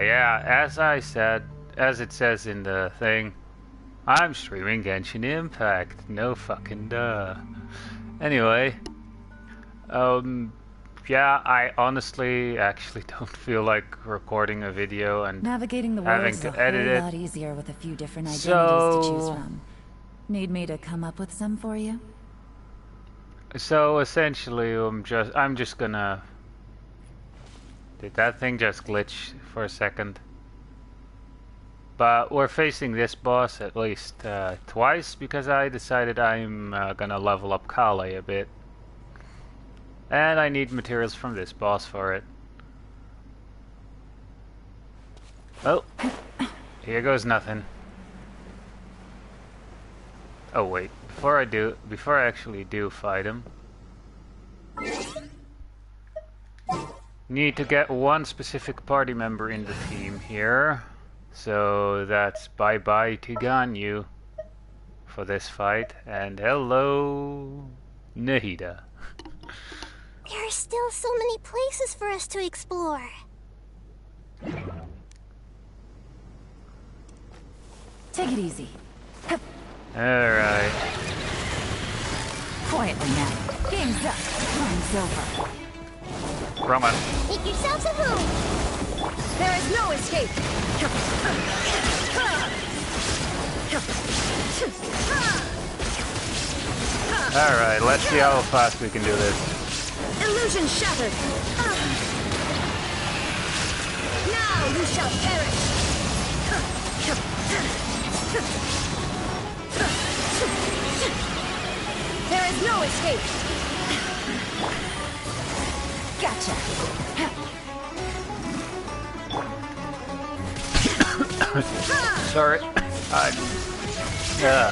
Yeah, as it says in the thing, I'm streaming Genshin Impact. No fucking duh. Anyway, um, yeah, I honestly actually don't feel like recording a video and Navigating the having world is a to edit whole it. lot easier with a few different identities to choose So, from. Need me to come up with some for you? so essentially, I'm just gonna. Did that thing just glitch for a second? But we're facing this boss at least twice because I decided I'm gonna level up Kale a bit. And I need materials from this boss for it. Oh, here goes nothing. Oh wait, before I actually do fight him, need to get one specific party member in the team here. So that's bye-bye to Ganyu for this fight, and hello, Nahida. There are still so many places for us to explore. Take it easy. Alright. Quietly now. Game's up. Time's over. Come on. Make yourselves at home. There is no escape. Alright, let's see how fast we can do this. Illusion shattered. Now you shall perish. There is no escape. Gotcha. Sorry. Yeah.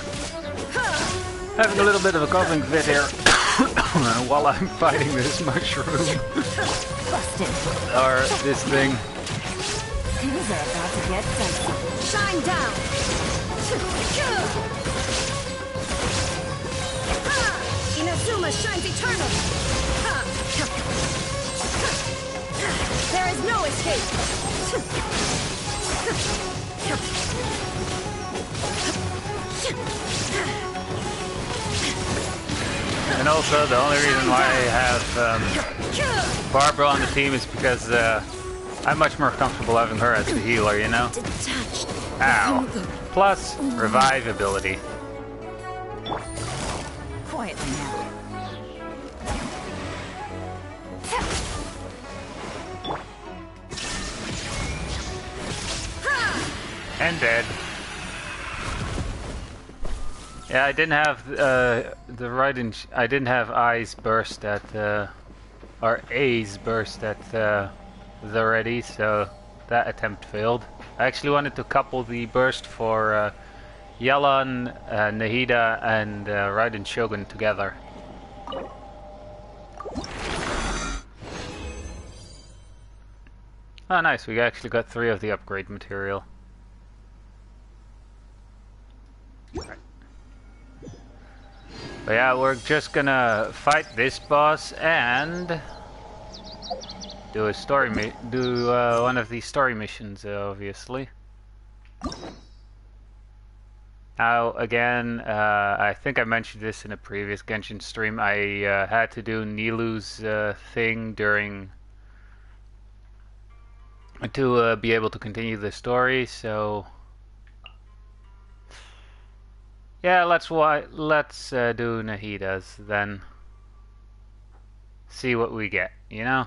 Having a little bit of a coughing fit here while I'm fighting this mushroom. Busted. Or this thing. Things are about to get dicey. Shine down. Inazuma shines eternal. There is no escape. And also, the only reason why I have Barbara on the team is because I'm much more comfortable having her as the healer, you know? Ow. Plus, revive ability. Quietly now. And dead. Yeah, I didn't have I didn't have eyes burst at or A's burst at the ready, so that attempt failed. I actually wanted to couple the burst for Yelan, Nahida, and Raiden Shogun together. Oh, nice! We actually got 3 of the upgrade material. But yeah, we're just gonna fight this boss and do a one of these story missions, obviously. Now, again, I think I mentioned this in a previous Genshin stream. I had to do Nilu's thing during to be able to continue the story, so. Yeah, let's do Nahida's then. See what we get, you know?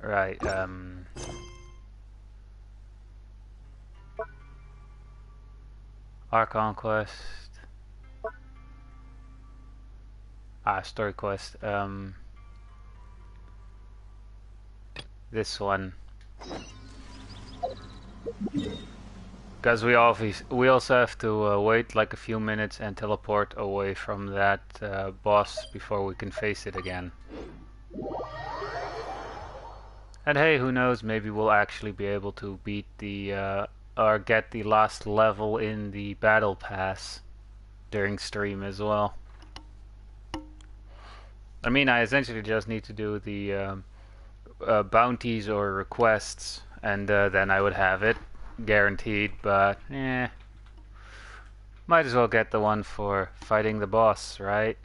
Right, Archon quest. Story quest. This one. Because we also have to wait like a few minutes and teleport away from that boss before we can face it again. And hey, who knows, maybe we'll actually be able to beat the or get the last level in the battle pass during stream as well. I mean, I essentially just need to do the bounties or requests, and then I would have it guaranteed, but might as well get the one for fighting the boss, right?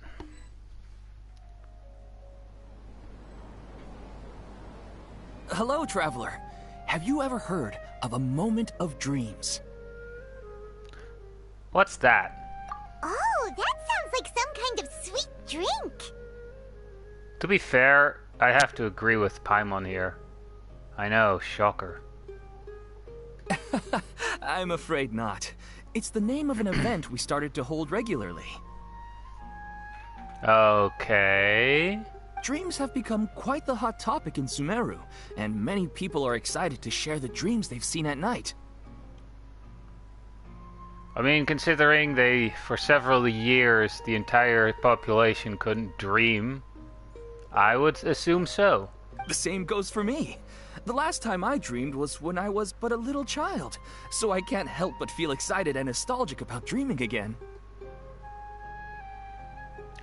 Hello, traveler. Have you ever heard of a moment of dreams? What's that? Oh, that sounds like some kind of sweet drink. To be fair, I have to agree with Paimon here. I know, shocker. I'm afraid not. It's the name of an event we started to hold regularly. Okay. Dreams have become quite the hot topic in Sumeru, and many people are excited to share the dreams they've seen at night. I mean, considering for several years, the entire population couldn't dream, I would assume so. The same goes for me. The last time I dreamed was when I was but a little child, so I can't help but feel excited and nostalgic about dreaming again.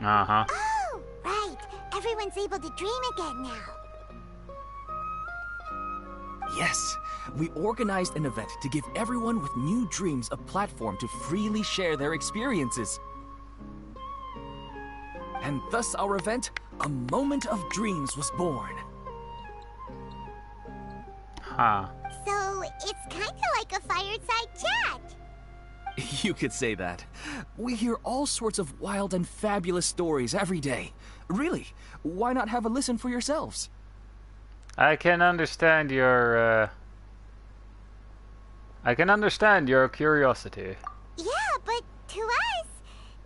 Uh-huh. Oh, right. Everyone's able to dream again now. Yes, we organized an event to give everyone with new dreams a platform to freely share their experiences. And thus our event, A Moment of Dreams, was born. Huh. So, it's kinda like a fireside chat. You could say that. We hear all sorts of wild and fabulous stories every day. Really, why not have a listen for yourselves? I can understand your curiosity. Yeah, but to us,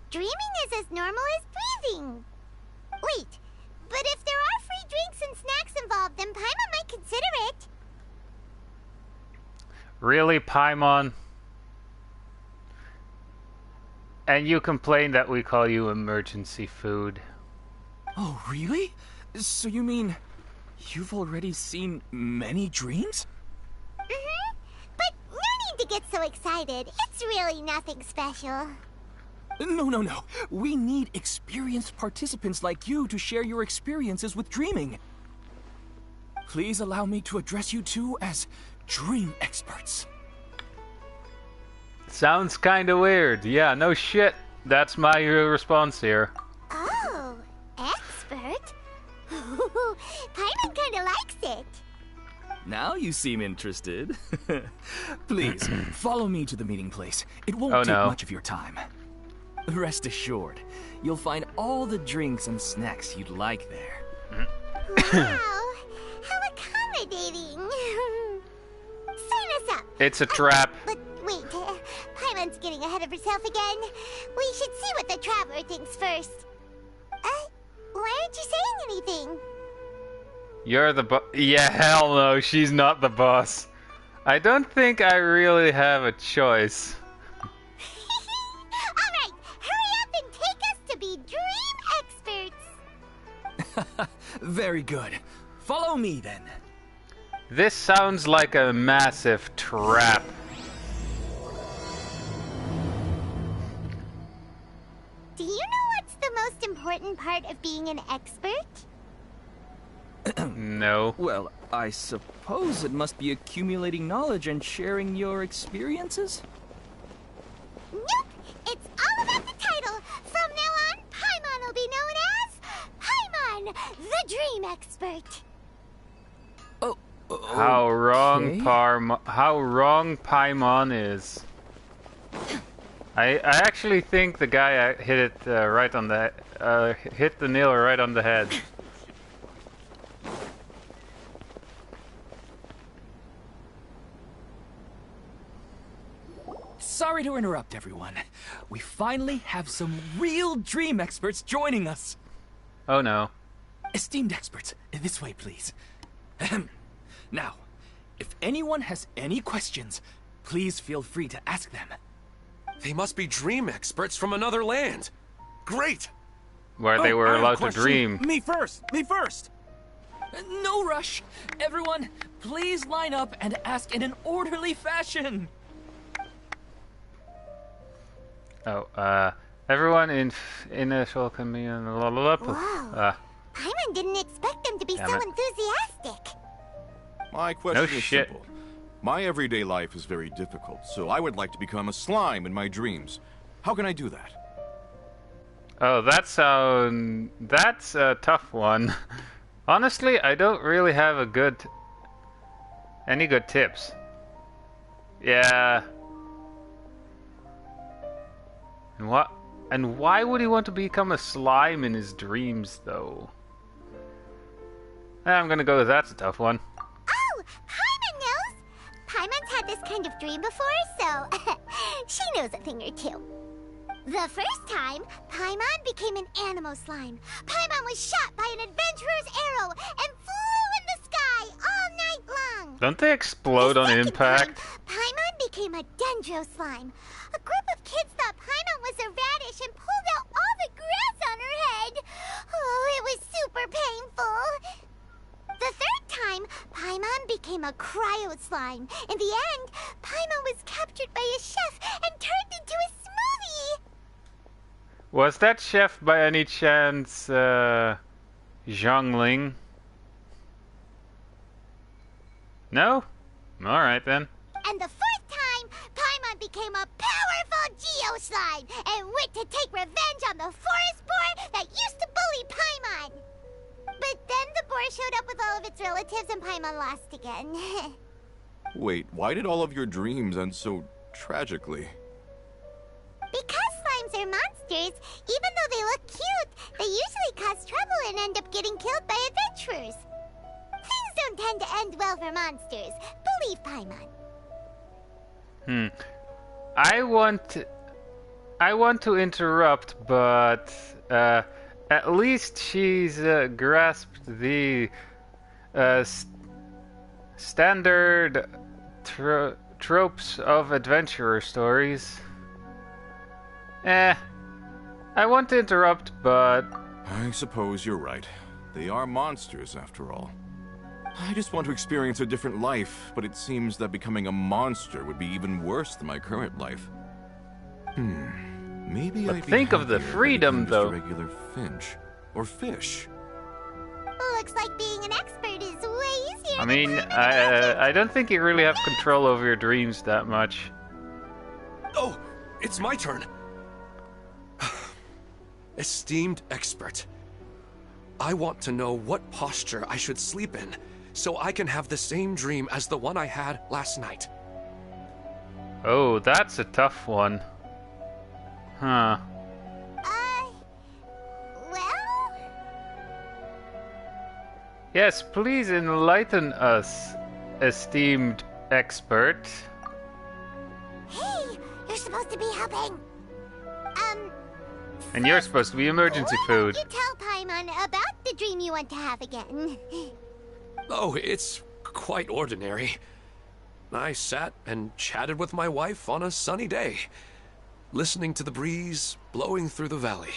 dreaming is as normal as breathing. Wait, but if there are free drinks and snacks involved, then Paimon might consider it. Really, Paimon? And you complain that we call you emergency food. Oh, really? So you mean you've already seen many dreams? Mm-hmm. But no need to get so excited. It's really nothing special. No. We need experienced participants like you to share your experiences with dreaming. Please allow me to address you two as dream experts. Sounds kinda weird. Yeah, no shit. That's my response here. Oh, expert? Paimon kinda likes it. Now you seem interested. Please, follow me to the meeting place. It won't Oh, take no. much of your time. Rest assured, you'll find all the drinks and snacks you'd like there. Wow, how accommodating. Sign us up. It's a trap. But wait, Paimon's getting ahead of herself again. We should see what the traveler thinks first. Why aren't you saying anything? You're the boss. Yeah, hell no, she's not the boss. I don't think I really have a choice. Alright, hurry up and take us to be dream experts. Very good. Follow me then. This sounds like a massive trap. Do you know what's the most important part of being an expert? No. Well, I suppose it must be accumulating knowledge and sharing your experiences? Nope! It's all about the title! From now on, Paimon will be known as Paimon, the Dream Expert! Oh, How wrong okay. Paimon is. I actually think the guy hit it right on the hit the nail right on the head. Sorry to interrupt, everyone. We finally have some real dream experts joining us. Oh no. Esteemed experts, this way, please. Ahem. Now, if anyone has any questions, please feel free to ask them. They must be dream experts from another land. Great! Where they were I have a allowed to question. dream. Me first! Me first! No rush. Everyone, please line up and ask in an orderly fashion. Oh, everyone in a shall come in. Whoa. Paimon didn't expect them to be so Damn it. enthusiastic. My question is shit. simple. My everyday life is very difficult, so I would like to become a slime in my dreams. How can I do that? Oh, that's a tough one. Honestly, I don't really have any good tips. Yeah. And why would he want to become a slime in his dreams, though? I'm gonna go with that's a tough one. Oh, Paimon knows. Paimon's had this kind of dream before, so she knows a thing or two. The first time, Paimon became an animal slime. Paimon was shot by an adventurer's arrow and flew in the sky all night long. Don't they explode on Second impact? time, Paimon became a dendro slime. A group of kids thought Paimon was a radish and pulled out all the grass on her head. Oh, it was super painful. The third time, Paimon became a cryo slime. In the end, Paimon was captured by a chef and turned into a smoothie. Was that chef by any chance Zhongling? No? Alright then. And the fourth time, Paimon became a powerful Geo slime and went to take revenge on the forest boar that used to bully Paimon. But then the boar showed up with all of its relatives and Paimon lost again. Wait, why did all of your dreams end so tragically? Because slimes are monsters, even though they look cute, they usually cause trouble and end up getting killed by adventurers. Things don't tend to end well for monsters. Believe Paimon. I want to interrupt, but at least she's grasped the standard tropes of adventurer stories. I want to interrupt, but I suppose you're right. They are monsters, after all. I just want to experience a different life, but it seems that becoming a monster would be even worse than my current life. Maybe But I'd be think of the happier if I freedom, became though. just a regular finch. Or fish. Looks like being an expert is way easier I than mean, learning I don't think you really have control over your dreams that much. Oh, it's my turn. Esteemed expert, I want to know what posture I should sleep in so I can have the same dream as the one I had last night. Oh, that's a tough one. Huh. Well, Yes, please enlighten us, esteemed expert. hey, you're supposed to be helping. And you're supposed to be emergency Why food. don't you tell Paimon about the dream you want to have again? Oh, it's quite ordinary. I sat and chatted with my wife on a sunny day, listening to the breeze blowing through the valley.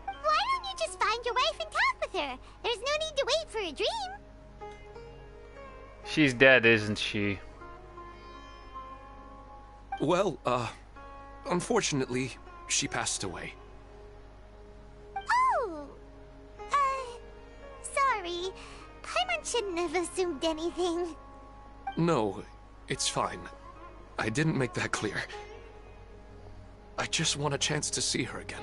Why don't you just find your wife and talk with her? There's no need to wait for a dream. She's dead, isn't she? Well, unfortunately, she passed away. Oh, sorry. Paimon shouldn't have assumed anything. No, it's fine. I didn't make that clear. I just want a chance to see her again.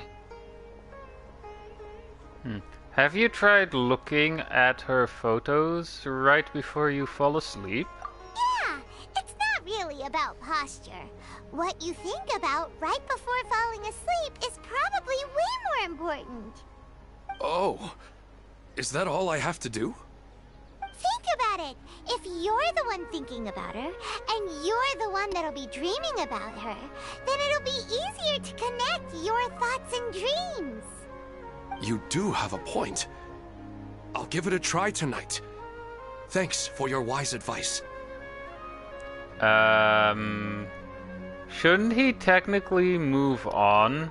Have you tried looking at her photos right before you fall asleep? Yeah, it's not really about posture. What you think about right before falling asleep is probably way more important. Oh, is that all I have to do? Think about it. If you're the one thinking about her, and you're the one that'll be dreaming about her, then it'll be easier to connect your thoughts and dreams. You do have a point. I'll give it a try tonight. Thanks for your wise advice. Shouldn't he technically move on?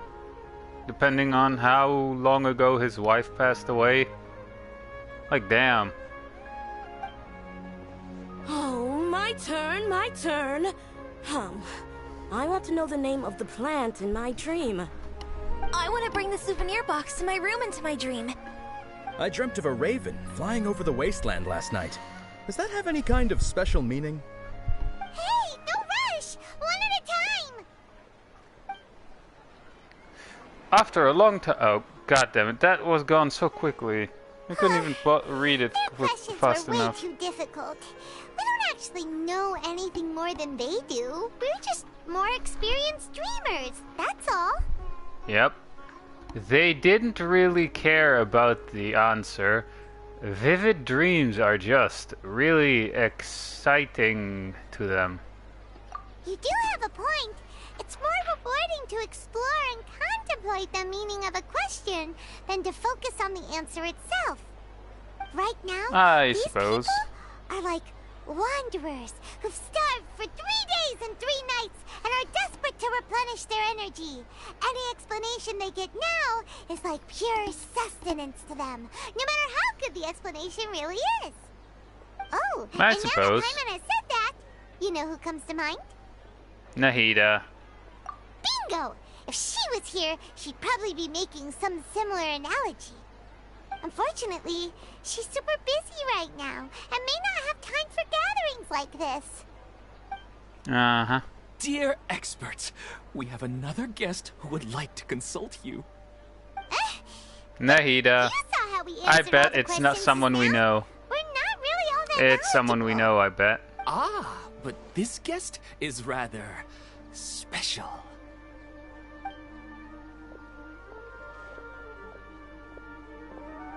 Depending on how long ago his wife passed away? Like, damn. Oh, my turn, my turn. I want to know the name of the plant in my dream. I want to bring the souvenir box to my room into my dream. I dreamt of a raven flying over the wasteland last night. Does that have any kind of special meaning? Hey, no rush! One at a time! After a long time. Oh, god damn it! That was gone so quickly. I couldn't even read it Their questions fast were way enough. too difficult. We don't actually know anything more than they do. We're just more experienced dreamers, that's all. Yep. They didn't really care about the answer. Vivid dreams are just really exciting to them. You do have a point. It's more rewarding to explore and contemplate the meaning of a question than to focus on the answer itself. Right now, I these suppose. people are like wanderers who've starved for 3 days and 3 nights and are desperate to replenish their energy. Any explanation they get now is like pure sustenance to them, no matter how good the explanation really is. Oh, I and suppose. now that Paimon has said that, you know who comes to mind? Nahida. Bingo! If she was here, she'd probably be making some similar analogy. Unfortunately, she's super busy right now and may not have time for gatherings like this. Uh-huh. Dear experts, we have another guest who would like to consult you. Nahida. You saw how we I answered all bet the it's not questions someone we just now. know. We're not really all that It's someone we knowledgeable. know, I bet. Ah, but this guest is rather special.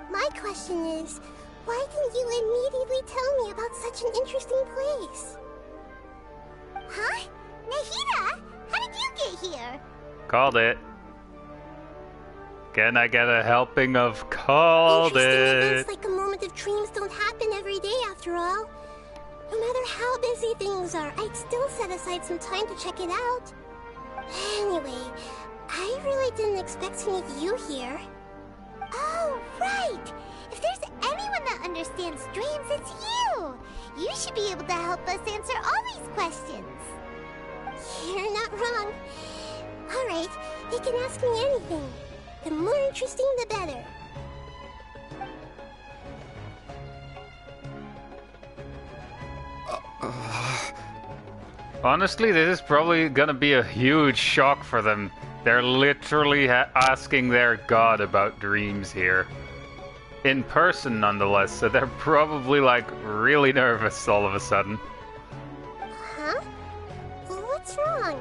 My question is, why didn't you immediately tell me about such an interesting place? Huh? Nahida? How did you get here? Called it. Can I get a helping of called Interesting it? events like a moment of dreams don't happen every day after all. No matter how busy things are, I'd still set aside some time to check it out. Anyway, I really didn't expect to meet you here. Oh, right! If there's anyone that understands dreams, it's you! You should be able to help us answer all these questions. You're not wrong. Alright, you can ask me anything. The more interesting, the better. Honestly, this is probably gonna be a huge shock for them. They're literally asking their god about dreams here. In person, nonetheless, so they're probably, like, really nervous all of a sudden. Huh? What's wrong?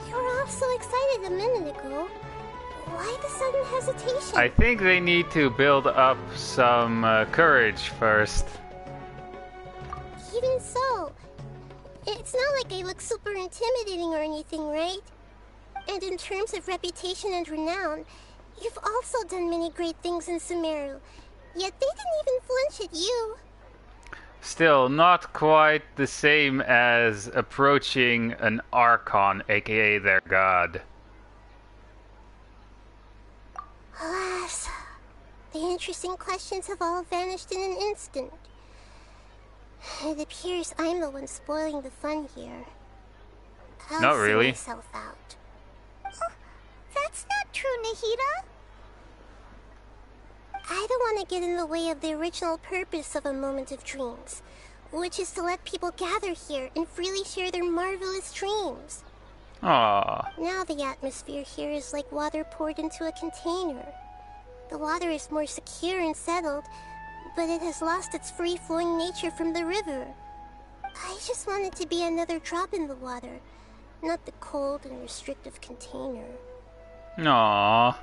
You were all so excited a minute ago. Why the sudden hesitation? I think they need to build up some courage first. Even so, it's not like I look super intimidating or anything, right? And in terms of reputation and renown, you've also done many great things in Sumeru, yet they didn't even flinch at you. Still, not quite the same as approaching an Archon, aka their god. Alas, the interesting questions have all vanished in an instant. It appears I'm the one spoiling the fun here. I'll Not see really. myself out. Oh, that's not true, Nahida. I don't want to get in the way of the original purpose of a moment of dreams, which is to let people gather here and freely share their marvelous dreams. Aww. Now the atmosphere here is like water poured into a container. The water is more secure and settled, but it has lost its free-flowing nature from the river. I just want it to be another drop in the water, not the cold and restrictive container. Aww.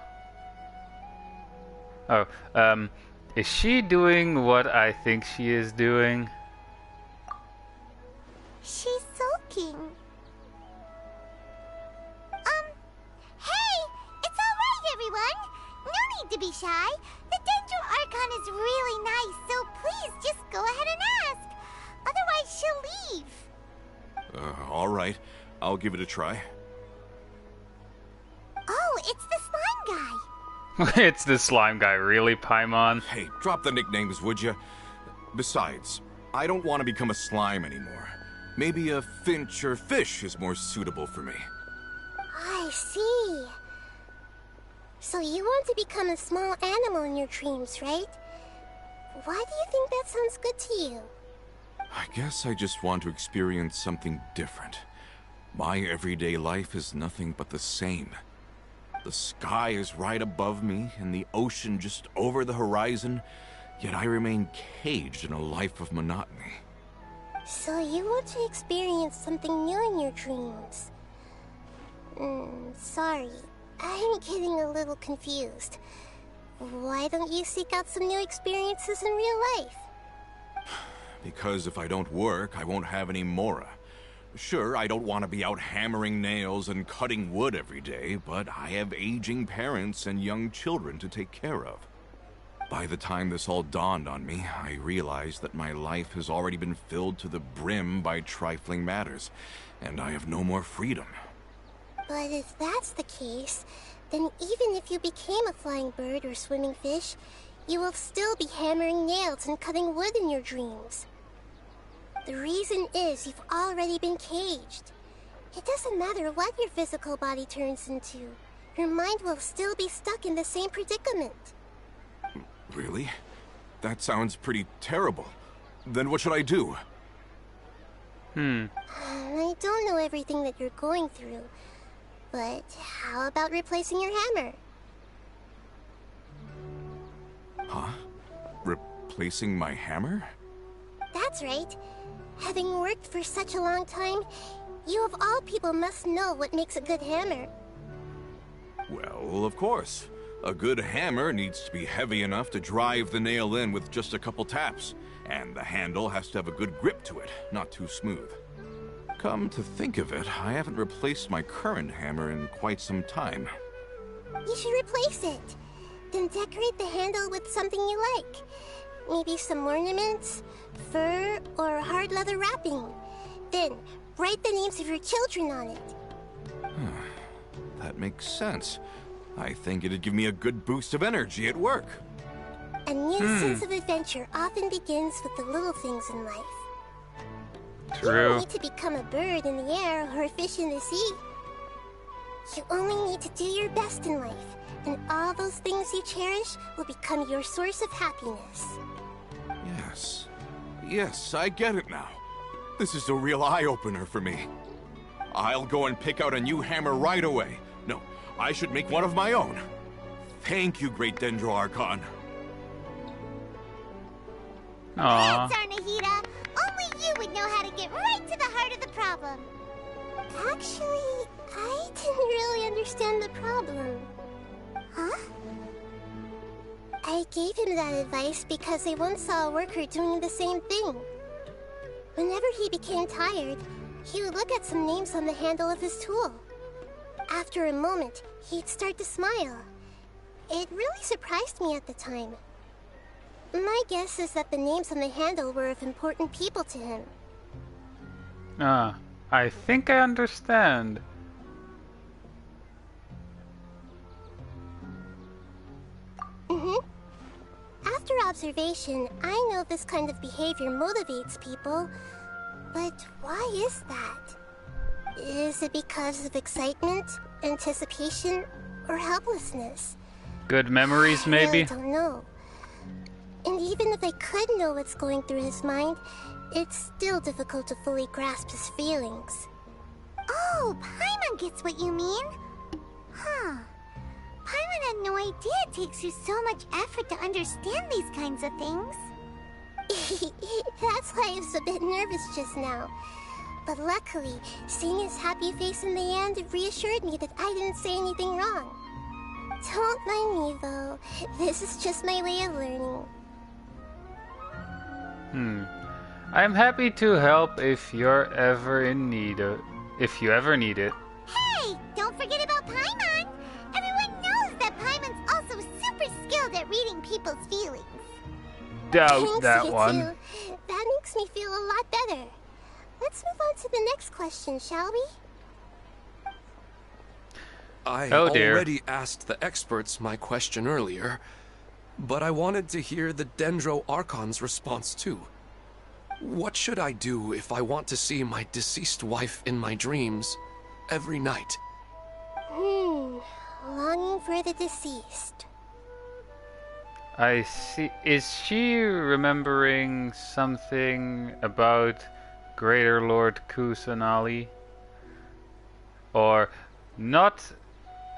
Oh, is she doing what I think she is doing? She's sulking. Hey! It's alright, everyone! No need to be shy. The Dendro Archon is really nice, so please just go ahead and ask. Otherwise, she'll leave. All right. I'll give it a try. Oh, it's the slime guy. It's the slime guy, really, Paimon? Hey, drop the nicknames, would you? Besides, I don't want to become a slime anymore. Maybe a finch or fish is more suitable for me. I see. So you want to become a small animal in your dreams, right? Why do you think that sounds good to you? I guess I just want to experience something different. My everyday life is nothing but the same. The sky is right above me, and the ocean just over the horizon, yet I remain caged in a life of monotony. So you want to experience something new in your dreams? Sorry. I'm getting a little confused. Why don't you seek out some new experiences in real life? Because if I don't work, I won't have any mora. Sure, I don't want to be out hammering nails and cutting wood every day, but I have aging parents and young children to take care of. By the time this all dawned on me, I realized that my life has already been filled to the brim by trifling matters, and I have no more freedom. But if that's the case, then even if you became a flying bird or swimming fish, you will still be hammering nails and cutting wood in your dreams. The reason is you've already been caged. It doesn't matter what your physical body turns into. Your mind will still be stuck in the same predicament. Really? That sounds pretty terrible. Then what should I do? I don't know everything that you're going through, but how about replacing your hammer? Huh? Replacing my hammer? That's right. Having worked for such a long time, you of all people must know what makes a good hammer. Well, of course. A good hammer needs to be heavy enough to drive the nail in with just a couple taps, and the handle has to have a good grip to it, not too smooth. Come to think of it, I haven't replaced my current hammer in quite some time. You should replace it. Then decorate the handle with something you like. Maybe some ornaments, fur, or hard leather wrapping. Then, write the names of your children on it. That makes sense. I think it'd give me a good boost of energy at work. A new sense of adventure often begins with the little things in life. You don't need to become a bird in the air or a fish in the sea. You only need to do your best in life, and all those things you cherish will become your source of happiness. Yes. Yes, I get it now. This is a real eye-opener for me. I'll go and pick out a new hammer right away. No, I should make one of my own. Thank you, Great Dendro Archon. Aww. Thanks, Arnahita. Only you would know how to get right to the heart of the problem. Actually, I didn't really understand the problem. Huh? I gave him that advice because I once saw a worker doing the same thing. Whenever he became tired, he would look at some names on the handle of his tool. After a moment, he'd start to smile. It really surprised me at the time. My guess is that the names on the handle were of important people to him. I think I understand. After observation, I know this kind of behavior motivates people. But why is that? Is it because of excitement, anticipation, or helplessness? Good memories, maybe? I don't know. And even if I could know what's going through his mind, it's still difficult to fully grasp his feelings. Oh, Paimon gets what you mean. Huh. Paimon had no idea it takes you so much effort to understand these kinds of things. That's why I was a bit nervous just now. But luckily, seeing his happy face in the end reassured me that I didn't say anything wrong. Don't mind me, though. This is just my way of learning. I'm happy to help if you're ever in need if you ever need it. Hey, don't forget about Paimon! Everyone knows that Paimon's also super skilled at reading people's feelings. Doubt Thanks, that you one. two. That makes me feel a lot better. Let's move on to the next question, shall we? I Oh, dear. already asked the experts my question earlier, but I wanted to hear the Dendro Archon's response too. What should I do if I want to see my deceased wife in my dreams every night? Longing for the deceased. I see. Is she remembering something about Greater Lord Kusanali? Or not?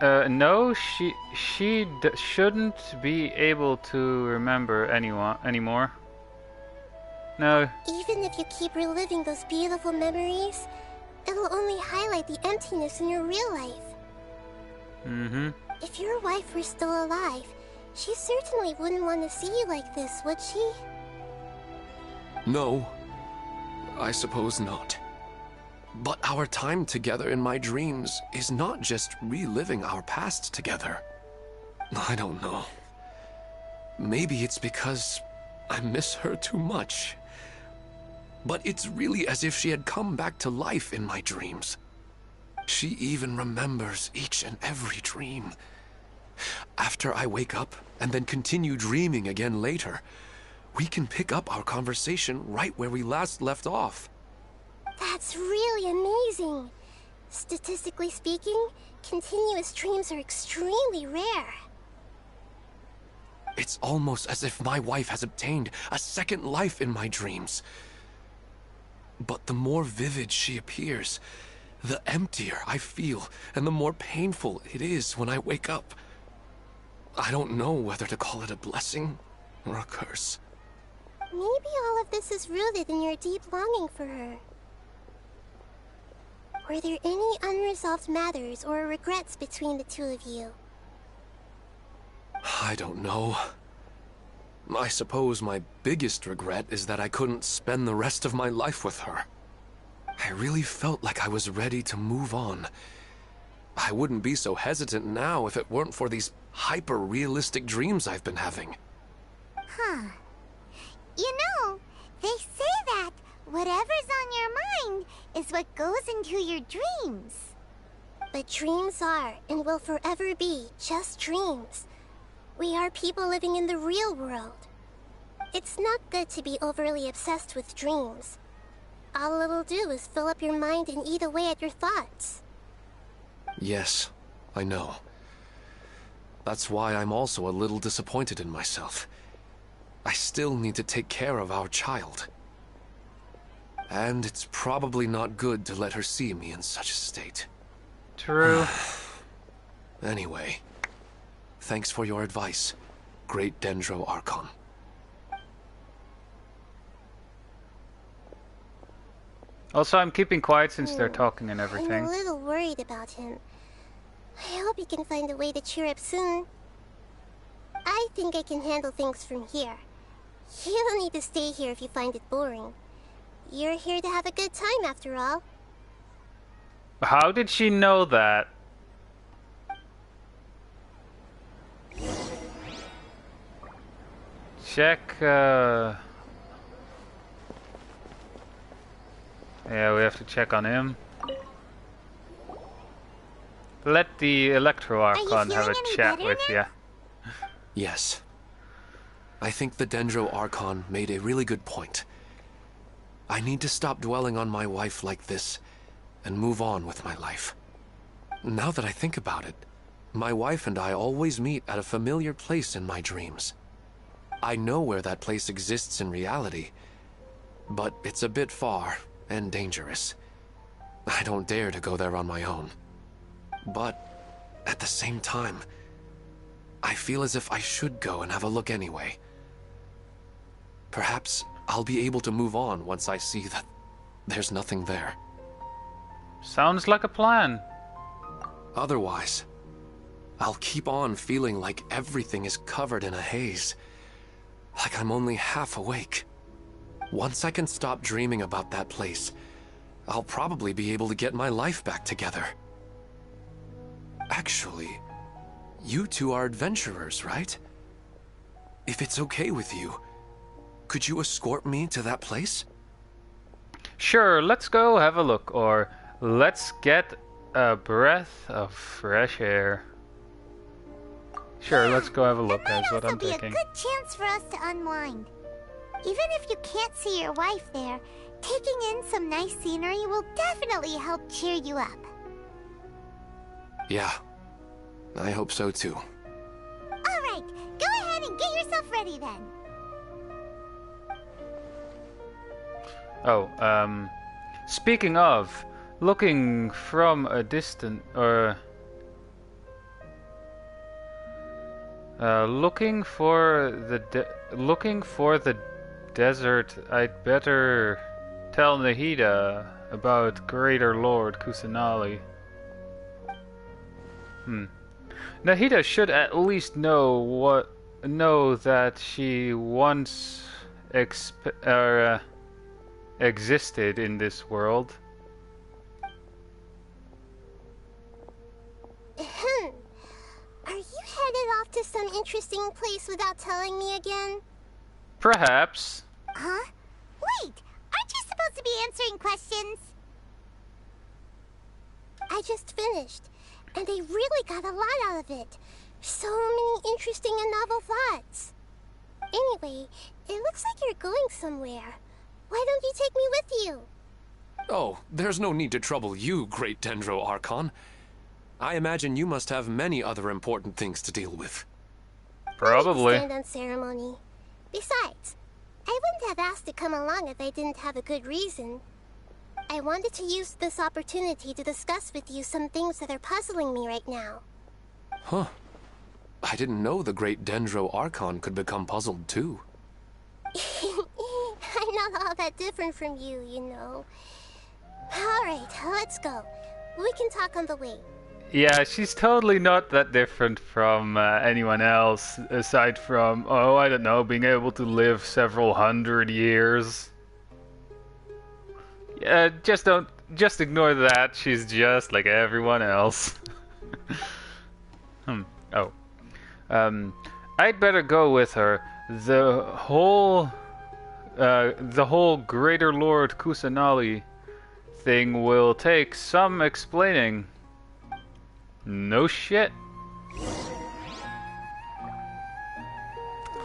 No, she shouldn't be able to remember anyone anymore. No. Even if you keep reliving those beautiful memories, it'll only highlight the emptiness in your real life. Mm-hmm. If your wife were still alive, she certainly wouldn't want to see you like this, would she? No, I suppose not. But our time together in my dreams is not just reliving our past together. I don't know. Maybe it's because I miss her too much. But it's really as if she had come back to life in my dreams. She even remembers each and every dream. After I wake up and then continue dreaming again later, we can pick up our conversation right where we last left off. That's really amazing. Statistically speaking, continuous dreams are extremely rare. It's almost as if my wife has obtained a second life in my dreams. But the more vivid she appears, the emptier I feel, and the more painful it is when I wake up. I don't know whether to call it a blessing or a curse. Maybe all of this is rooted in your deep longing for her. Were there any unresolved matters or regrets between the two of you? I don't know. I suppose my biggest regret is that I couldn't spend the rest of my life with her. I really felt like I was ready to move on. I wouldn't be so hesitant now if it weren't for these hyper-realistic dreams I've been having. Huh. You know, they say that whatever's on your mind is what goes into your dreams. But dreams are, and will forever be, just dreams. We are people living in the real world. It's not good to be overly obsessed with dreams. All it'll do is fill up your mind and eat away at your thoughts. Yes, I know. That's why I'm also a little disappointed in myself. I still need to take care of our child. And it's probably not good to let her see me in such a state. True. Anyway, thanks for your advice, Great Dendro Archon. Also, I'm keeping quiet since they're talking and I'm everything. a little worried about him. I hope he can find a way to cheer up soon. I think I can handle things from here. You don't need to stay here if you find it boring. You're here to have a good time after all. How did she know that? Check, yeah, we have to check on him. Let the Electro Archon have a feeling any chat better with now? you. Yes. I think the Dendro Archon made a really good point. I need to stop dwelling on my wife like this and move on with my life. Now that I think about it, my wife and I always meet at a familiar place in my dreams. I know where that place exists in reality, but it's a bit far and dangerous. I don't dare to go there on my own. But at the same time, I feel as if I should go and have a look anyway. Perhaps I'll be able to move on once I see that there's nothing there. Sounds like a plan. Otherwise, I'll keep on feeling like everything is covered in a haze. Like I'm only half awake. Once I can stop dreaming about that place, I'll probably be able to get my life back together. Actually, you two are adventurers, right? If it's okay with you, could you escort me to that place? Sure, let's go have a look, or let's get a breath of fresh air. Sure, let's go have a look, It might that's what also I'm be thinking. a good chance for us to unwind. Even if you can't see your wife there, taking in some nice scenery will definitely help cheer you up. Yeah, I hope so too. Alright, go ahead and get yourself ready then. Oh, speaking of, looking from a distant, or looking for the desert, I'd better tell Nahida about Greater Lord Kusanali. Nahida should at least know that she once existed in this world. Are you headed off to some interesting place without telling me again? Perhaps. Huh? Wait! Aren't you supposed to be answering questions? I just finished, and I really got a lot out of it. So many interesting and novel thoughts. Anyway, it looks like you're going somewhere. Why don't you take me with you? Oh, there's no need to trouble you, Great Dendro Archon. I imagine you must have many other important things to deal with. Probably. Stand on ceremony. Besides, I wouldn't have asked to come along if I didn't have a good reason. I wanted to use this opportunity to discuss with you some things that are puzzling me right now. Huh. I didn't know the Great Dendro Archon could become puzzled too. I'm not all that different from you, you know. Alright, let's go. We can talk on the way. Yeah, she's totally not that different from anyone else, aside from, oh, I don't know, being able to live several hundred years. Yeah, just ignore that. She's just like everyone else. Oh. I'd better go with her. The whole Greater Lord Kusanali thing will take some explaining. No shit.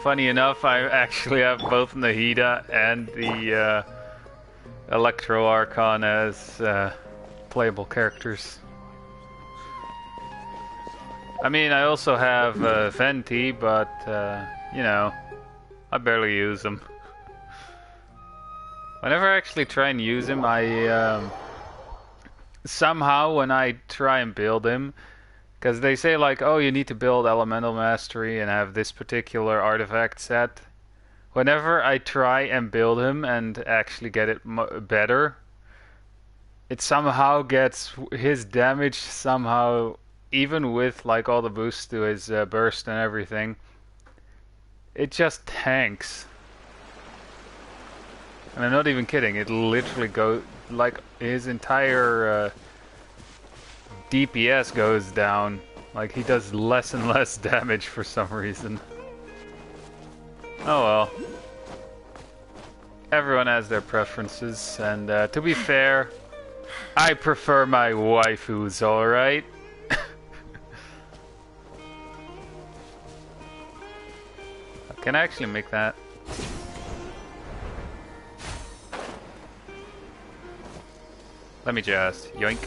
Funny enough, I actually have both Nahida and the Electro Archon as playable characters. I mean, I also have Venti, but you know, I barely use him. Whenever I actually try and use him, I somehow when I try and build him, because they say like, oh, you need to build Elemental Mastery and have this particular artifact set. Whenever I try and build him and actually get it better, it somehow gets his damage somehow, even with like all the boosts to his burst and everything, it just tanks. And I'm not even kidding, it literally goes, like, his entire DPS goes down. Like, he does less and less damage for some reason. Oh well. Everyone has their preferences, and to be fair, I prefer my waifus, alright? Can I actually make that? Let me just yoink.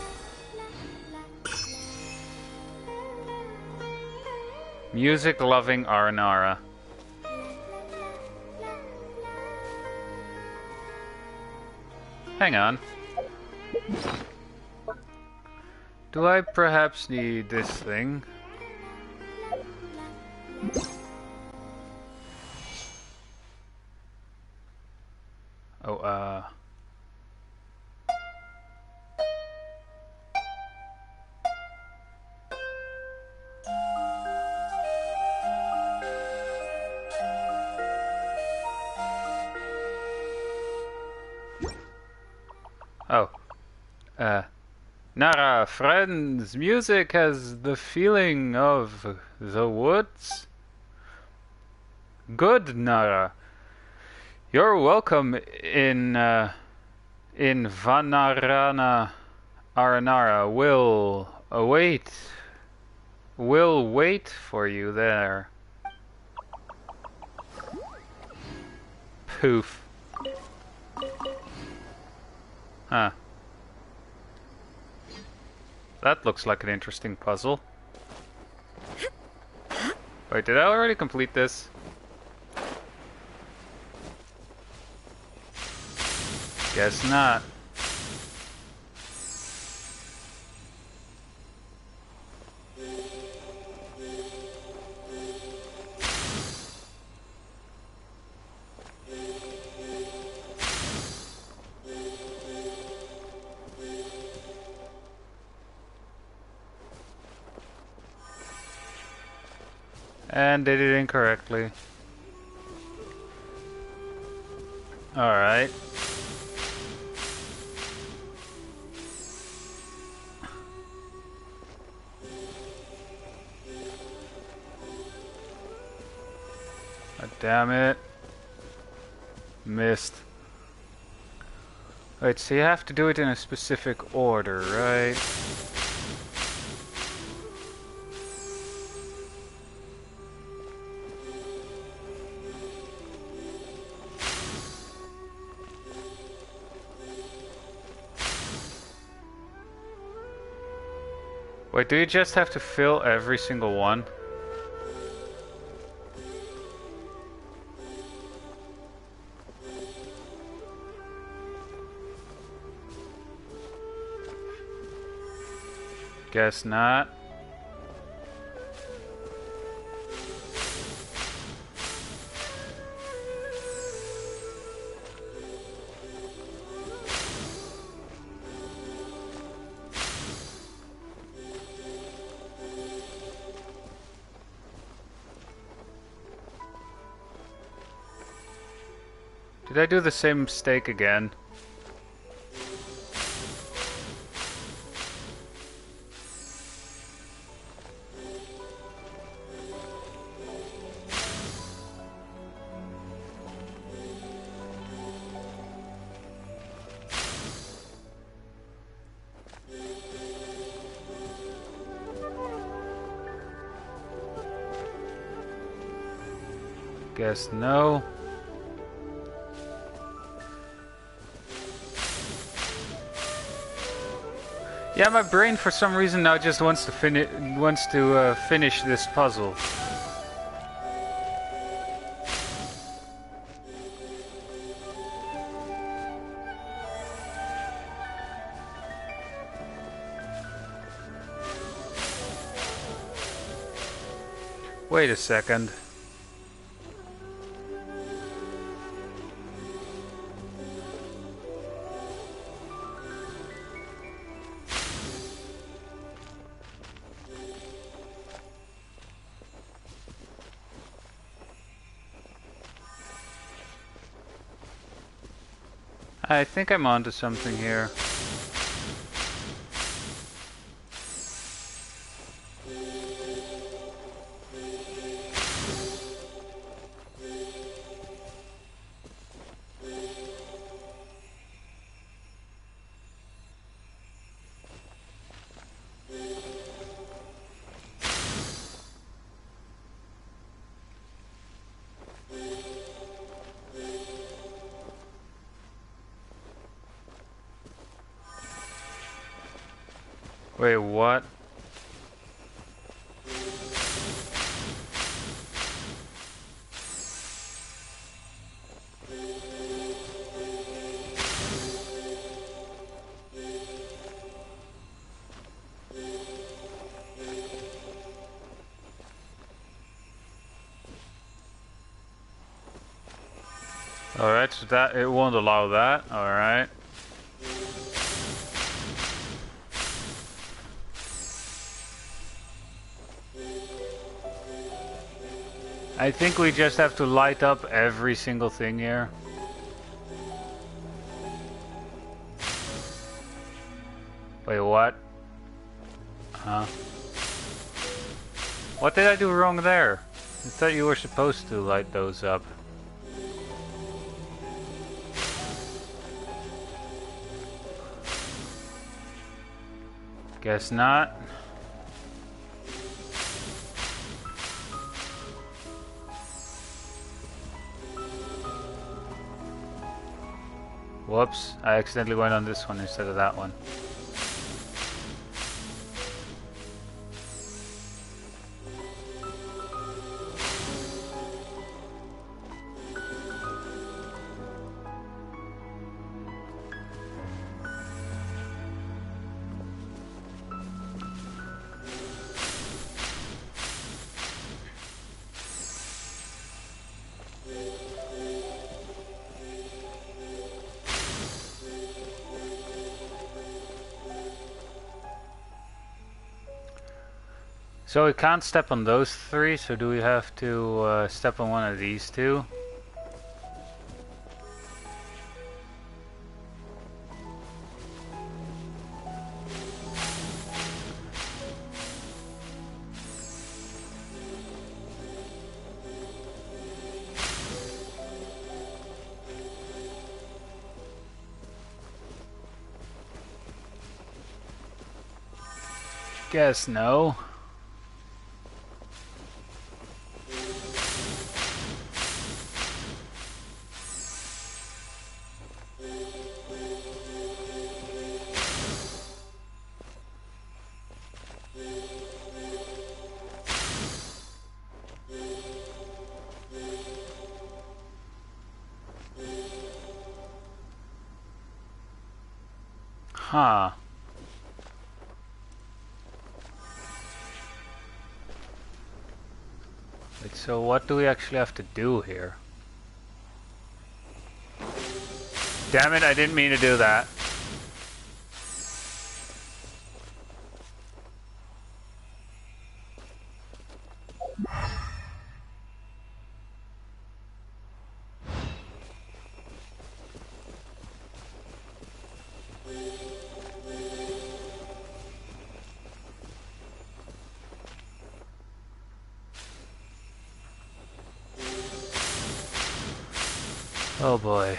Music loving Aranara. Hang on. Do I perhaps need this thing? Oh, Nara, friends, music has the feeling of the woods. Good, Nara. You're welcome in Vanarana Aranara. We'll wait for you there. Poof. Huh. That looks like an interesting puzzle. Wait, did I already complete this? Guess not. And did it incorrectly. Alright. Oh, damn it. Missed. Wait, so you have to do it in a specific order, right? Wait, do you just have to fill every single one? Guess not. Did I do the same mistake again? Guess no. Yeah, my brain for some reason now just wants to finish this puzzle. Wait a second. I think I'm onto something here. Wait, what? Alright, so that it won't allow that. Alright. I think we just have to light up every single thing here. Wait, what? Huh? What did I do wrong there? I thought you were supposed to light those up. Guess not. Whoops, I accidentally went on this one instead of that one. So we can't step on those three, so do we have to step on one of these two? Guess no. Huh. Wait, so what do we actually have to do here? Damn it, I didn't mean to do that. Oh boy.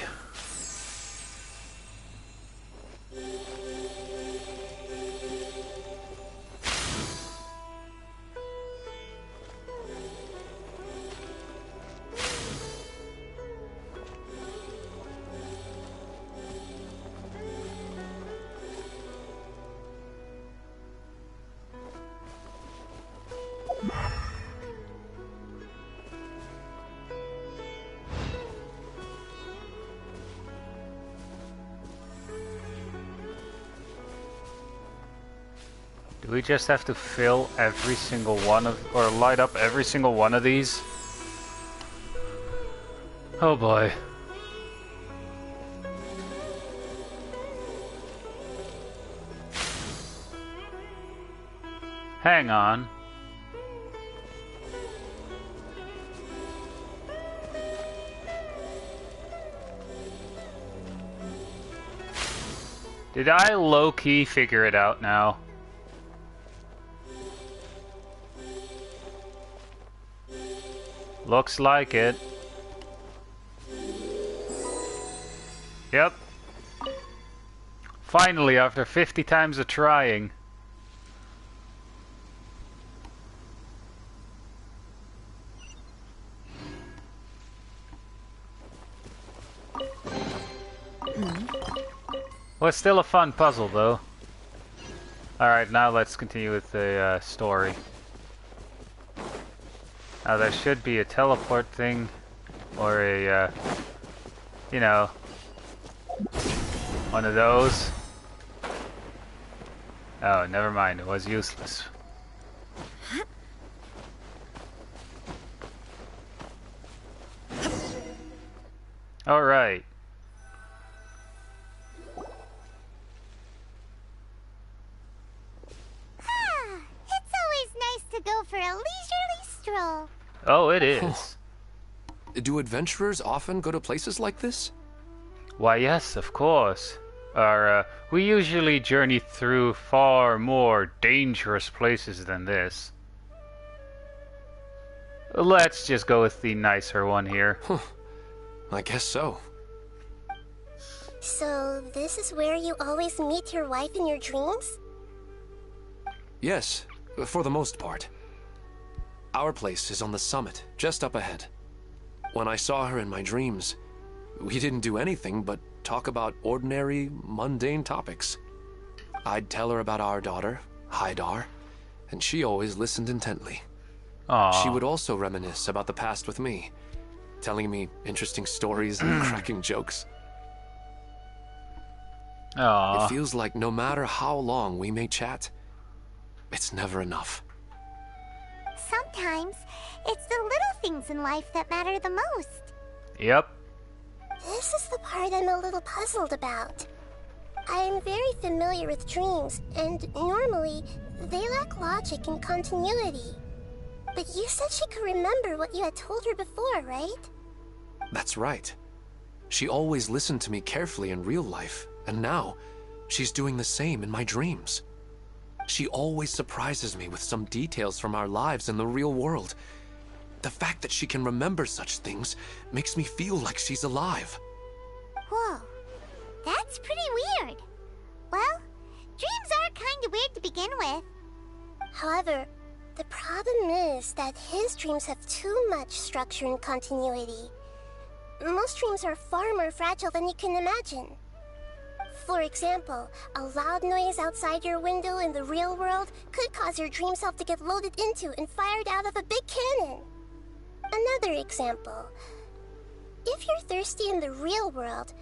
Do we just have to fill every single one of, or light up every single one of these? Oh boy. Hang on. Did I low-key figure it out now? Looks like it. Yep. Finally, after 50 times of trying. Well, it's still a fun puzzle, though. Alright, now let's continue with the story. Now there should be a teleport thing, or a, you know, one of those. Oh, never mind, it was useless. Alright. It's always nice to go for a leisurely stroll. Oh, it is. Do adventurers often go to places like this? Why, yes, of course. We usually journey through far more dangerous places than this. Let's just go with the nicer one here. I guess so. So, this is where you always meet your wife in your dreams? Yes, for the most part. Our place is on the summit, just up ahead. When I saw her in my dreams, we didn't do anything but talk about ordinary, mundane topics. I'd tell her about our daughter, Haidar, and she always listened intently. Aww. She would also reminisce about the past with me, telling me interesting stories and cracking jokes. Aww. It feels like no matter how long we may chat, it's never enough. Sometimes, it's the little things in life that matter the most. Yep. This is the part I'm a little puzzled about. I am very familiar with dreams, and normally, they lack logic and continuity. But you said she could remember what you had told her before, right? That's right. She always listened to me carefully in real life, and now, she's doing the same in my dreams. She always surprises me with some details from our lives in the real world. The fact that she can remember such things makes me feel like she's alive. Whoa, that's pretty weird. Well, dreams are kind of weird to begin with. However, the problem is that his dreams have too much structure and continuity. Most dreams are far more fragile than you can imagine. For example, a loud noise outside your window in the real world could cause your dream self to get loaded into and fired out of a big cannon. Another example. If you're thirsty in the real world,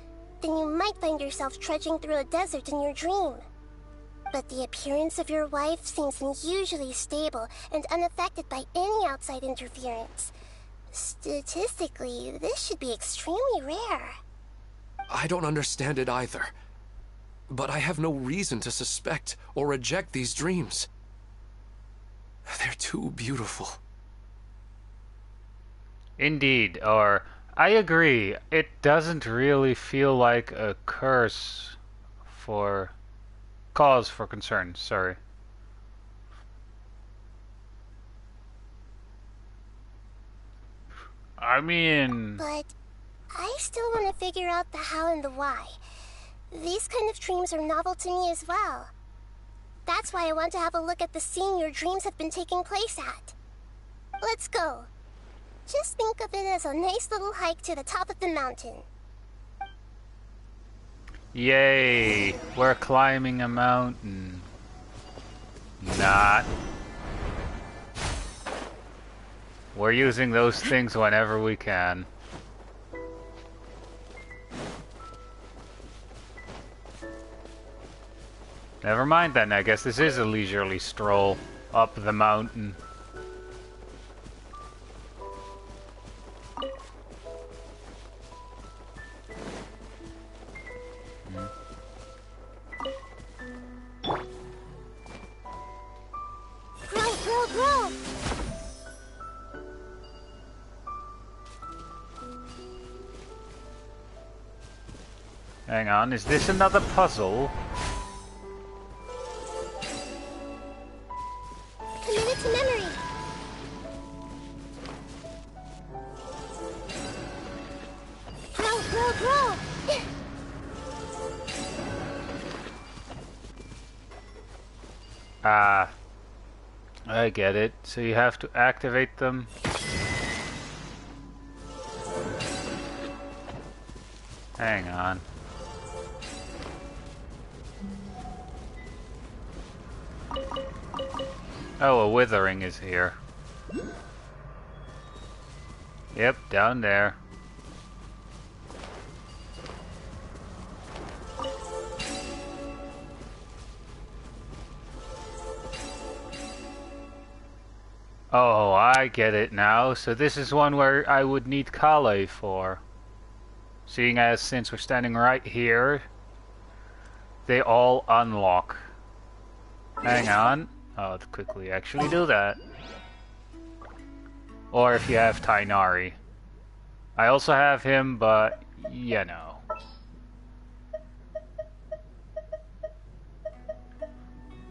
then you might find yourself trudging through a desert in your dream. But the appearance of your wife seems unusually stable and unaffected by any outside interference. Statistically, this should be extremely rare. I don't understand it either. But I have no reason to suspect or reject these dreams. They're too beautiful. Indeed, or I agree. It doesn't really feel like a curse for cause for concern, sorry. I mean... But I still want to figure out the how and the why. These kind of dreams are novel to me as well. That's why I want to have a look at the scene your dreams have been taking place at. Let's go. Just think of it as a nice little hike to the top of the mountain. Yay! We're climbing a mountain. Not. We're using those things whenever we can. Never mind then, I guess this is a leisurely stroll up the mountain. Grow! Hang on, is this another puzzle? Committed to memory. Grow! Ah, I get it. So you have to activate them. Hang on. Oh, a withering is here. Yep, down there. Oh, I get it now. So this is one where I would need Kale for. Seeing as since we're standing right here, they all unlock. Hang on. I'll quickly actually do that. Or if you have Tainari. I also have him, but you know.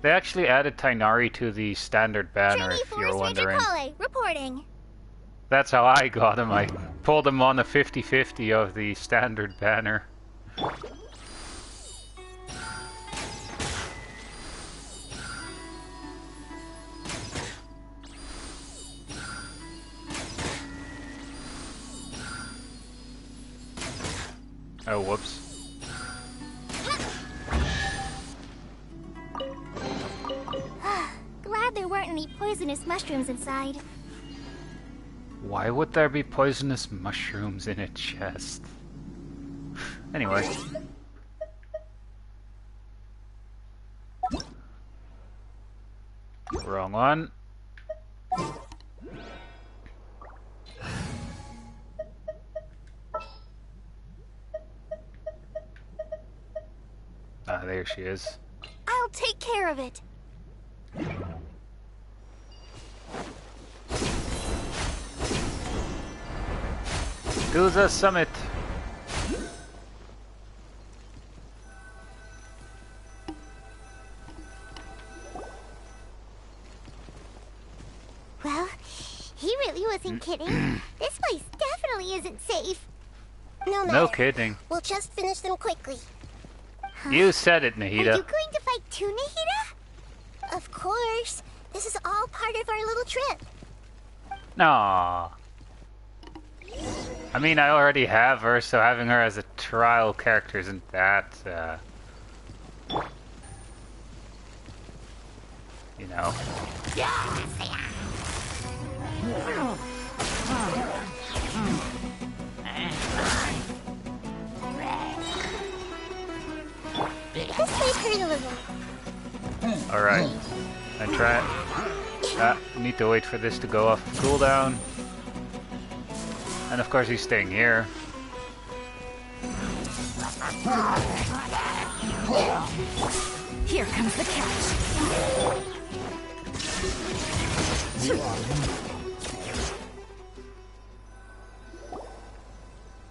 They actually added Tainari to the standard banner, if you're wondering. Reporting. That's how I got him. I pulled him on a 50-50 of the standard banner. Oh, whoops. poisonous mushrooms inside. Why would there be poisonous mushrooms in a chest? Anyway. Wrong one. Ah, there she is. I'll take care of it. To the summit. Well, he really wasn't kidding. This place definitely isn't safe. No matter. No kidding. We'll just finish them quickly. You said it, Are you Nahida. going to fight too, Nahida? Of course. This is all part of our little trip. Nah. I mean, I already have her, so having her as a trial character isn't that, you know. This might hurt a little. Alright. I try. Need to wait for this to go off cooldown. And of course he's staying here. Here comes the catch.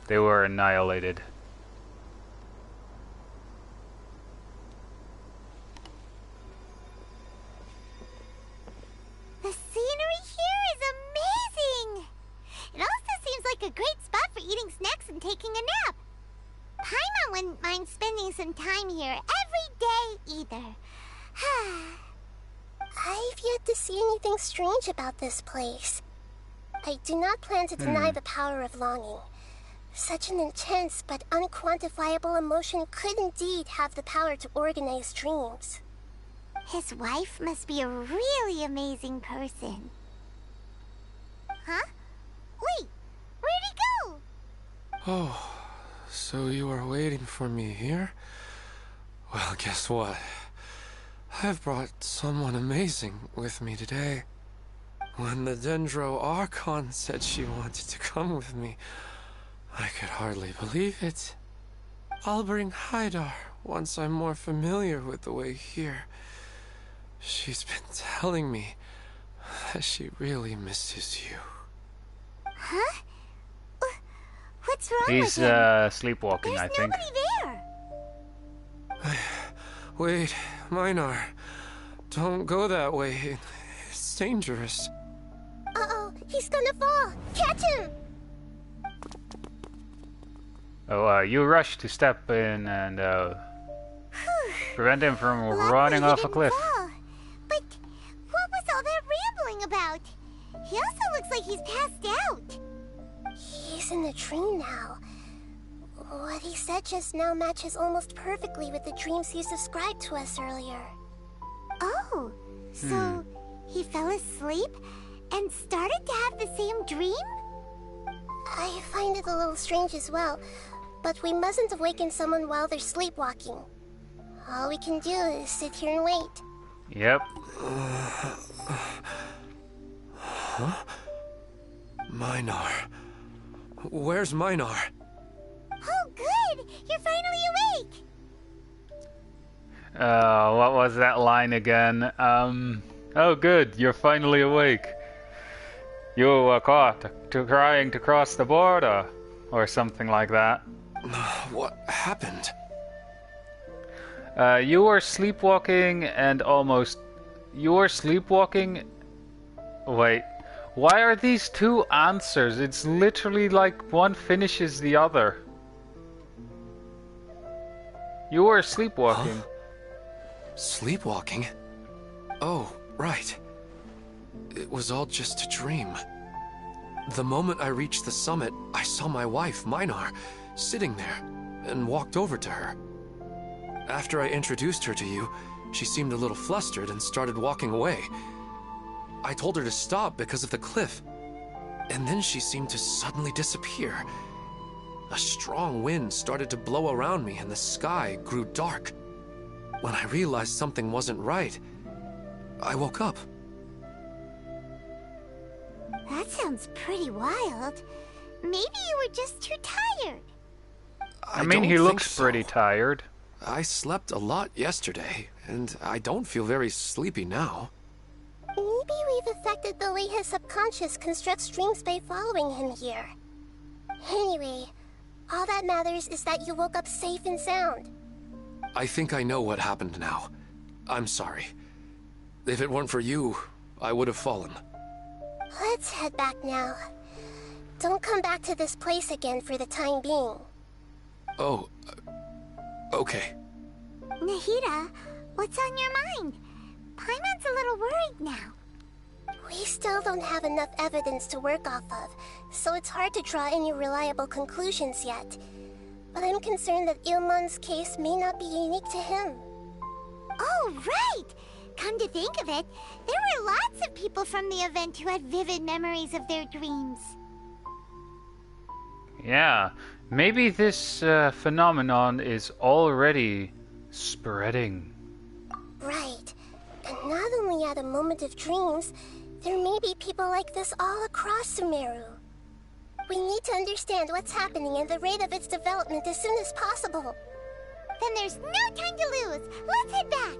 They were annihilated. The scenery here is amazing! It also seems like a great spot for eating snacks and taking a nap. Paimon wouldn't mind spending some time here every day either. I've yet to see anything strange about this place. I do not plan to deny the power of longing. Such an intense but unquantifiable emotion could indeed have the power to organize dreams. His wife must be a really amazing person. Huh? Wait, where'd he go? Oh, so you are waiting for me here? Well, guess what? I've brought someone amazing with me today. When the Dendro Archon said she wanted to come with me, I could hardly believe it. I'll bring Haidar once I'm more familiar with the way here. She's been telling me that she really misses you. Huh? What's wrong He's with him? sleepwalking, I There's think. nobody there. Wait, Minar. Don't go that way. It's dangerous. Uh-oh, he's gonna fall! Catch him! Oh, you rushed to step in and prevent him from Luckily running he off a didn't cliff. fall. But what was all that rambling about? He also looks like he's passed out. He's in a dream now. What he said just now matches almost perfectly with the dreams he's described to us earlier. Oh, so he fell asleep and started to have the same dream? I find it a little strange as well, but we mustn't awaken someone while they're sleepwalking. All we can do is sit here and wait. Yep. Huh? Minar. Where's Minar? Oh, good! You're finally awake! What was that line again? Oh good, you're finally awake. You were caught trying to cross the border, or something like that. What happened? You were sleepwalking and almost... You were sleepwalking... Wait. Why are these two answers? It's literally like one finishes the other. You were sleepwalking. Huh? Sleepwalking? Oh, right. It was all just a dream. The moment I reached the summit, I saw my wife, Minar, sitting there, and walked over to her. After I introduced her to you, she seemed a little flustered and started walking away. I told her to stop because of the cliff. And then she seemed to suddenly disappear. A strong wind started to blow around me and the sky grew dark. When I realized something wasn't right, I woke up. That sounds pretty wild. Maybe you were just too tired. I mean, he looks pretty tired. I slept a lot yesterday, and I don't feel very sleepy now. Maybe we've affected the way his subconscious constructs dreams by following him here. Anyway, all that matters is that you woke up safe and sound. I think I know what happened now. I'm sorry. If it weren't for you, I would have fallen. Let's head back now. Don't come back to this place again for the time being. Oh, okay. Nahida, what's on your mind? Paimon's a little worried now. We still don't have enough evidence to work off of, so it's hard to draw any reliable conclusions yet. But I'm concerned that Ilmon's case may not be unique to him. Oh, right! Come to think of it, there were lots of people from the event who had vivid memories of their dreams. Yeah, maybe this phenomenon is already spreading. Right. And not only at a moment of dreams, there may be people like this all across Sumeru. We need to understand what's happening and the rate of its development as soon as possible. Then there's no time to lose. Let's head back.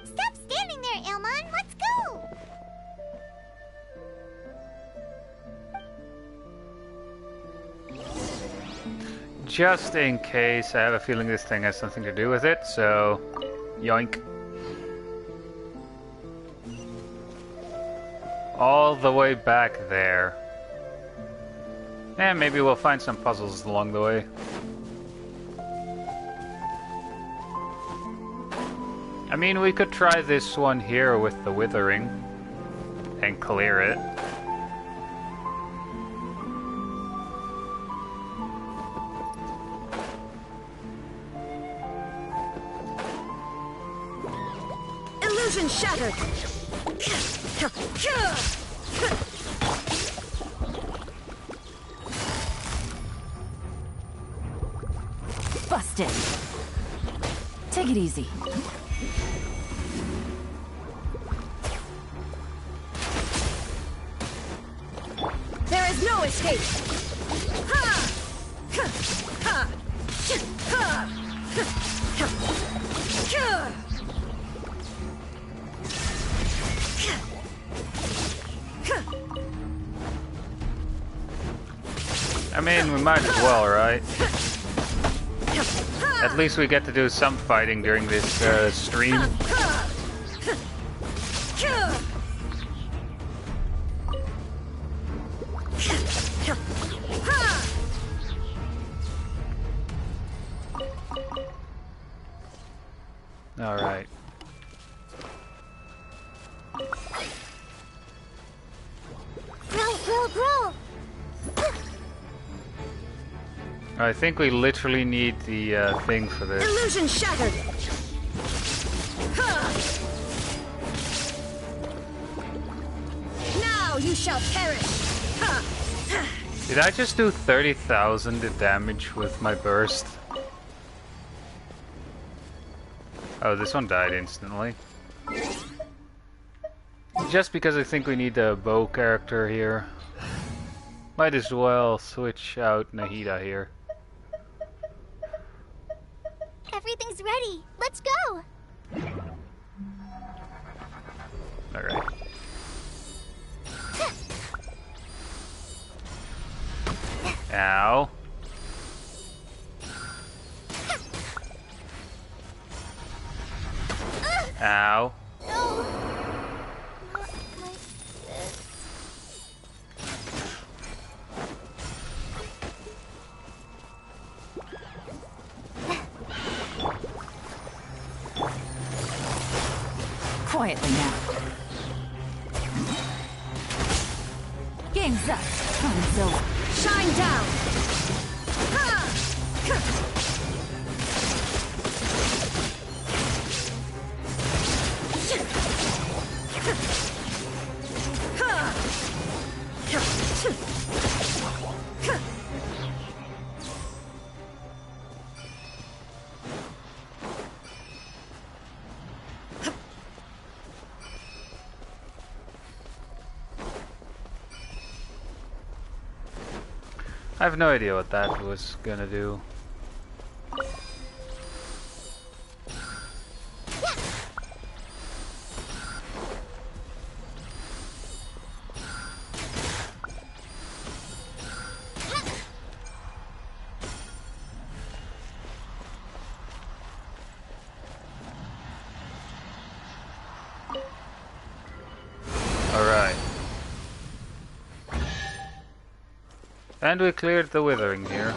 Stop standing there, Ilmon. Let's go. Just in case, I have a feeling this thing has something to do with it, so yoink. All the way back there. And maybe we'll find some puzzles along the way. I mean, we could try this one here with the withering and clear it. Illusion shattered! Busted! Take it easy. There is no escape! Ha! Ha! Ha! Ha! Ha! I mean, we might as well, right? At least we get to do some fighting during this stream. Alright. Grow! I think we literally need the thing for this. Illusion shattered! Now you shall perish! Did I just do 30,000 damage with my burst? Oh, this one died instantly. Just because I think we need a bow character here. Might as well switch out Nahida here. Everything's ready. Let's go. Alright. Ow. Ow. Quietly now. Game's up. Time's over. Shine down! I have no idea what that was gonna do. Alright. And we cleared the withering here.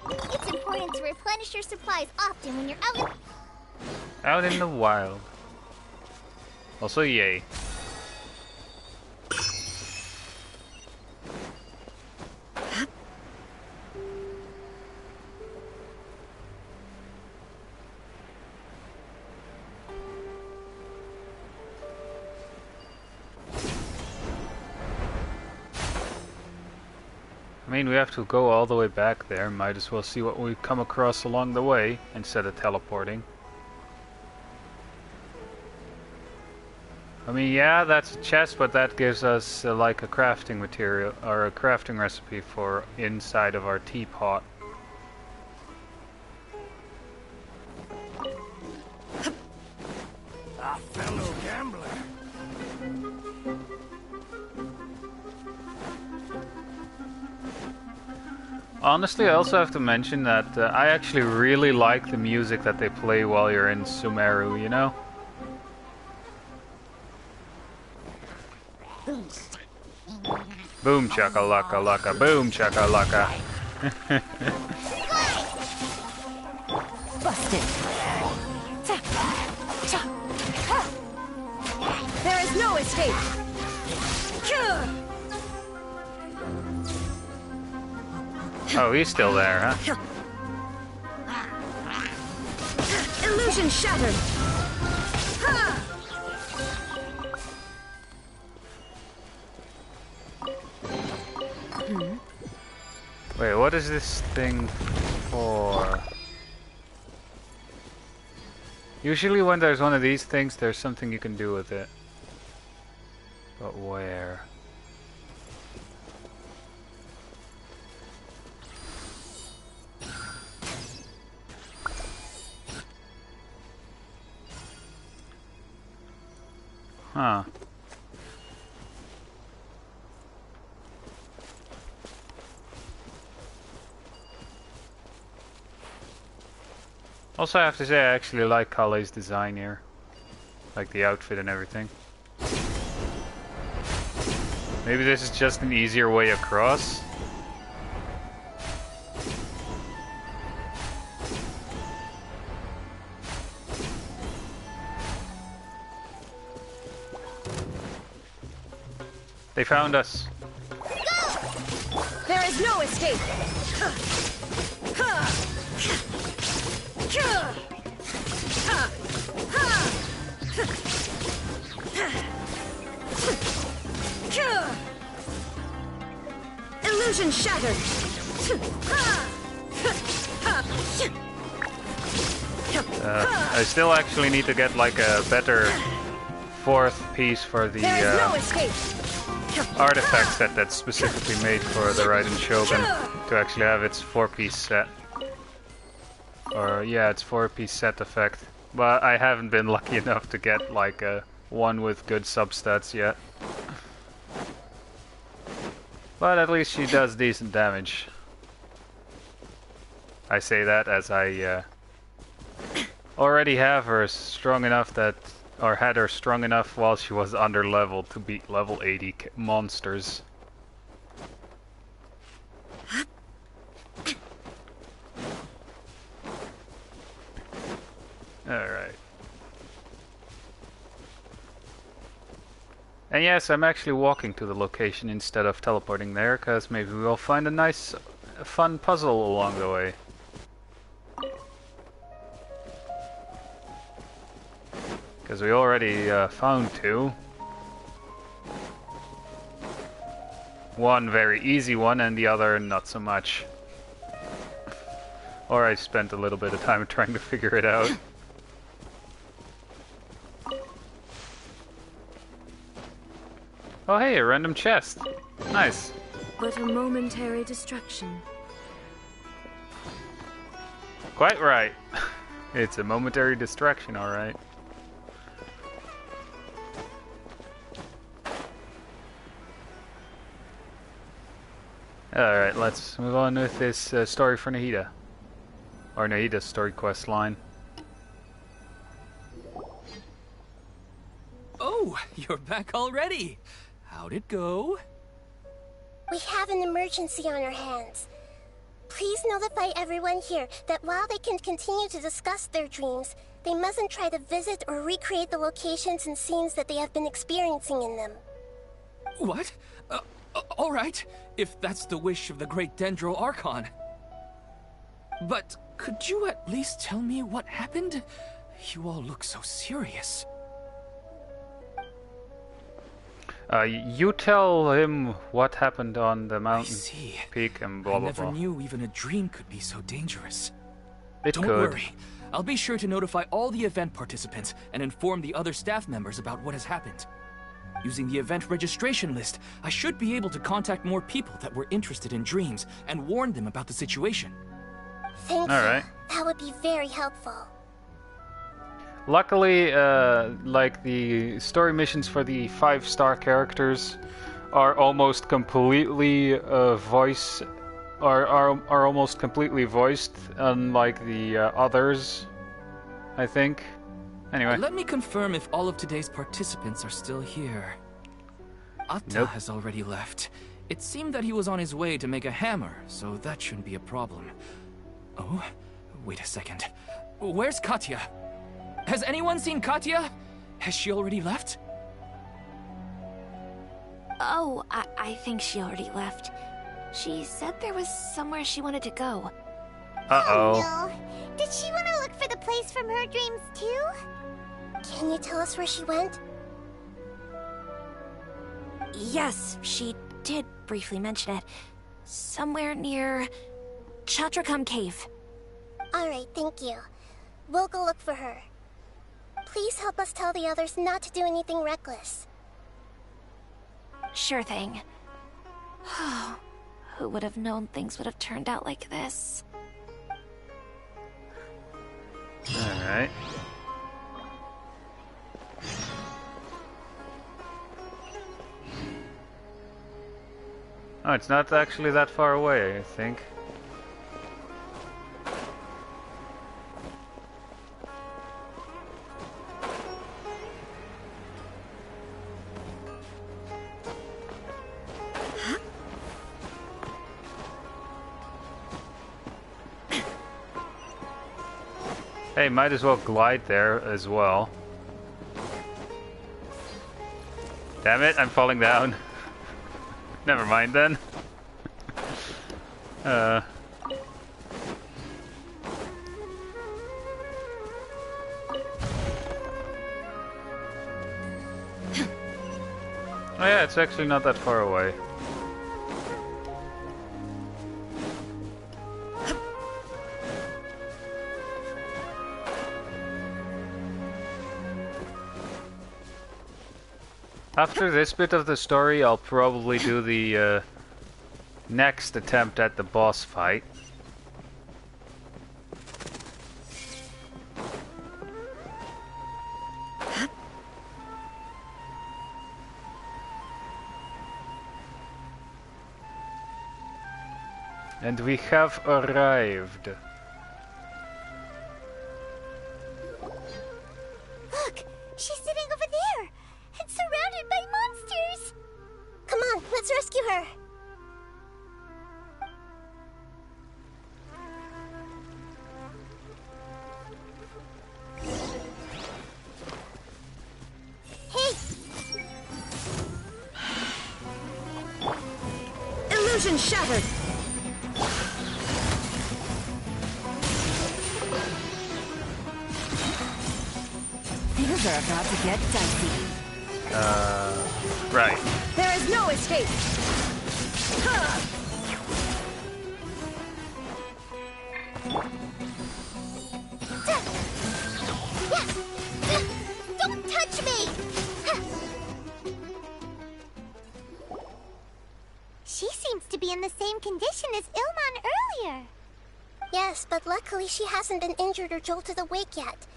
It's important to replenish your supplies often when you're Out in the wild. Also, yay. I mean, we have to go all the way back there. Might as well see what we come across along the way instead of teleporting. I mean, yeah, that's a chest, but that gives us like a crafting material or a crafting recipe for inside of our teapot. A fellow gambler. Honestly, I also have to mention that I actually really like the music that they play while you're in Sumeru, you know? Boom chakalaka laka, boom chakalaka. Busted. There is no escape. Oh, he's still there, huh? Illusion shattered. Wait, what is this thing for? Usually when there's one of these things, there's something you can do with it. But where? Huh. Also, I have to say I actually like Kale's design here. Like the outfit and everything. Maybe this is just an easier way across. They found us. There is no escape. Illusion shattered. I still actually need to get like a better fourth piece for the There is no escape. artifact set that's specifically made for the Raiden Shogun to actually have its 4-piece set. Or yeah, it's 4-piece set effect. But I haven't been lucky enough to get like a one with good substats yet. But at least she does decent damage. I say that as I already have her strong enough that, or had her strong enough while she was under leveled to beat level 80 monsters. Alright. And yes, I'm actually walking to the location instead of teleporting there, because maybe we'll find a nice, fun puzzle along the way. Because we already found two. one very easy one and the other not so much. Or I spent a little bit of time trying to figure it out. Oh hey, a random chest. Nice. But a momentary distraction. Quite right. It's a momentary distraction, alright. Alright, let's move on with this story for Nahida. Or Nahida's story quest line. Oh, you're back already. How'd it go? We have an emergency on our hands. Please notify everyone here that while they can continue to discuss their dreams, they mustn't try to visit or recreate the locations and scenes that they have been experiencing in them. What? All right, if that's the wish of the great Dendro Archon. But could you at least tell me what happened? You all look so serious. You tell him what happened on the mountain peak and blah blah blah. I never knew even a dream could be so dangerous. Don't worry. I'll be sure to notify all the event participants and inform the other staff members about what has happened. Using the event registration list, I should be able to contact more people that were interested in dreams and warn them about the situation. Thank you. Alright. That would be very helpful. Luckily, like the story missions for the 5-star characters are almost completely are almost completely voiced, unlike the others, I think. Anyway. Let me confirm if all of today's participants are still here. Atta has already left. It seemed that he was on his way to make a hammer, so that shouldn't be a problem. Oh, wait a second. Where's Katya? Has anyone seen Katya? Has she already left? Oh, I think she already left. She said there was somewhere she wanted to go. Uh-oh. No. Did she want to look for the place from her dreams too? Can you tell us where she went? Yes, she did briefly mention it. Somewhere near Chatrakam Cave. Alright, thank you. We'll go look for her. Please help us tell the others not to do anything reckless. Sure thing. Who would have known things would have turned out like this? Alright. Oh, it's not actually that far away, I think. Hey, might as well glide there as well. Damn it, I'm falling down. Never mind then. Oh yeah, it's actually not that far away. After this bit of the story, I'll probably do the next attempt at the boss fight. And we have arrived. Look! She's sitting over there! And surrounded by monsters! Come on, let's rescue her! Hey! Illusion shattered! Things are about to get dicey. Right. There is no escape! Don't touch me! She seems to be in the same condition as Ilman earlier. Yes, but luckily she hasn't been injured or jolted awake yet.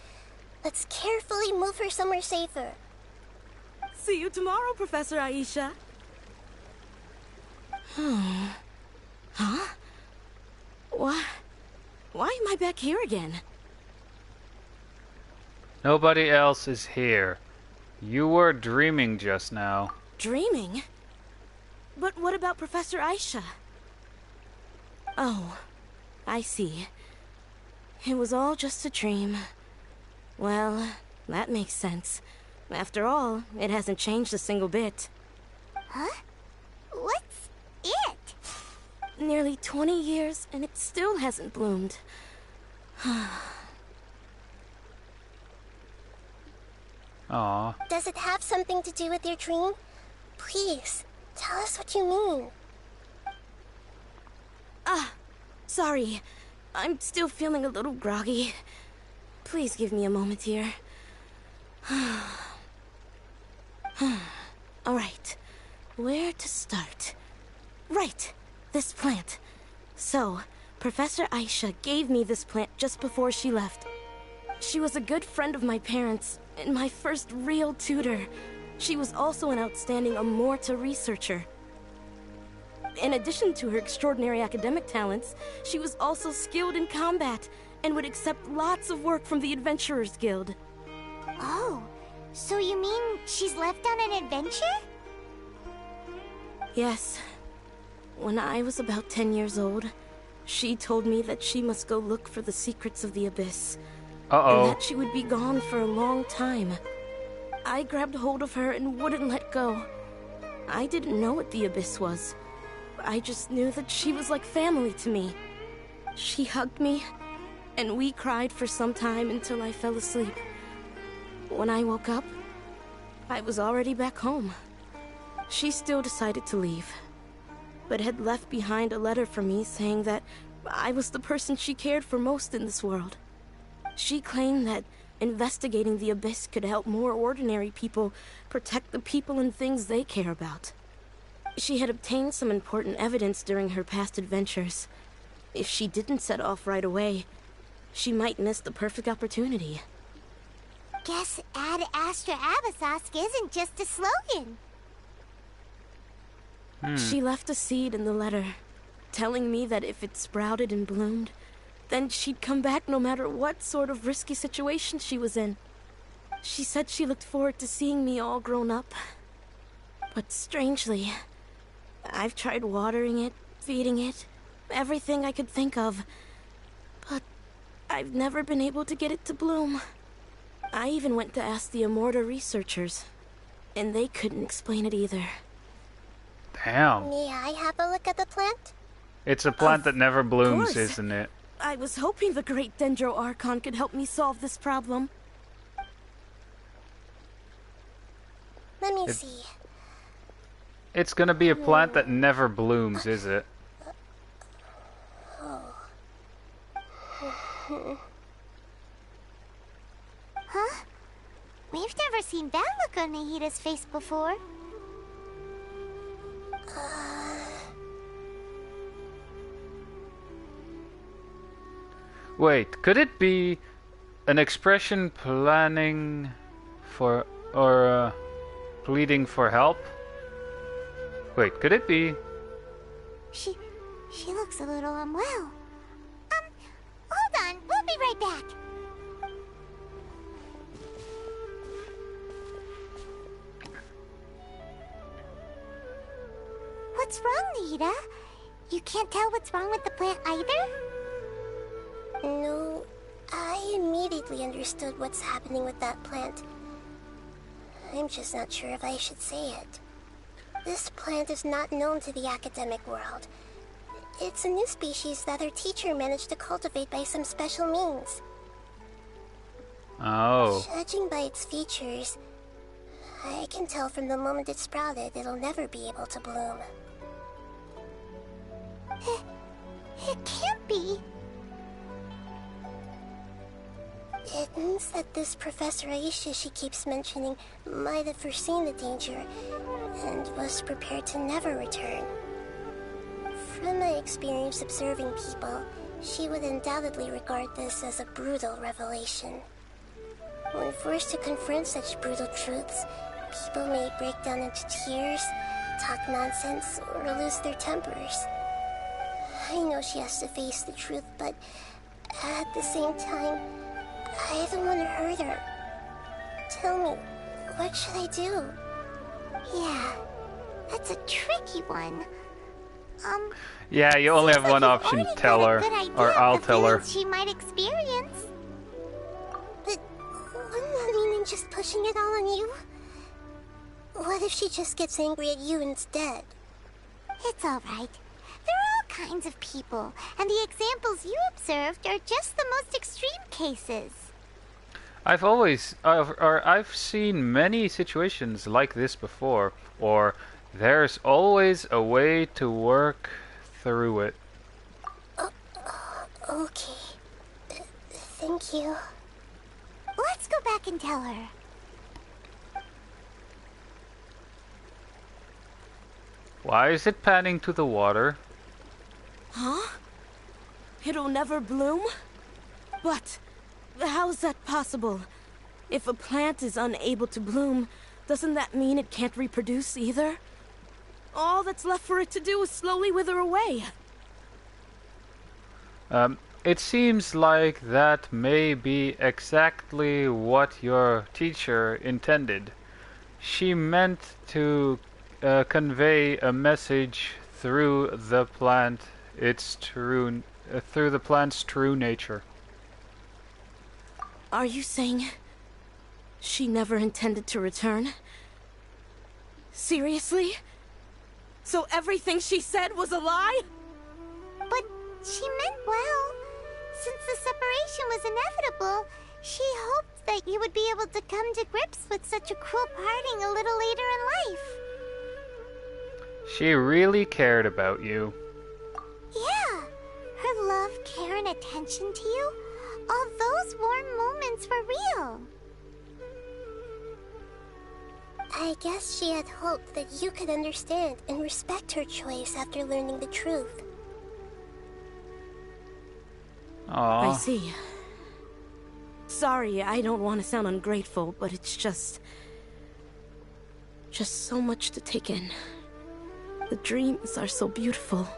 Let's carefully move her somewhere safer. See you tomorrow, Professor Aisha. Huh? Why am I back here again? Nobody else is here. You were dreaming just now. Dreaming? But what about Professor Aisha? Oh, I see. It was all just a dream. Well, that makes sense. After all, it hasn't changed a single bit. Huh? What's it? Nearly 20 years, and it still hasn't bloomed. Aw. Does it have something to do with your dream? Please, tell us what you mean. Sorry. I'm still feeling a little groggy. Please give me a moment here. Alright. Where to start? Right. This plant. So, Professor Aisha gave me this plant just before she left. She was a good friend of my parents, and my first real tutor. She was also an outstanding Amorta researcher. In addition to her extraordinary academic talents, she was also skilled in combat and would accept lots of work from the Adventurers Guild. Oh, so you mean she's left on an adventure? Yes. When I was about 10 years old, she told me that she must go look for the secrets of the Abyss. Uh-oh. And that she would be gone for a long time. I grabbed hold of her and wouldn't let go. I didn't know what the Abyss was. I just knew that she was like family to me. She hugged me, and we cried for some time until I fell asleep. When I woke up, I was already back home. She still decided to leave, but had left behind a letter for me saying that I was the person she cared for most in this world. She claimed that investigating the Abyss could help more ordinary people protect the people and things they care about. She had obtained some important evidence during her past adventures. If she didn't set off right away, she might miss the perfect opportunity. Guess Ad Astra Abyssosque isn't just a slogan. She left a seed in the letter, telling me that if it sprouted and bloomed, then she'd come back no matter what sort of risky situation she was in. She said she looked forward to seeing me all grown up. But strangely, I've tried watering it, feeding it, everything I could think of. But I've never been able to get it to bloom. I even went to ask the Amorta researchers, and they couldn't explain it either. Damn. May I have a look at the plant? It's a plant that never blooms, course. isn't it? I was hoping the great Dendro Archon could help me solve this problem. Let me see. It's gonna be a plant that never blooms, is it? Huh? We've never seen that look on Nahida's face before. Wait, could it be an expression planning for or pleading for help? Wait, could it be? She looks a little unwell. Hold on, we'll be right back. What's wrong, Nahida? You can't tell what's wrong with the plant either? No, I immediately understood what's happening with that plant. I'm just not sure if I should say it. This plant is not known to the academic world. It's a new species that our teacher managed to cultivate by some special means. Oh. Judging by its features, I can tell from the moment it sprouted it'll never be able to bloom. It can't be. It means that this Professor Aisha she keeps mentioning might have foreseen the danger and was prepared to never return. From my experience observing people, she would undoubtedly regard this as a brutal revelation. When forced to confront such brutal truths, people may break down into tears, talk nonsense, or lose their tempers. I know she has to face the truth, but at the same time, I don't want to hurt her. Tell me, what should I do? Yeah, that's a tricky one. Yeah, you only have one option, tell her, or I'll tell her. She might experience. But wouldn't that mean I'm just pushing it all on you? What if she just gets angry at you instead? It's all right. There are all kinds of people, and the examples you observed are just the most extreme cases. I've seen many situations like this before, or there's always a way to work through it. Okay. Thank you. Let's go back and tell her. Why is it panning to the water? Huh? It'll never bloom? But how's that possible? If a plant is unable to bloom, doesn't that mean it can't reproduce either? All that's left for it to do is slowly wither away. It seems like that may be exactly what your teacher intended. She meant to convey a message through the plant, through the plant's true nature. Are you saying she never intended to return? Seriously? So everything she said was a lie? But she meant well. Since the separation was inevitable, she hoped that you would be able to come to grips with such a cruel parting a little later in life. She really cared about you. Yeah. Her love, care, and attention to you, all those warm moments were real. I guess she had hoped that you could understand and respect her choice after learning the truth. Aww. I see. Sorry, I don't want to sound ungrateful, but it's just so much to take in. The dreams are so beautiful.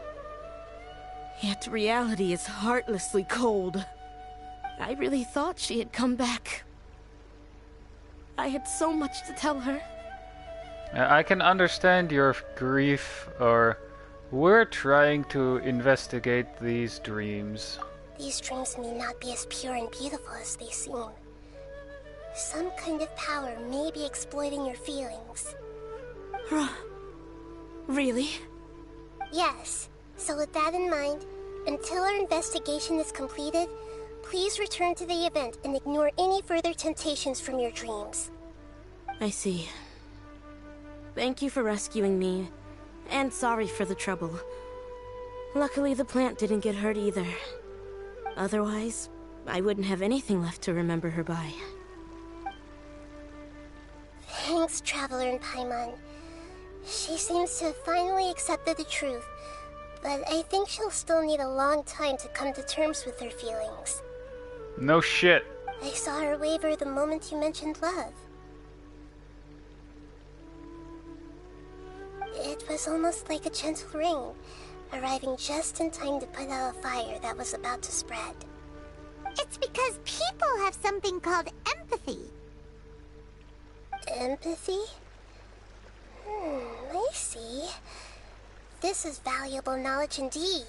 Yet reality is heartlessly cold. I really thought she had come back. I had so much to tell her. I can understand your grief, or we're trying to investigate these dreams. These dreams may not be as pure and beautiful as they seem. Some kind of power may be exploiting your feelings. Really? Yes. So with that in mind, until our investigation is completed, please return to the event and ignore any further temptations from your dreams. I see. Thank you for rescuing me, and sorry for the trouble. Luckily, the plant didn't get hurt either. Otherwise, I wouldn't have anything left to remember her by. Thanks, Traveler and Paimon. She seems to have finally accepted the truth, but I think she'll still need a long time to come to terms with her feelings. No shit. I saw her waver the moment you mentioned love. It was almost like a gentle rain, arriving just in time to put out a fire that was about to spread. It's because people have something called empathy. Empathy? I see. This is valuable knowledge indeed.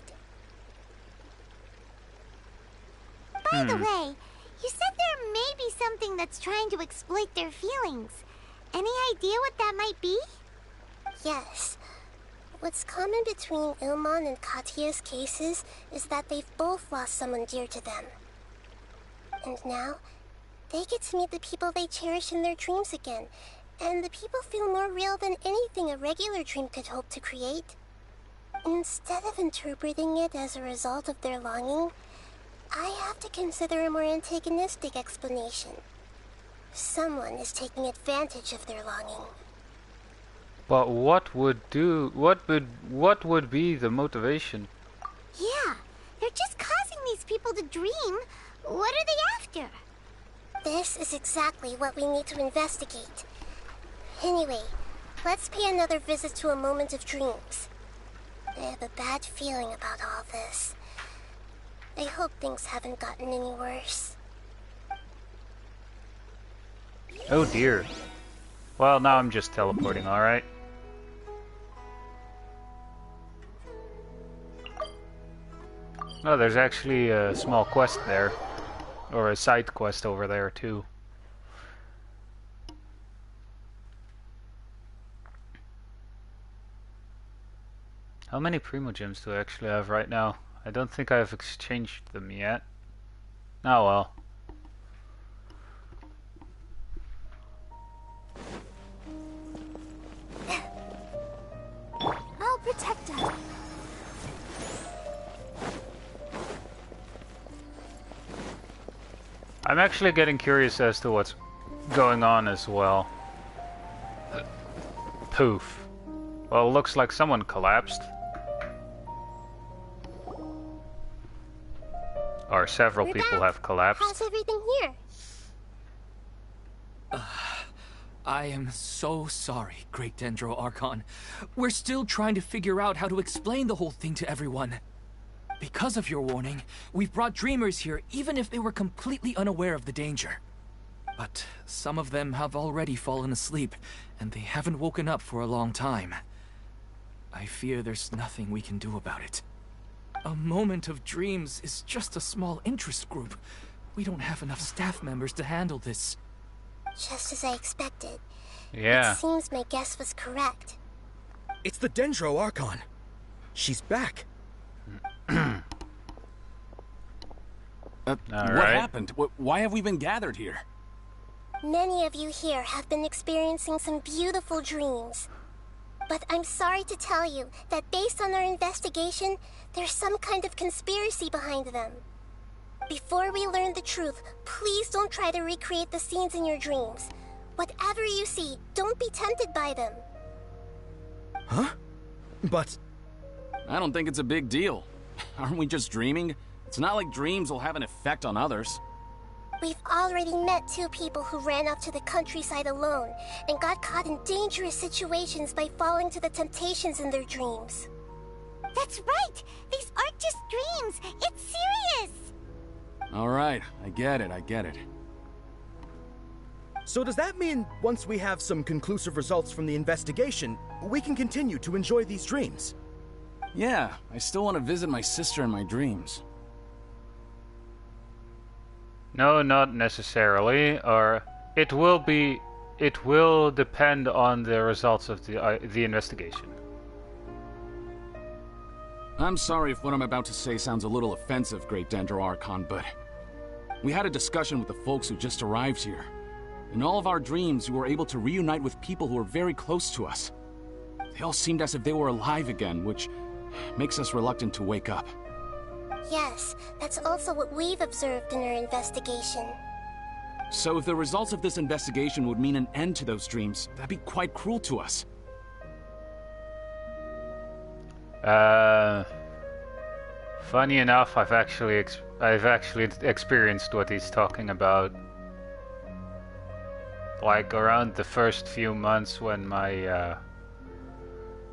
By the way, you said there may be something that's trying to exploit their feelings. Any idea what that might be? Yes. What's common between Ilmon and Katya's cases is that they've both lost someone dear to them. And now, they get to meet the people they cherish in their dreams again, and the people feel more real than anything a regular dream could hope to create. Instead of interpreting it as a result of their longing, I have to consider a more antagonistic explanation. Someone is taking advantage of their longing. But what would be the motivation? Yeah, they're just causing these people to dream. What are they after? This is exactly what we need to investigate. Anyway, let's pay another visit to a moment of dreams. I have a bad feeling about all this. I hope things haven't gotten any worse. Oh dear. Well, now I'm just teleporting, alright? Oh, there's actually a small quest there. Or a side quest over there, too. How many Primo Gems do I actually have right now? I don't think I've exchanged them yet. Oh well. I'll protect us. I'm actually getting curious as to what's going on as well. Poof. Well, looks like someone collapsed. Or several people have collapsed. How's everything here? I am so sorry, Great Dendro Archon. We're still trying to figure out how to explain the whole thing to everyone. Because of your warning, we've brought dreamers here even if they were completely unaware of the danger. But some of them have already fallen asleep, and they haven't woken up for a long time. I fear there's nothing we can do about it. A moment of dreams is just a small interest group. We don't have enough staff members to handle this. Just as I expected. Yeah. It seems my guess was correct. It's the Dendro Archon. She's back. What Alright. happened? Why have we been gathered here? Many of you here have been experiencing some beautiful dreams. But I'm sorry to tell you that based on our investigation, there's some kind of conspiracy behind them. Before we learn the truth, please don't try to recreate the scenes in your dreams. Whatever you see, don't be tempted by them. Huh? But... I don't think it's a big deal. Aren't we just dreaming? It's not like dreams will have an effect on others. We've already met two people who ran off to the countryside alone and got caught in dangerous situations by falling to the temptations in their dreams. That's right! These aren't just dreams! It's serious! Alright, I get it. so does that mean once we have some conclusive results from the investigation, we can continue to enjoy these dreams? Yeah, I still want to visit my sister in my dreams. No, not necessarily. Or it will depend on the results of the investigation. I'm sorry if what I'm about to say sounds a little offensive, Great Dendro Archon, but we had a discussion with the folks who just arrived here. In all of our dreams, we were able to reunite with people who were very close to us. They all seemed as if they were alive again, which makes us reluctant to wake up. Yes, that's also what we've observed in our investigation. So if the results of this investigation would mean an end to those dreams, that'd be quite cruel to us. Funny enough, I've actually experienced what he's talking about. Like around the first few months when my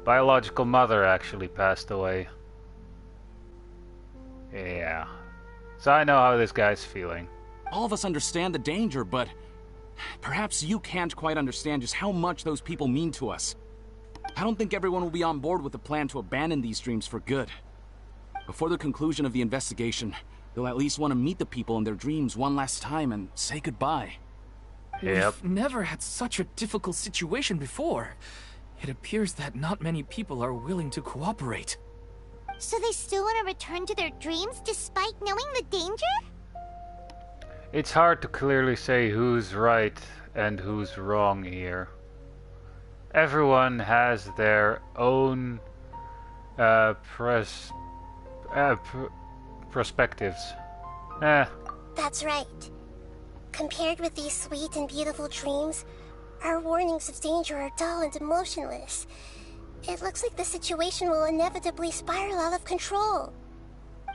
biological mother actually passed away. Yeah. So I know how this guy's feeling. All of us understand the danger, but perhaps you can't quite understand just how much those people mean to us. I don't think everyone will be on board with the plan to abandon these dreams for good. Before the conclusion of the investigation, they'll at least want to meet the people in their dreams one last time and say goodbye. Yep. We've never had such a difficult situation before. It appears that not many people are willing to cooperate. So they still want to return to their dreams despite knowing the danger? It's hard to clearly say who's right and who's wrong here. Everyone has their own Pres... Perspectives. That's right. Compared with these sweet and beautiful dreams, our warnings of danger are dull and emotionless. It looks like the situation will inevitably spiral out of control.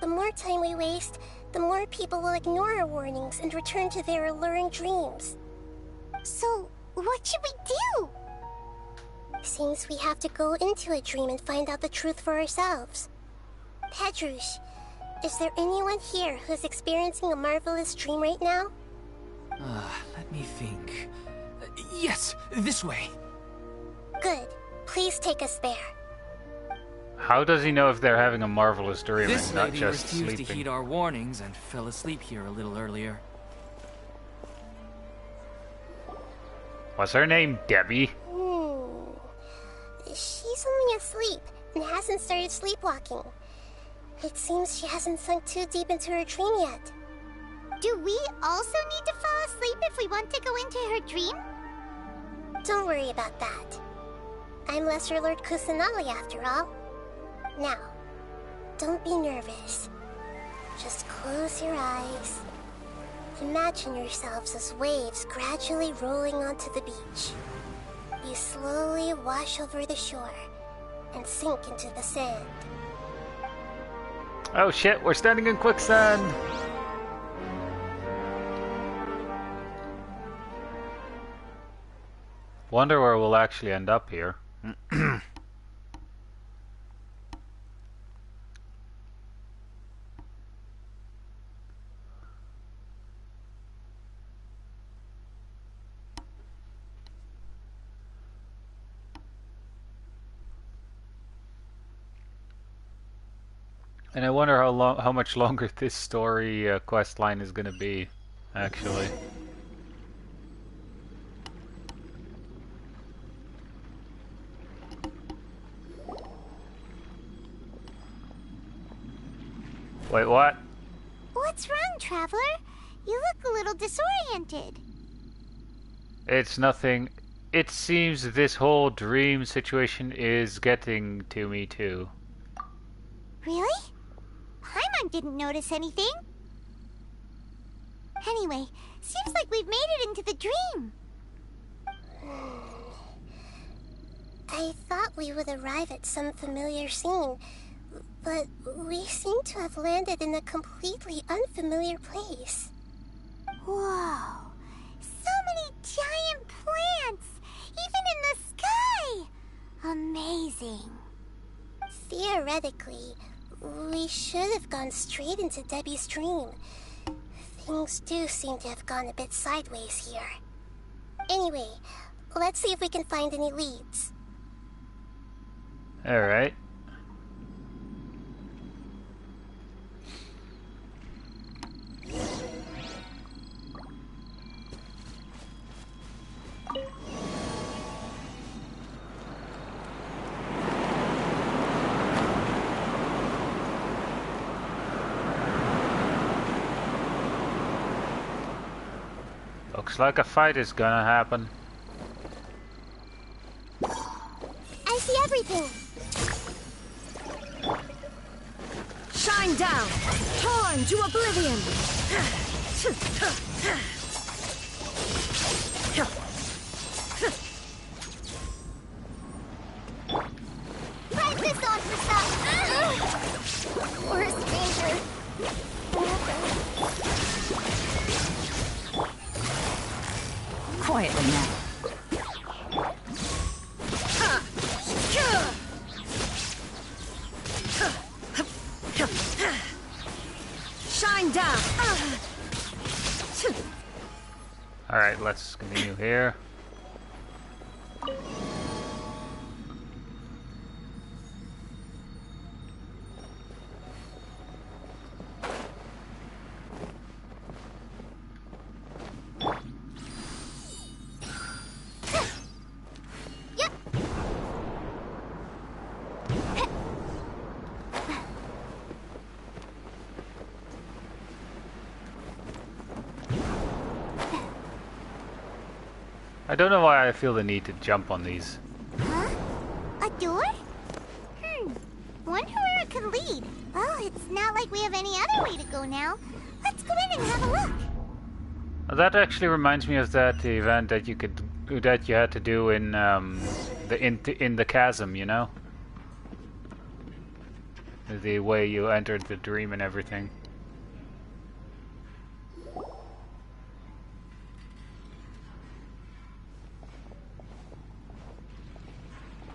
The more time we waste, the more people will ignore our warnings and return to their alluring dreams. So, what should we do? Seems we have to go into a dream and find out the truth for ourselves. Pedrush, is there anyone here who's experiencing a marvelous dream right now? Let me think. Yes, this way. Good. Please take us there. How does he know if they're having a marvelous dream This and not lady just refused sleeping? to heed our warnings and fell asleep here a little earlier. Was her name Debbie? She's only asleep and hasn't started sleepwalking. It seems she hasn't sunk too deep into her dream yet. Do we also need to fall asleep if we want to go into her dream? Don't worry about that. I'm Lesser Lord Kusanali after all. Now, don't be nervous. Just close your eyes. Imagine yourselves as waves gradually rolling onto the beach. You slowly wash over the shore and sink into the sand. Oh shit, we're standing in quicksand! Wonder where we'll actually end up here. And I wonder how much longer this story quest line is gonna be, actually. Wait, what? What's wrong, Traveler? You look a little disoriented. It's nothing. It seems this whole dream situation is getting to me too. Really? Paimon didn't notice anything. Anyway, seems like we've made it into the dream. I thought we would arrive at some familiar scene, but we seem to have landed in a completely unfamiliar place. Whoa! So many giant plants! Even in the sky! Amazing. Theoretically, we should have gone straight into Debbie's dream. Things do seem to have gone a bit sideways here. Anyway, let's see if we can find any leads. Alright. Looks like a fight is gonna happen. I see everything! Shine down! Torn to oblivion! Press this on for some. Or a stranger. Quietly now. Shine down! Alright, let's continue here. I don't know why I feel the need to jump on these. Huh? A door? Wonder not like we have any other way to go now. Let's go in and have a look. That actually reminds me of that event that you had to do in the chasm, you know? The way you entered the dream and everything.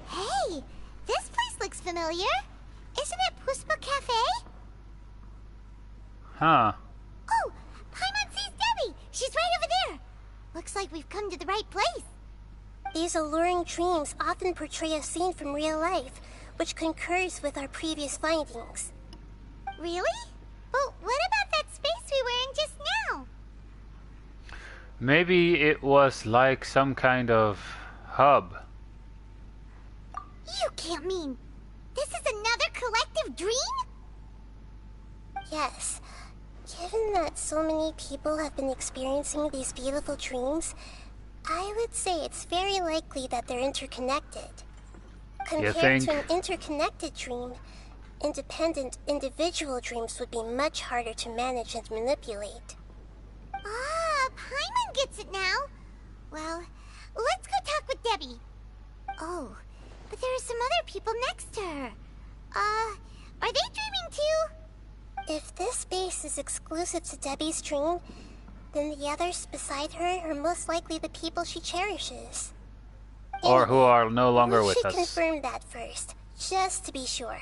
Hey, this place looks familiar. Isn't it Puspa Cafe? Huh. Oh, Paimon sees Debbie. She's right over there. Looks like we've come to the right place. These alluring dreams often portray a scene from real life, which concurs with our previous findings. Really? But what about that space we were in just now? Maybe it was like some kind of hub. You can't mean this is another collective dream? Yes. Given that so many people have been experiencing these beautiful dreams, I would say it's very likely that they're interconnected. Compared to an interconnected dream, independent individual dreams would be much harder to manage and manipulate. Ah, Paimon gets it now. Well, let's go talk with Debbie. Oh, but there are some other people next to her. Are they dreaming too? If this space is exclusive to Debbie's dream, then the others beside her are most likely the people she cherishes. Or who are no longer with us. We should confirm that first, just to be sure.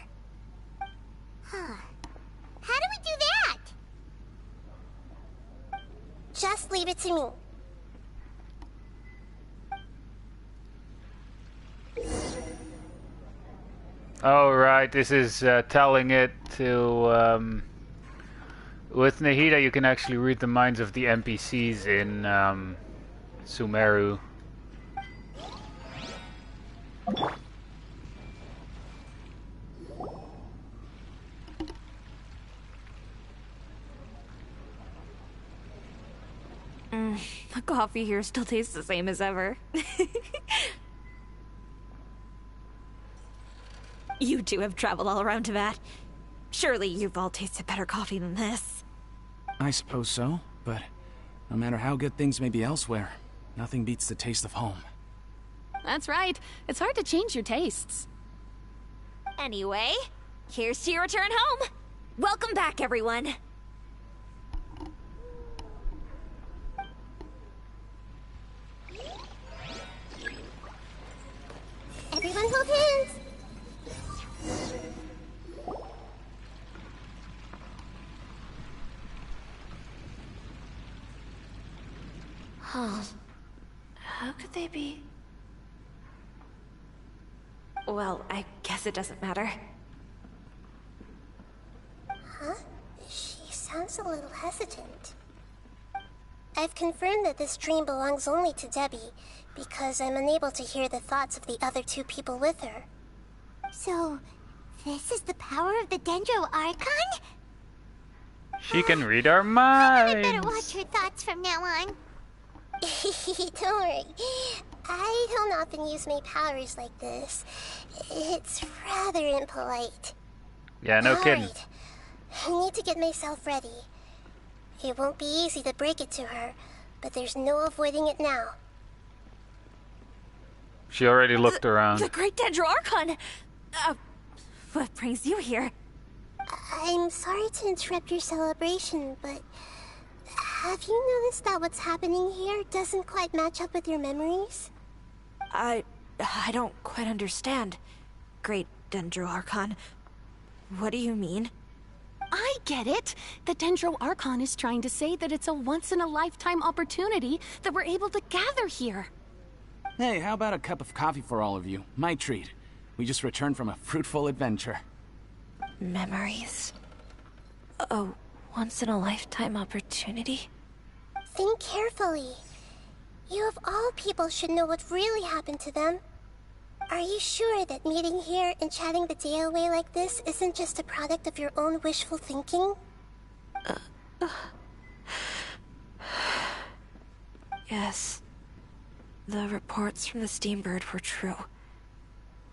Huh. How do we do that? Just leave it to me. Oh, right, this is telling it to... with Nahida you can actually read the minds of the NPCs in Sumeru. The coffee here still tastes the same as ever. You two have traveled all around Teyvat. Surely you've all tasted better coffee than this. I suppose so, but no matter how good things may be elsewhere, nothing beats the taste of home. That's right. It's hard to change your tastes. Anyway, here's to your return home. Welcome back, everyone. Everyone hold hands. Huh. How could they be? Well, I guess it doesn't matter. Huh? She sounds a little hesitant. I've confirmed that this dream belongs only to Debbie, because I'm unable to hear the thoughts of the other two people with her. So, this is the power of the Dendro Archon? She can read our I minds! better watch her thoughts from now on. Don't worry. I don't often use my powers like this. It's rather impolite. Yeah, no kidding. Alright. I need to get myself ready. It won't be easy to break it to her, but there's no avoiding it now. She already looked around. The Great Dendro Archon! What brings you here? I'm sorry to interrupt your celebration, but have you noticed that what's happening here doesn't quite match up with your memories? I don't quite understand. Great Dendro Archon. What do you mean? I get it. The Dendro Archon is trying to say that it's a once-in-a-lifetime opportunity that we're able to gather here. Hey, how about a cup of coffee for all of you? My treat. We just returned from a fruitful adventure. Memories. A once-in-a-lifetime opportunity? Think carefully. You of all people should know what really happened to them. Are you sure that meeting here and chatting the day away like this isn't just a product of your own wishful thinking? Yes. The reports from the Steambird were true.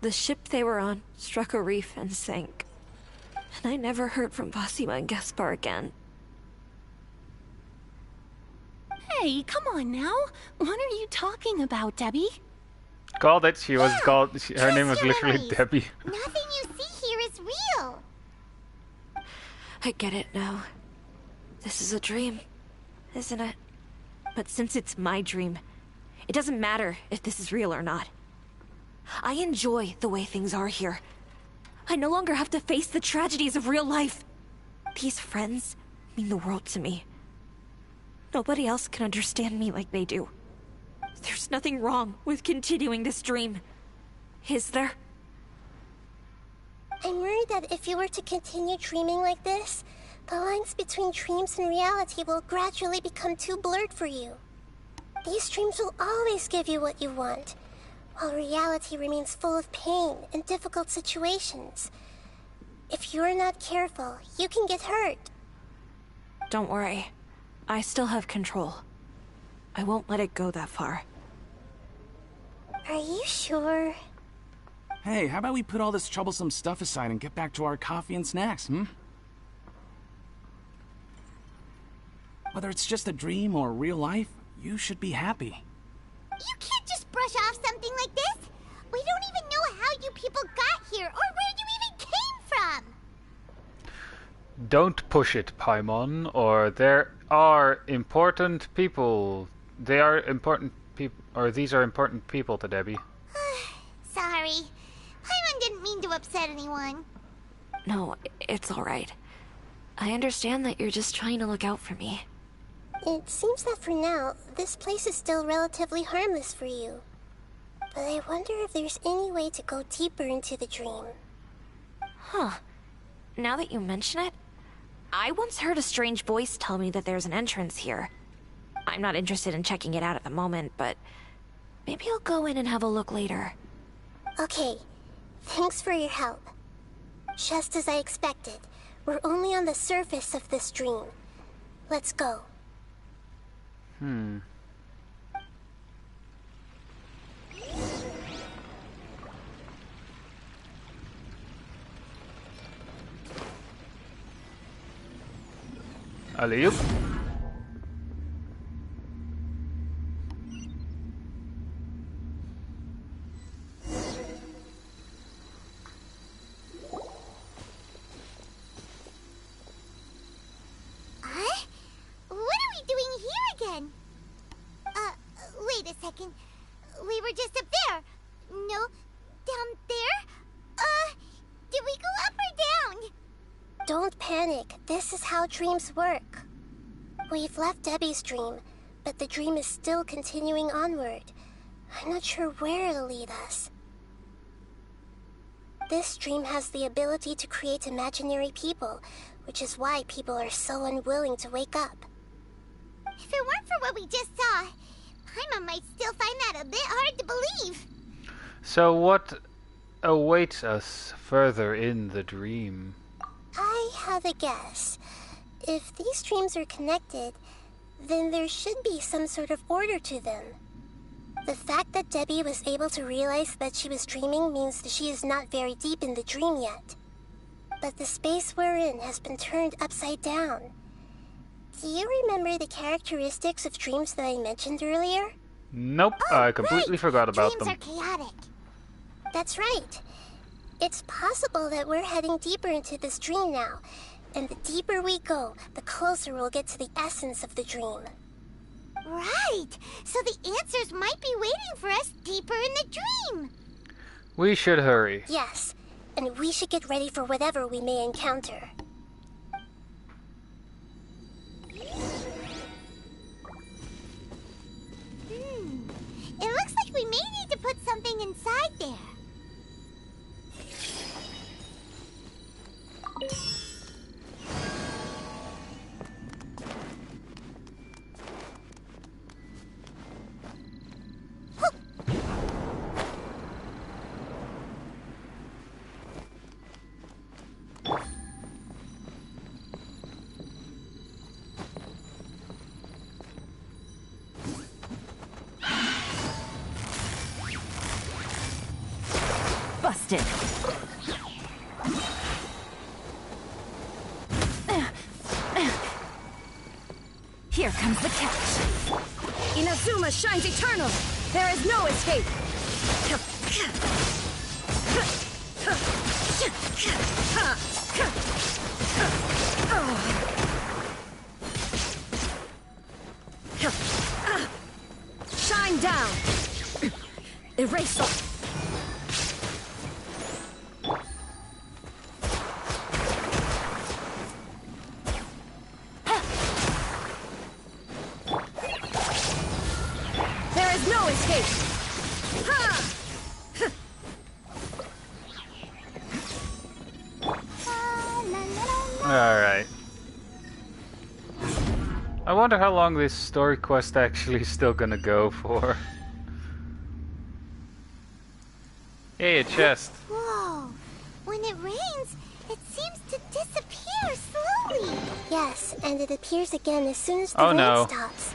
The ship they were on struck a reef and sank. And I never heard from Basima and Gaspar again. Hey, come on now. What are you talking about, Debbie? Called it. She was called. Her name was Trust your literally memories. Debbie. Nothing you see here is real. I get it now. This is a dream, isn't it? But since it's my dream, it doesn't matter if this is real or not. I enjoy the way things are here. I no longer have to face the tragedies of real life. These friends mean the world to me. Nobody else can understand me like they do. There's nothing wrong with continuing this dream. Is there? I'm worried that if you were to continue dreaming like this, the lines between dreams and reality will gradually become too blurred for you. These dreams will always give you what you want, while reality remains full of pain and difficult situations. If you're not careful, you can get hurt. Don't worry. I still have control. I won't let it go that far. Are you sure? Hey, how about we put all this troublesome stuff aside and get back to our coffee and snacks, Whether it's just a dream or real life, you should be happy. You can't just brush off something like this. We don't even know how you people got here or where you even came from. Don't push it, Paimon, or there are important people. They are important people, or these are important people to Debbie. Sorry. Paimon didn't mean to upset anyone. No, it's alright. I understand that you're just trying to look out for me. It seems that for now, this place is still relatively harmless for you. But I wonder if there's any way to go deeper into the dream. Huh. Now that you mention it, I once heard a strange voice tell me that there's an entrance here. I'm not interested in checking it out at the moment, but maybe I'll go in and have a look later. Okay, thanks for your help. Just as I expected, we're only on the surface of this dream. Let's go. Alley-oop. Huh? What are we doing here again? Wait a second. We were just up there. No, down there? Did we go up or down? Don't panic. This is how dreams work. We've left Debbie's dream, but the dream is still continuing onward. I'm not sure where it'll lead us. This dream has the ability to create imaginary people, which is why people are so unwilling to wake up. If it weren't for what we just saw, Paimon might still find that a bit hard to believe. So what awaits us further in the dream? I have a guess. If these dreams are connected, then there should be some sort of order to them. The fact that Debbie was able to realize that she was dreaming means that she is not very deep in the dream yet. But the space we're in has been turned upside down. Do you remember the characteristics of dreams that I mentioned earlier? Nope, I completely forgot about Dreams them. are chaotic. That's right. It's possible that we're heading deeper into this dream now, and the deeper we go, the closer we'll get to the essence of the dream. Right! So the answers might be waiting for us deeper in the dream! We should hurry. Yes, and we should get ready for whatever we may encounter. It looks like we may need to put something inside there. Busted. Here comes the catch. Inazuma shines eternal. There is no escape. Shine down. Erase off. There is no escape. Alright. I wonder how long this story quest actually is still gonna go for. Hey, a chest. Whoa. When it rains, it seems to disappear slowly. Yes, and it appears again as soon as the Oh, rain no. stops.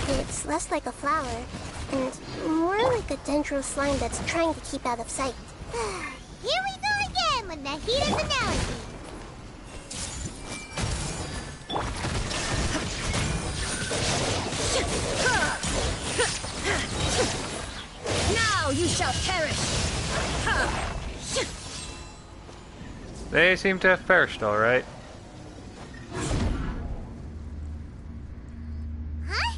It's less like a flower, and more like a dendro slime that's trying to keep out of sight. Here we go again with Nahida's analogy. Now you shall perish. They seem to have perished, alright. Huh?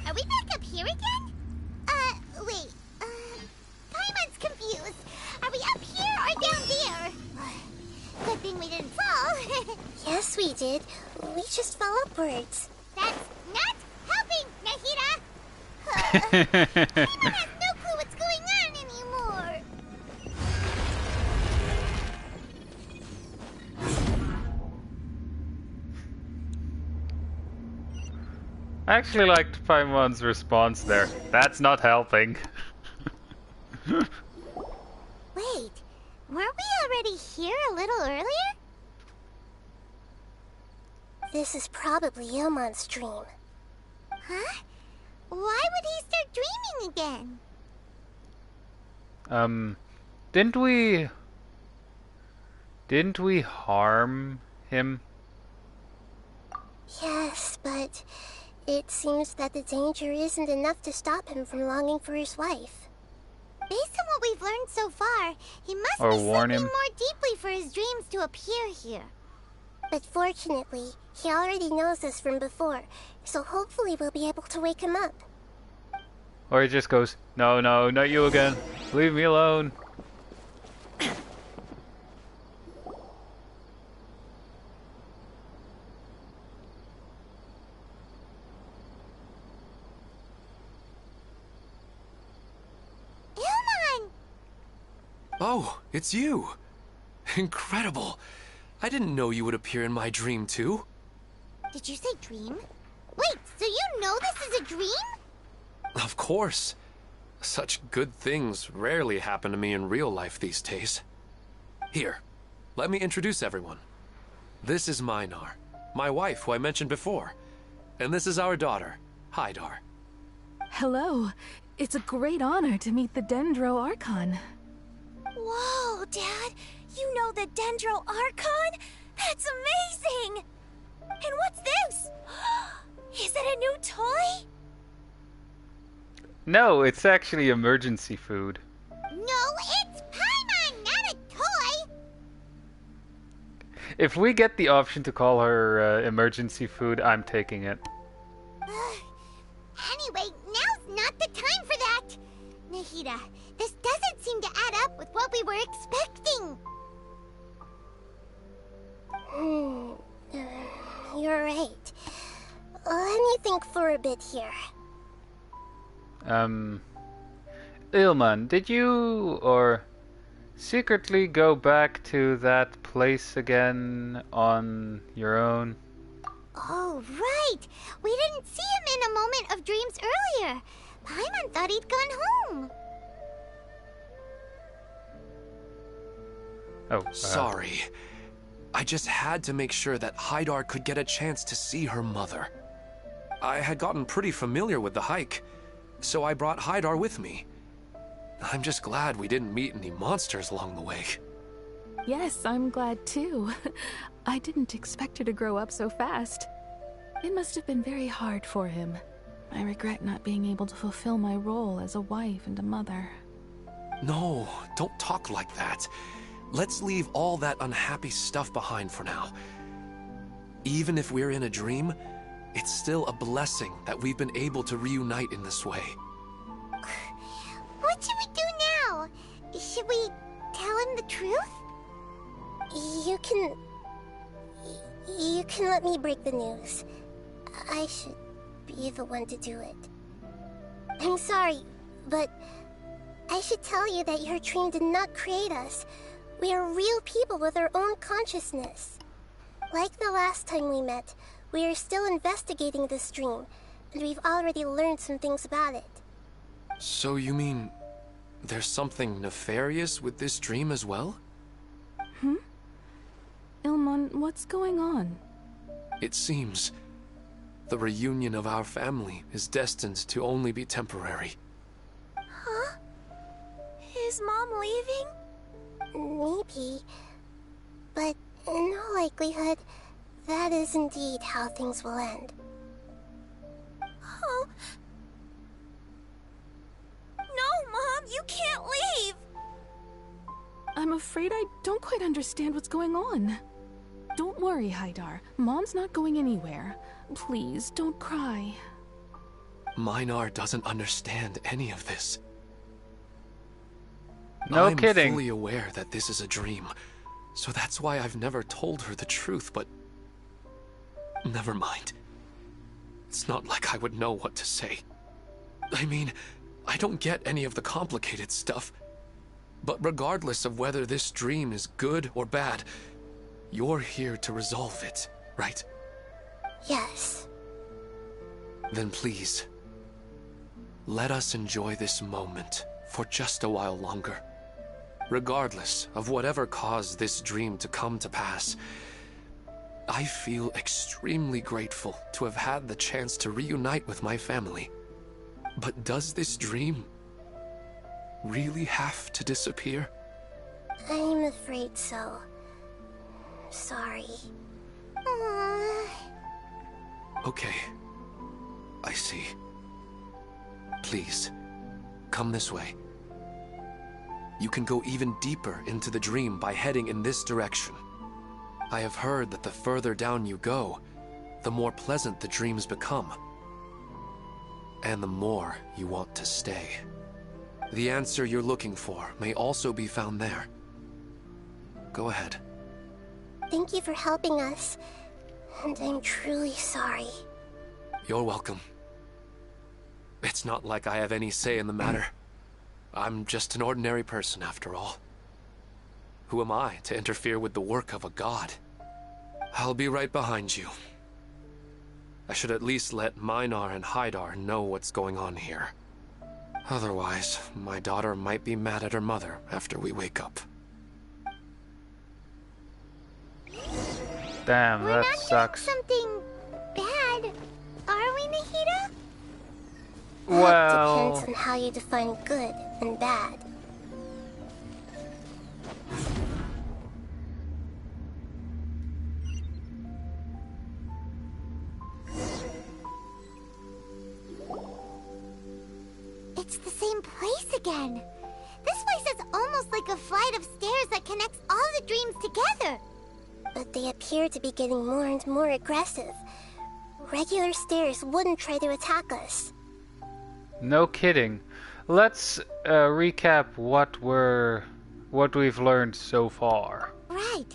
Are we back up here again? Wait. Paimon's confused. Are we up here or down there? Good thing we didn't fall. Yes, we did. We just fell upwards. That's not helping, Nahida! Paimon has no clue what's going on anymore. I actually liked Paimon's response there. That's not helping. Wait, weren't we already here a little earlier? This is probably Ilmon's dream. Huh? Why would he start dreaming again? Didn't we harm him? Yes, but it seems that the danger isn't enough to stop him from longing for his wife. Based on what we've learned so far, he must Or be warn sleeping him. more deeply for his dreams to appear here. But fortunately, he already knows us from before, so hopefully we'll be able to wake him up. Or he just goes, no, no, not you again. Leave me alone. Ilmon! Oh, it's you! Incredible! I didn't know you would appear in my dream, too. Did you say dream? Wait, so you know this is a dream? Of course. Such good things rarely happen to me in real life these days. Here, let me introduce everyone. This is Minar, my wife who I mentioned before. And this is our daughter, Hydar. Hello. It's a great honor to meet the Dendro Archon. Whoa, Dad! You know the Dendro Archon? That's amazing! And what's this? Is it a new toy? No, it's actually emergency food. No, it's Paimon, not a toy! If we get the option to call her emergency food, I'm taking it. Anyway, now's not the time for that! Nahida, this doesn't seem to add up with what we were expecting! You're right. Let me think for a bit here. Ilman, did you or secretly go back to that place again on your own? Oh, right! We didn't see him in a moment of dreams earlier. Paimon thought he'd gone home. Oh, Sorry. I just had to make sure that Hydar could get a chance to see her mother. I had gotten pretty familiar with the hike, so I brought Hydar with me. I'm just glad we didn't meet any monsters along the way. Yes, I'm glad too. I didn't expect her to grow up so fast. It must have been very hard for him. I regret not being able to fulfill my role as a wife and a mother. No, don't talk like that. Let's leave all that unhappy stuff behind for now. Even if we're in a dream, it's still a blessing that we've been able to reunite in this way. What should we do now? Should we tell him the truth? You can let me break the news. I should be the one to do it. I'm sorry, but I should tell you that your dream did not create us. We are real people with our own consciousness. Like the last time we met, we are still investigating this dream, and we've already learned some things about it. So you mean there's something nefarious with this dream as well? Ilmon, what's going on? It seems the reunion of our family is destined to only be temporary. Huh? Is Mom leaving? Maybe. But in all likelihood, that is indeed how things will end. Oh. No, Mom, you can't leave! I'm afraid I don't quite understand what's going on. Don't worry, Haidar. Mom's not going anywhere. Please, don't cry. Minar doesn't understand any of this. No kidding. I'm fully aware that this is a dream, so that's why I've never told her the truth, but... Never mind. It's not like I would know what to say. I mean, I don't get any of the complicated stuff. But regardless of whether this dream is good or bad, you're here to resolve it, right? Yes. Then please, let us enjoy this moment for just a while longer. Regardless of whatever caused this dream to come to pass, I feel extremely grateful to have had the chance to reunite with my family. But does this dream really have to disappear? I'm afraid so. Sorry. Okay. I see. Please, come this way. You can go even deeper into the dream by heading in this direction. I have heard that the further down you go, the more pleasant the dreams become. And the more you want to stay. The answer you're looking for may also be found there. Go ahead. Thank you for helping us, and I'm truly sorry. You're welcome. It's not like I have any say in the matter. I'm just an ordinary person, after all. Who am I to interfere with the work of a god? I'll be right behind you. I should at least let Minar and Haidar know what's going on here. Otherwise, my daughter might be mad at her mother after we wake up. Damn, We're that not sucks. doing something bad, are we, Nahida? Well, Depends on how you define good and bad. It's the same place again. This place is almost like a flight of stairs that connects all the dreams together. But they appear to be getting more and more aggressive. Regular stairs wouldn't try to attack us. no kidding. Let's recap what we've learned so far. Right.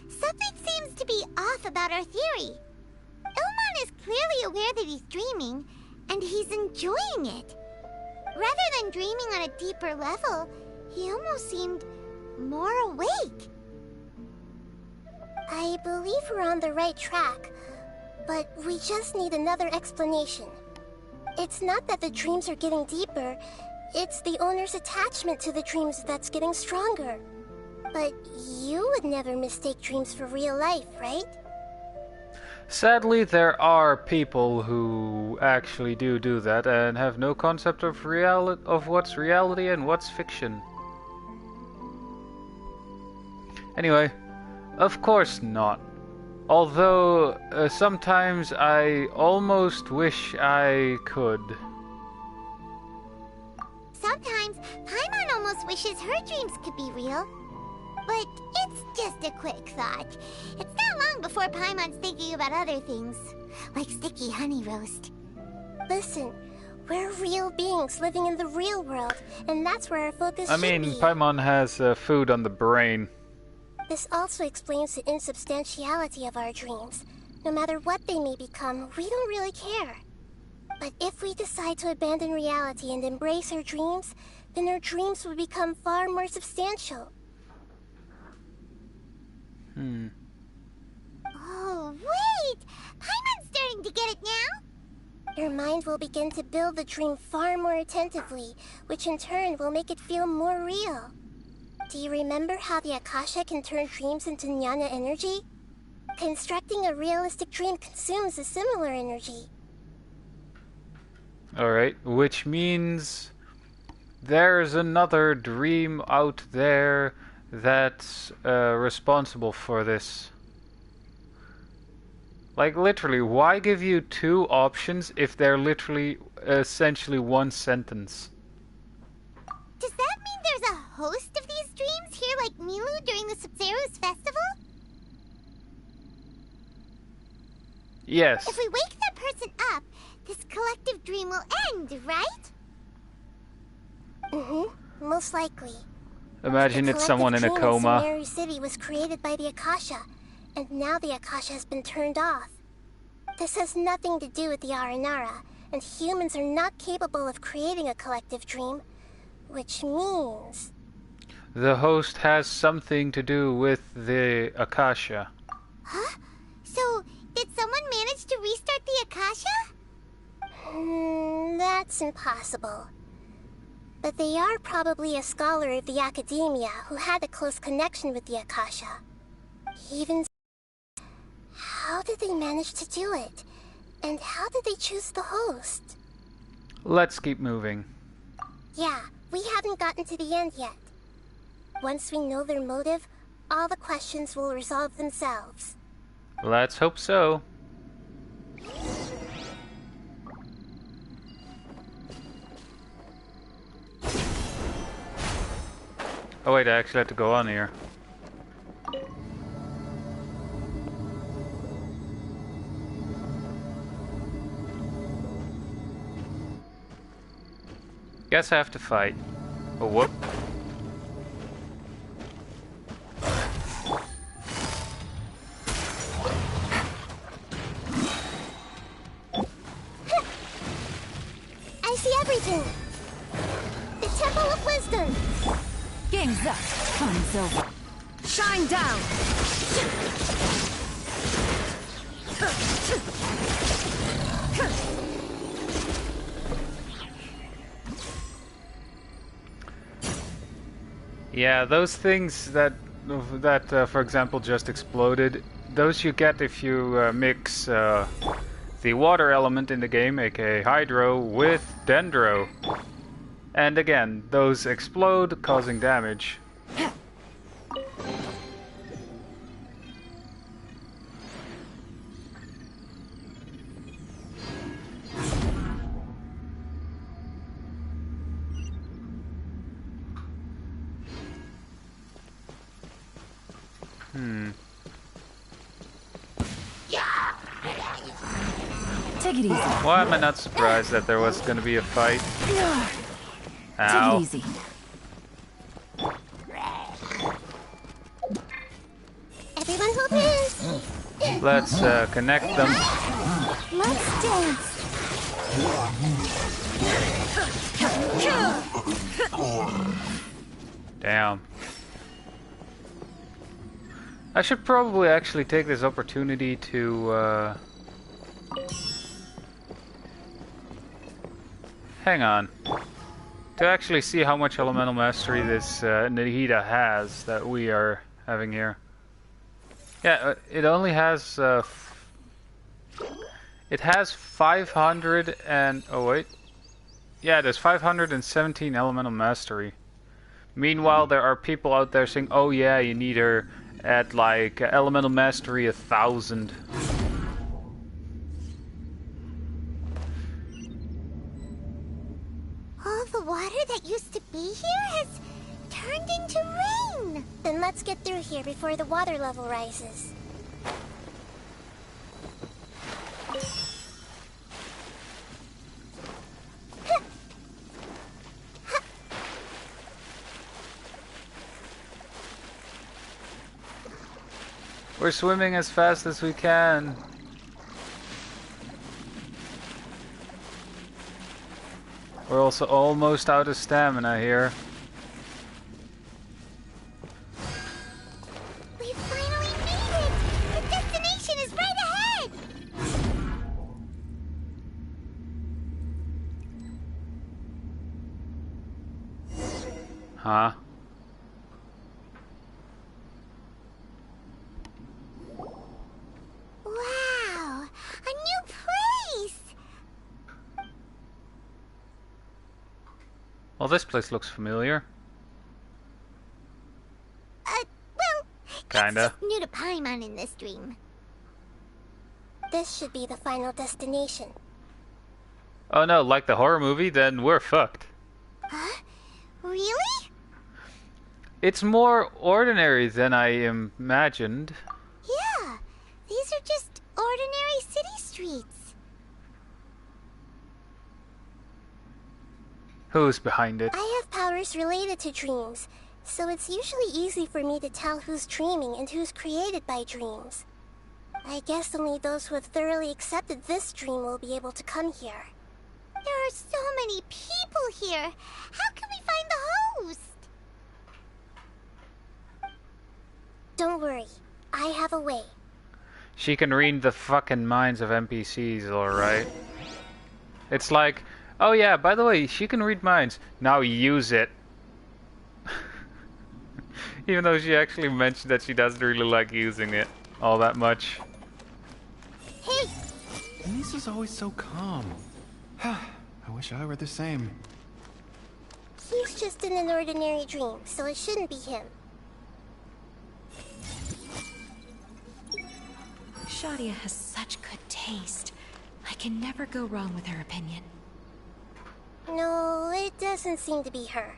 Something seems to be off about our theory. Ilmon is clearly aware that he's dreaming, and he's enjoying it. Rather than dreaming on a deeper level, he almost seemed more awake. I believe we're on the right track, but we just need another explanation. It's not that the dreams are getting deeper, it's the owner's attachment to the dreams that's getting stronger. But you would never mistake dreams for real life, right? Sadly, there are people who actually do that and have no concept of what's reality and what's fiction. Anyway, of course not Although, sometimes I almost wish I could. Sometimes, Paimon almost wishes her dreams could be real. But it's just a quick thought. It's not long before Paimon's thinking about other things, like sticky honey roast. Listen, we're real beings living in the real world, and that's where our focus should be. I mean, Paimon has food on the brain. This also explains the insubstantiality of our dreams. No matter what they may become, we don't really care. But if we decide to abandon reality and embrace our dreams, then our dreams will become far more substantial. Oh, wait! Paimon's starting to get it now? Your mind will begin to build the dream far more attentively, which in turn will make it feel more real. Do you remember how the Akasha can turn dreams into jnana energy? Constructing a realistic dream consumes a similar energy. Alright, which means there's another dream out there that's responsible for this. Like, literally, why give you two options if they're literally essentially one sentence? Does that mean there's a host of these dreams here like Milu during the Subzero's festival? Yes. If we wake that person up, this collective dream will end, right? Most likely. Imagine it's someone in a coma. The city was created by the Akasha, and now the Akasha has been turned off. This has nothing to do with the Aranara, and humans are not capable of creating a collective dream, which means... The host has something to do with the Akasha. Huh? So, did someone manage to restart the Akasha? That's impossible. But they are probably a scholar of the academia who had a close connection with the Akasha. Even so, how did they manage to do it? And how did they choose the host? Let's keep moving. Yeah, we haven't gotten to the end yet. Once we know their motive, all the questions will resolve themselves. Let's hope so. Oh wait, I actually had to go on here. Guess I have to fight. Oh, whoop. I see everything! The Temple of Wisdom! Game's up. Fun's over. Shine down! Yeah, those things that for example just exploded, those you get if you mix the water element in the game, aka Hydro, with Dendro. And again, those explode, causing damage. Take it easy. Why am I not surprised that there was going to be a fight? Ow. Take it easy. Everyone hold hands! Let's connect them. Let's dance! Damn. I should probably actually take this opportunity to hang on. To actually see how much elemental mastery this Nahida has that we are having here. Yeah, it only has it has 500 and oh wait. Yeah, there's 517 elemental mastery. Meanwhile, there are people out there saying, "Oh yeah, you need her at like elemental mastery 1000. All the water that used to be here has turned into rain. Then let's get through here before the water level rises. We're swimming as fast as we can. We're also almost out of stamina here. We finally made it! The destination is right ahead! Huh? Wow! A new place! Well, this place looks familiar. Well, Kinda. it's just new to Paimon in this dream. This should be the final destination. Oh no, like the horror movie? Then we're fucked. Huh? Really? It's more ordinary than I imagined. Yeah, these are just ordinary city streets. Who's behind it? I have powers related to dreams, so it's usually easy for me to tell who's dreaming and who's created by dreams. I guess only those who have thoroughly accepted this dream will be able to come here. There are so many people here. How can we find the host? Don't worry, I have a way. She can read the fucking minds of NPCs, alright. It's like, oh yeah, by the way, she can read minds. Now use it. Even though she actually mentioned that she doesn't really like using it all that much. Hey! Lisa's always so calm. I wish I were the same. He's just in an ordinary dream, so it shouldn't be him. Shadia has such good taste. I can never go wrong with her opinion. No, it doesn't seem to be her.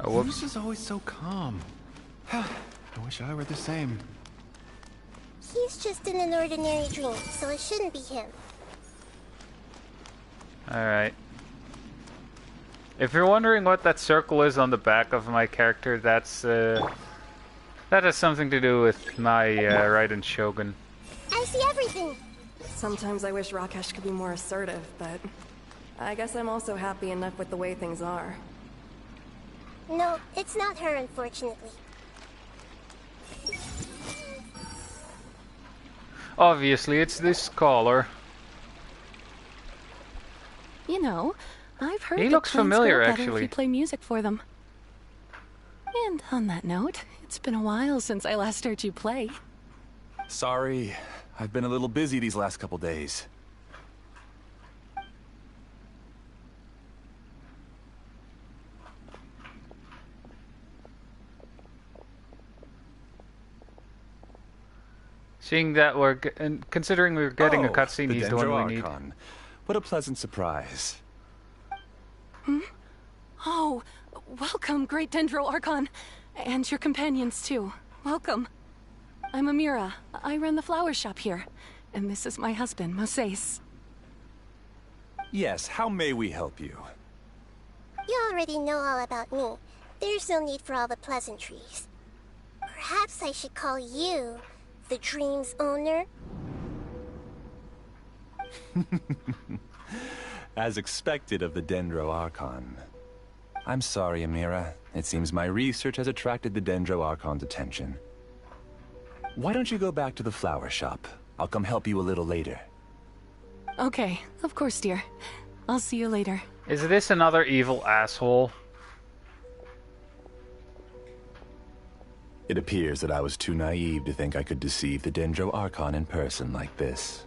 Oh, whoops. Lisa's always so calm. I wish I were the same. He's just in an ordinary dream, so it shouldn't be him. Alright. If you're wondering what that circle is on the back of my character, that's that has something to do with my Raiden Shogun. I see everything! Sometimes I wish Rakesh could be more assertive, but I guess I'm also happy enough with the way things are. No, it's not her, unfortunately. Obviously, it's this scholar. You know, I've heard He that looks plants familiar, grow better actually. if you play music for them. And on that note, it's been a while since I last heard you play. Sorry, I've been a little busy these last couple days. Seeing that and considering we're getting a Oh, cutscene, the he's the one Dendro we need. Archon. What a pleasant surprise. Oh, welcome, Great Dendro Archon. And your companions, too. Welcome. I'm Amira. I run the flower shop here. And this is my husband, Moses. Yes, how may we help you? You already know all about me. There's no need for all the pleasantries. Perhaps I should call you the dream's owner? As expected of the Dendro Archon. I'm sorry, Amira. It seems my research has attracted the Dendro Archon's attention. Why don't you go back to the flower shop? I'll come help you a little later. Okay, of course, dear. I'll see you later. Is this another evil asshole? It appears that I was too naive to think I could deceive the Dendro Archon in person like this.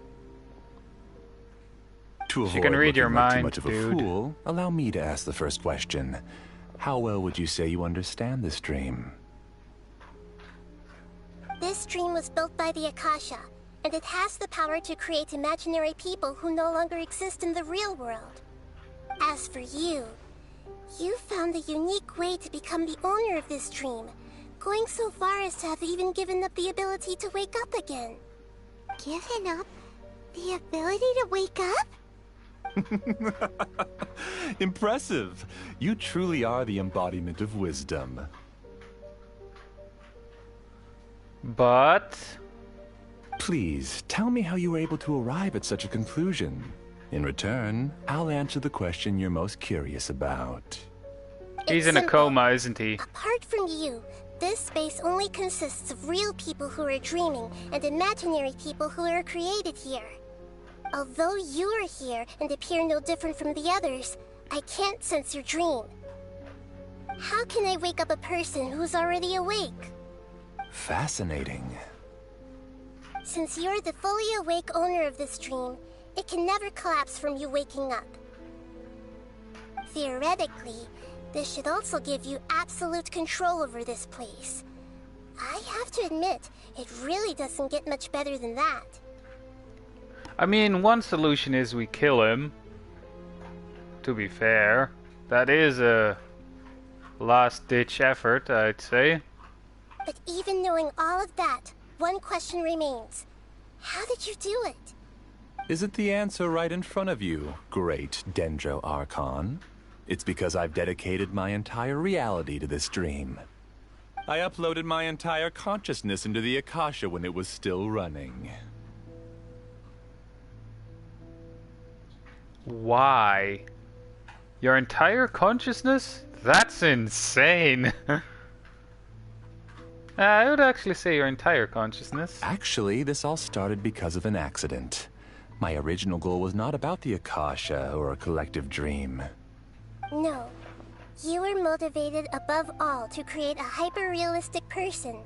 To She avoid can read your looking like too mind, much of a dude. fool, allow me to ask the first question. How well would you say you understand this dream? This dream was built by the Akasha, and it has the power to create imaginary people who no longer exist in the real world. As for you, you found a unique way to become the owner of this dream, going so far as to have even given up the ability to wake up again. Given up the ability to wake up? Impressive! You truly are the embodiment of wisdom. But... Please, tell me how you were able to arrive at such a conclusion. In return, I'll answer the question you're most curious about. He's in a coma, isn't he? Apart from you, this space only consists of real people who are dreaming and imaginary people who are created here. Although you are here and appear no different from the others, I can't sense your dream. How can I wake up a person who's already awake? Fascinating. Since you're the fully awake owner of this dream, it can never collapse from you waking up. Theoretically, this should also give you absolute control over this place. I have to admit, it really doesn't get much better than that. I mean, one solution is we kill him. To be fair. That is a last-ditch effort, I'd say. But even knowing all of that, one question remains. How did you do it? Isn't the answer right in front of you, great Dendro Archon? It's because I've dedicated my entire reality to this dream. I uploaded my entire consciousness into the Akasha when it was still running. Why? Your entire consciousness? That's insane. I would actually say your entire consciousness. Actually, this all started because of an accident. My original goal was not about the Akasha or a collective dream. No. You were motivated above all to create a hyper-realistic person.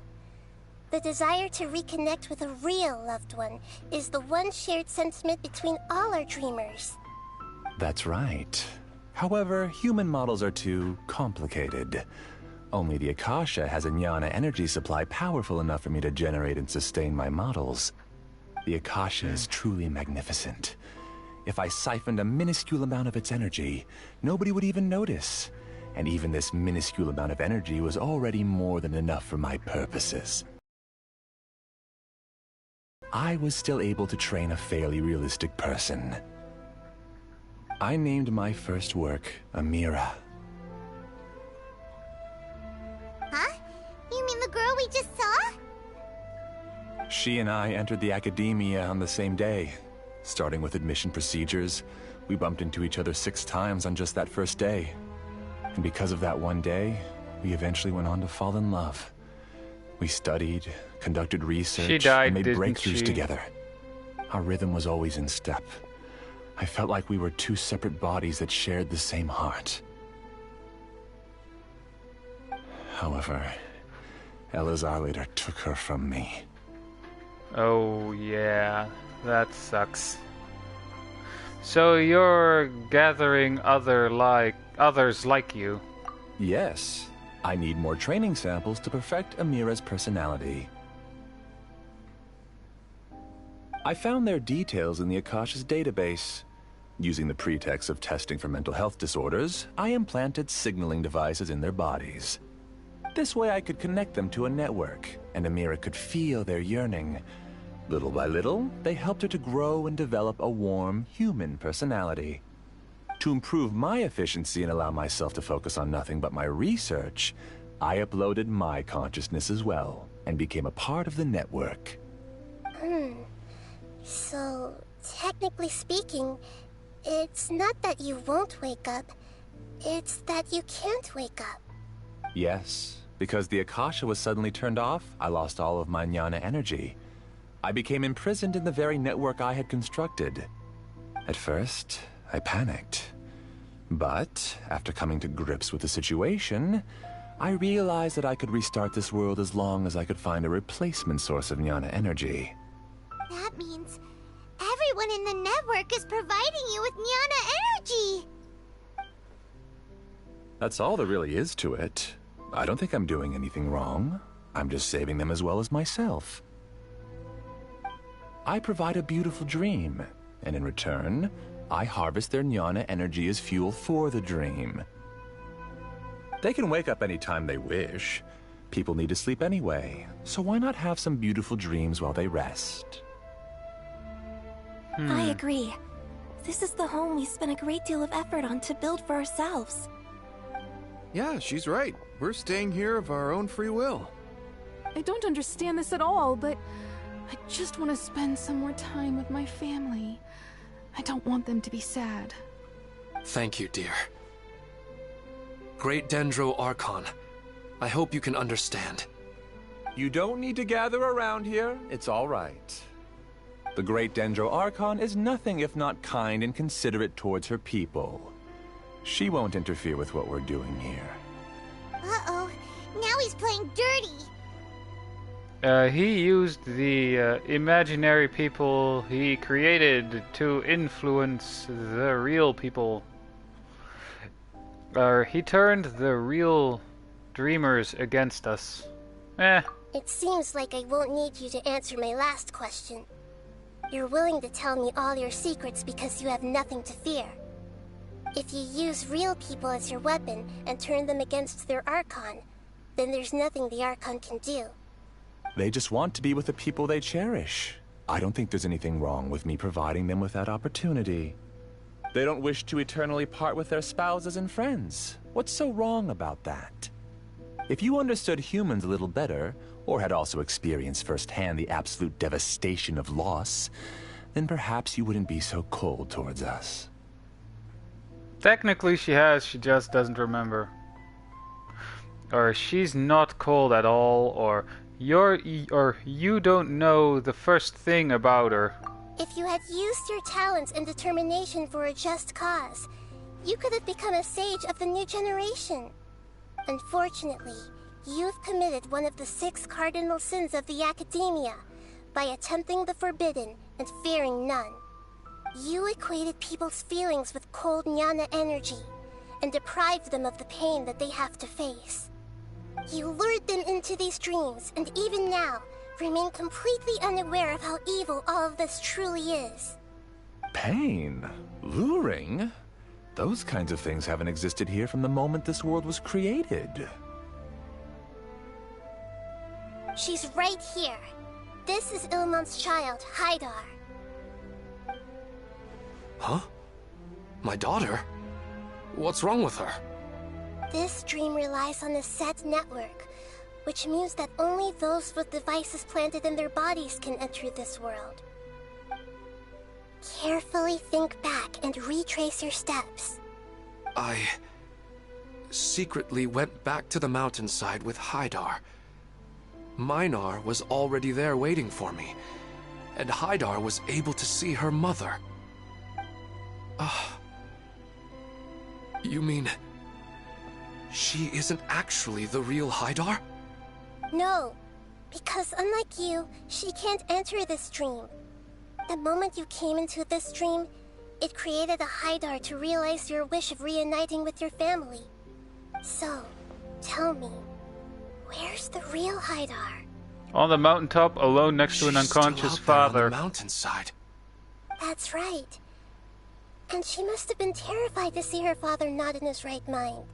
The desire to reconnect with a real loved one is the one shared sentiment between all our dreamers. That's right. However, human models are too complicated. Only the Akasha has a jnana energy supply powerful enough for me to generate and sustain my models. The Akasha is truly magnificent. If I siphoned a minuscule amount of its energy, nobody would even notice. And even this minuscule amount of energy was already more than enough for my purposes. I was still able to train a fairly realistic person. I named my first work Amira. Huh? You mean the girl we just saw? She and I entered the academia on the same day. Starting with admission procedures, we bumped into each other 6 times on just that first day. And because of that one day, we eventually went on to fall in love. We studied, conducted research, and made breakthroughs together. Our rhythm was always in step. I felt like we were 2 separate bodies that shared the same heart. However, Elazar later took her from me. Oh yeah, that sucks. So you're gathering others like you. Yes. I need more training samples to perfect Amira's personality. I found their details in the Akasha's database. Using the pretext of testing for mental health disorders, I implanted signaling devices in their bodies. This way I could connect them to a network, and Amira could feel their yearning. Little by little, they helped her to grow and develop a warm, human personality. To improve my efficiency and allow myself to focus on nothing but my research, I uploaded my consciousness as well, and became a part of the network. So, technically speaking, it's not that you won't wake up, it's that you can't wake up. Yes, because the Akasha was suddenly turned off, I lost all of my jnana energy. I became imprisoned in the very network I had constructed. At first, I panicked. But, after coming to grips with the situation, I realized that I could restart this world as long as I could find a replacement source of jnana energy. That means everyone in the network work is providing you with Nyana energy. That's all there really is to it. I don't think I'm doing anything wrong. I'm just saving them as well as myself. I provide a beautiful dream, and in return, I harvest their Nyana energy as fuel for the dream. They can wake up any time they wish. People need to sleep anyway, so why not have some beautiful dreams while they rest? I agree. This is the home we spent a great deal of effort on to build for ourselves. Yeah, she's right. We're staying here of our own free will. I don't understand this at all, but I just want to spend some more time with my family. I don't want them to be sad. Thank you, dear. Great Dendro Archon, I hope you can understand. You don't need to gather around here. It's all right. The Great Dendro Archon is nothing if not kind and considerate towards her people. She won't interfere with what we're doing here. Uh-oh, now he's playing dirty. He used the imaginary people he created to influence the real people. He turned the real dreamers against us. It seems like I won't need you to answer my last question. You're willing to tell me all your secrets because you have nothing to fear. If you use real people as your weapon and turn them against their Archon, then there's nothing the Archon can do. They just want to be with the people they cherish. I don't think there's anything wrong with me providing them with that opportunity. They don't wish to eternally part with their spouses and friends. What's so wrong about that? If you understood humans a little better, or had also experienced firsthand the absolute devastation of loss, then perhaps you wouldn't be so cold towards us. Technically she has, she just doesn't remember. Or she's not cold at all, or you don't know the first thing about her. If you had used your talents and determination for a just cause, you could have become a sage of the new generation. Unfortunately, you've committed one of the 6 cardinal sins of the Academia by attempting the forbidden and fearing none. You equated people's feelings with cold Nyana energy and deprived them of the pain that they have to face. You lured them into these dreams, and even now, remain completely unaware of how evil all of this truly is. Pain? Luring? Those kinds of things haven't existed here from the moment this world was created. She's right here. This is Ilmon's child, Haidar. Huh? My daughter? What's wrong with her? This dream relies on a set network, which means that only those with devices planted in their bodies can enter this world. Carefully think back and retrace your steps. I secretly went back to the mountainside with Haidar. Minar was already there waiting for me, and Haidar was able to see her mother. You mean she isn't actually the real Haidar? No, because unlike you, she can't enter this dream. The moment you came into this dream, it created a Haidar to realize your wish of reuniting with your family. So, tell me, where's the real Haidar? On the mountaintop, alone next to an unconscious father. On the mountainside. That's right. And she must have been terrified to see her father not in his right mind.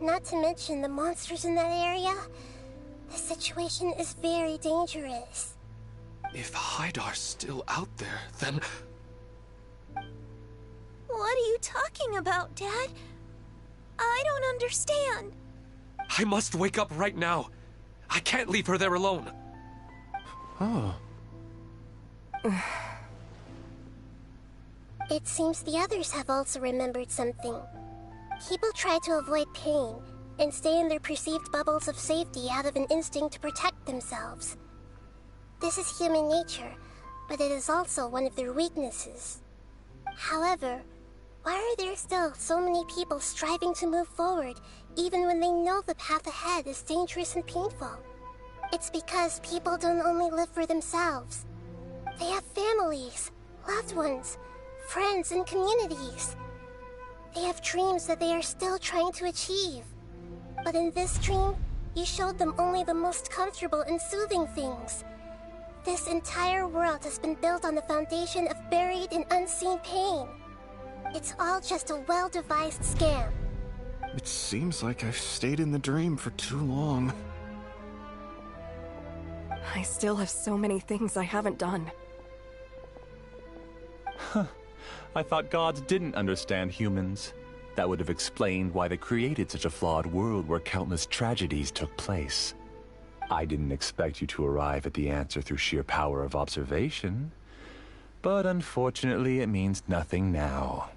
Not to mention the monsters in that area. The situation is very dangerous. If Haidar's still out there, then... What are you talking about, Dad? I don't understand. I must wake up right now. I can't leave her there alone. Oh. It seems the others have also remembered something. People try to avoid pain and stay in their perceived bubbles of safety out of an instinct to protect themselves. This is human nature, but it is also one of their weaknesses. However, why are there still so many people striving to move forward, even when they know the path ahead is dangerous and painful? It's because people don't only live for themselves. They have families, loved ones, friends, and communities. They have dreams that they are still trying to achieve. But in this dream, you showed them only the most comfortable and soothing things. This entire world has been built on the foundation of buried and unseen pain. It's all just a well-devised scam. It seems like I've stayed in the dream for too long. I still have so many things I haven't done. Huh. I thought gods didn't understand humans. That would have explained why they created such a flawed world where countless tragedies took place. I didn't expect you to arrive at the answer through sheer power of observation. But unfortunately, it means nothing now.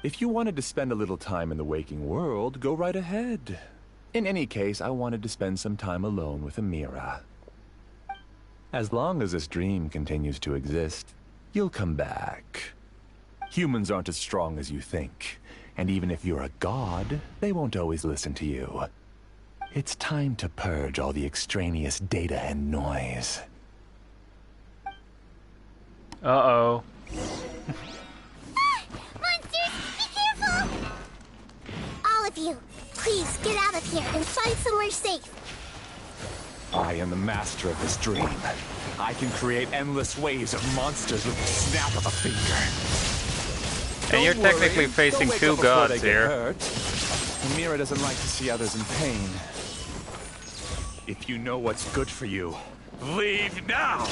If you wanted to spend a little time in the waking world, go right ahead. In any case, I wanted to spend some time alone with Amira. As long as this dream continues to exist, you'll come back. Humans aren't as strong as you think, and even if you're a god, they won't always listen to you. It's time to purge all the extraneous data and noise. Uh-oh. Monsters, be careful! All of you, please get out of here and find somewhere safe. I am the master of this dream. I can create endless waves of monsters with the snap of a finger. And you're technically facing two gods here. Amira doesn't like to see others in pain. If you know what's good for you, leave now!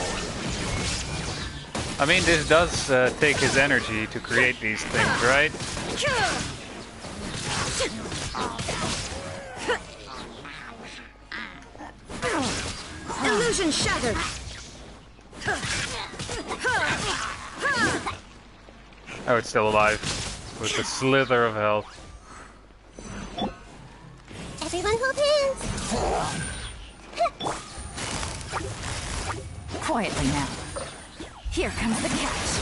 I mean, this does take his energy to create these things, right? Illusion shattered! Oh, it's still alive. With a slither of health. Everyone hold hands! Quietly now. Here comes the catch.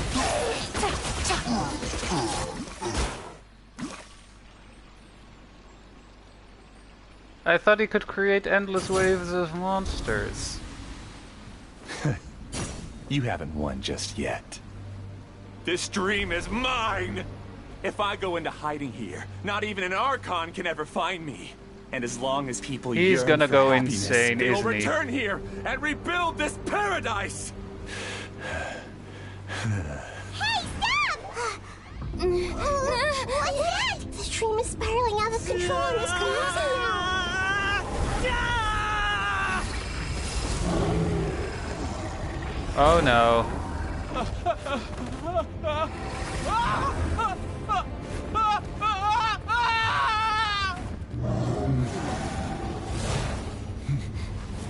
I thought he could create endless waves of monsters. You haven't won just yet. This dream is mine! If I go into hiding here, not even an Archon can ever find me. And as long as people He's yearn gonna for go happiness, insane, they will isn't he? return here and rebuild this paradise! Hey, stop! What's that? This dream is spiraling out of control and is collapsing now. Oh no.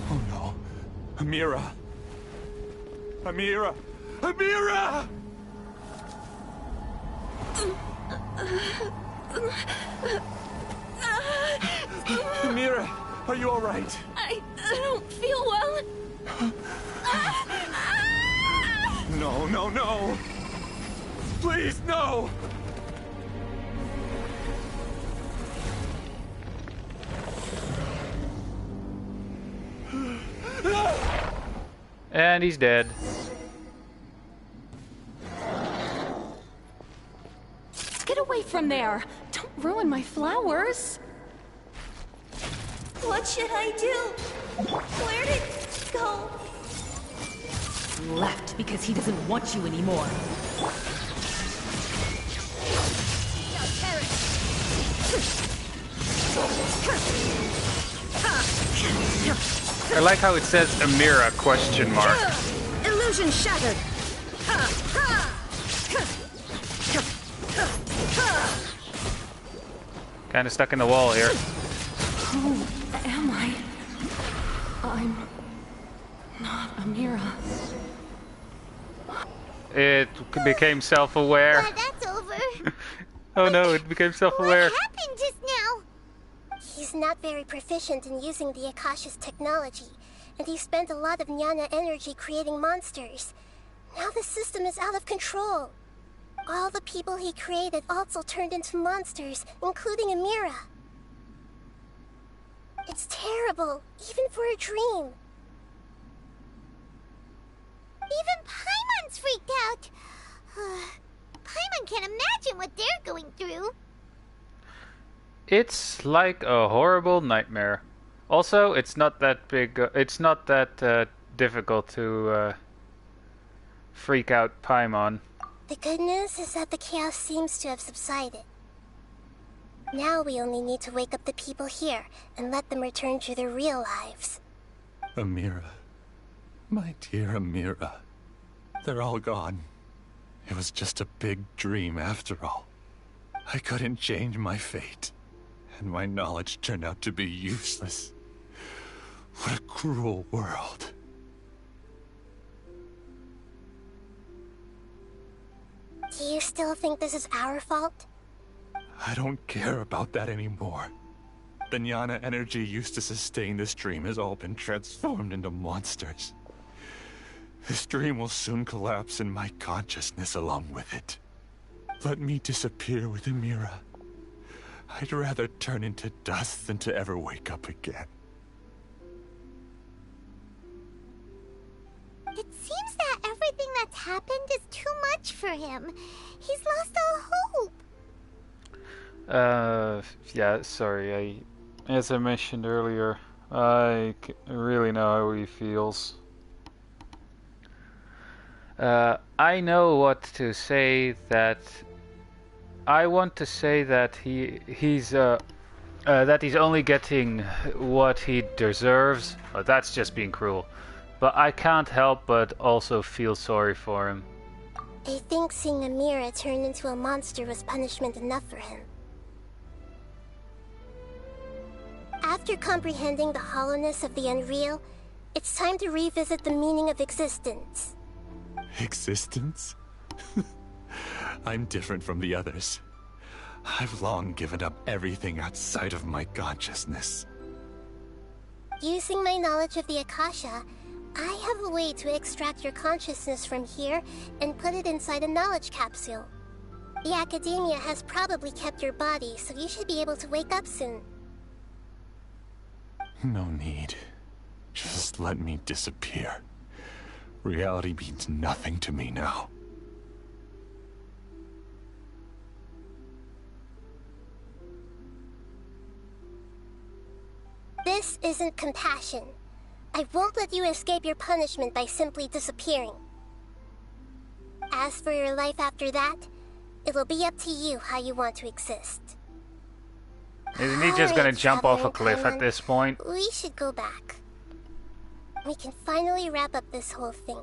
Oh no. Amira. Amira! Amira! Amira, are you all right? I don't feel well. No, no, no! Please, no! And he's dead. Get away from there! Don't ruin my flowers! What should I do? Where did it go? Left because he doesn't want you anymore. I like how it says Amira question mark. Illusion shattered! Kinda stuck in the wall here. Who am I? I'm not Amira. It became self-aware. Glad that's over. Oh no, it became self-aware. What happened just now? He's not very proficient in using the Akasha's technology, and he spent a lot of Jnana energy creating monsters. Now the system is out of control. All the people he created also turned into monsters, including Amira. It's terrible, even for a dream. Even Paimon Paimon's freaked out. Paimon can't imagine what they're going through. It's like a horrible nightmare. Also, it's not that big. It's not that difficult to freak out Paimon. The good news is that the chaos seems to have subsided. Now we only need to wake up the people here and let them return to their real lives. Amira. My dear Amira. They're all gone. It was just a big dream after all. I couldn't change my fate, and my knowledge turned out to be useless. What a cruel world. Do you still think this is our fault? I don't care about that anymore. The jnana energy used to sustain this dream has all been transformed into monsters. This dream will soon collapse and my consciousness along with it. Let me disappear with Amira. I'd rather turn into dust than to ever wake up again. It seems that everything that's happened is too much for him. He's lost all hope. Yeah, sorry. As I mentioned earlier, I really know how he feels. I know what to say. That I want to say that he's only getting what he deserves. Oh, that's just being cruel. But I can't help but also feel sorry for him. I think seeing Amira turn into a monster was punishment enough for him. After comprehending the hollowness of the unreal, it's time to revisit the meaning of existence. Existence? I'm different from the others. I've long given up everything outside of my consciousness. Using my knowledge of the Akasha, I have a way to extract your consciousness from here and put it inside a knowledge capsule. The Academia has probably kept your body, so you should be able to wake up soon. No need. Just let me disappear. Reality means nothing to me now. This isn't compassion. I won't let you escape your punishment by simply disappearing. As for your life after that, it'll be up to you how you want to exist. Isn't he just gonna jump off a cliff at this point? We should go back. We can finally wrap up this whole thing.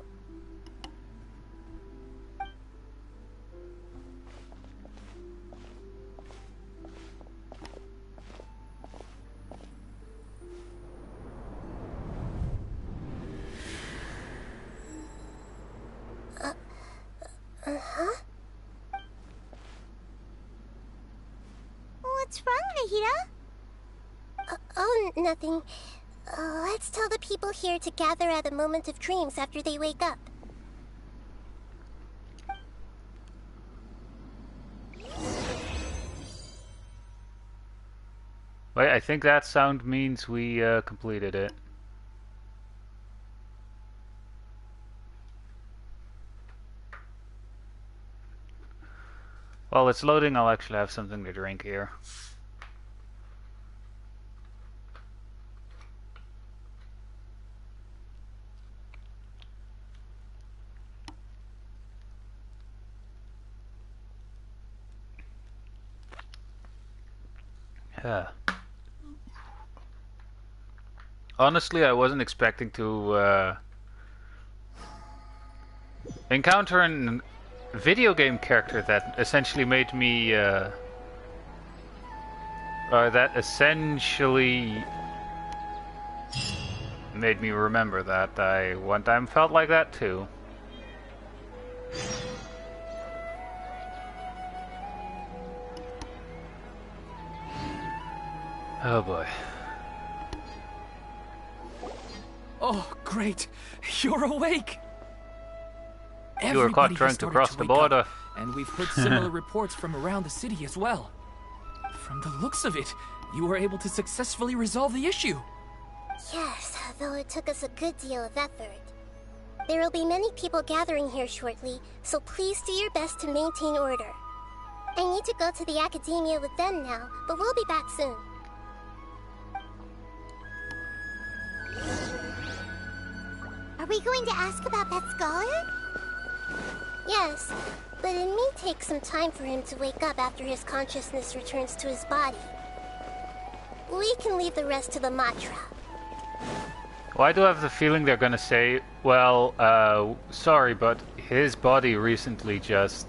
Uh-huh. What's wrong, Nahida? Oh, nothing. Let's tell the people here to gather at a moment of dreams after they wake up. Wait, I think that sound means we completed it. While it's loading, I'll actually have something to drink here. Honestly, I wasn't expecting to encounter a video game character that essentially made me, or that essentially made me remember that I one time felt like that too. Oh boy. Oh, great! You're awake! You were caught drunk to cross the border. Up, and we've heard similar reports from around the city as well. From the looks of it, you were able to successfully resolve the issue. Yes, though it took us a good deal of effort. There will be many people gathering here shortly, so please do your best to maintain order. I need to go to the academia with them now, but we'll be back soon. Are we going to ask about that scholar? Yes, but it may take some time for him to wake up after his consciousness returns to his body. We can leave the rest to the Matra. Well, I do have the feeling they're gonna say, well, sorry, but his body recently just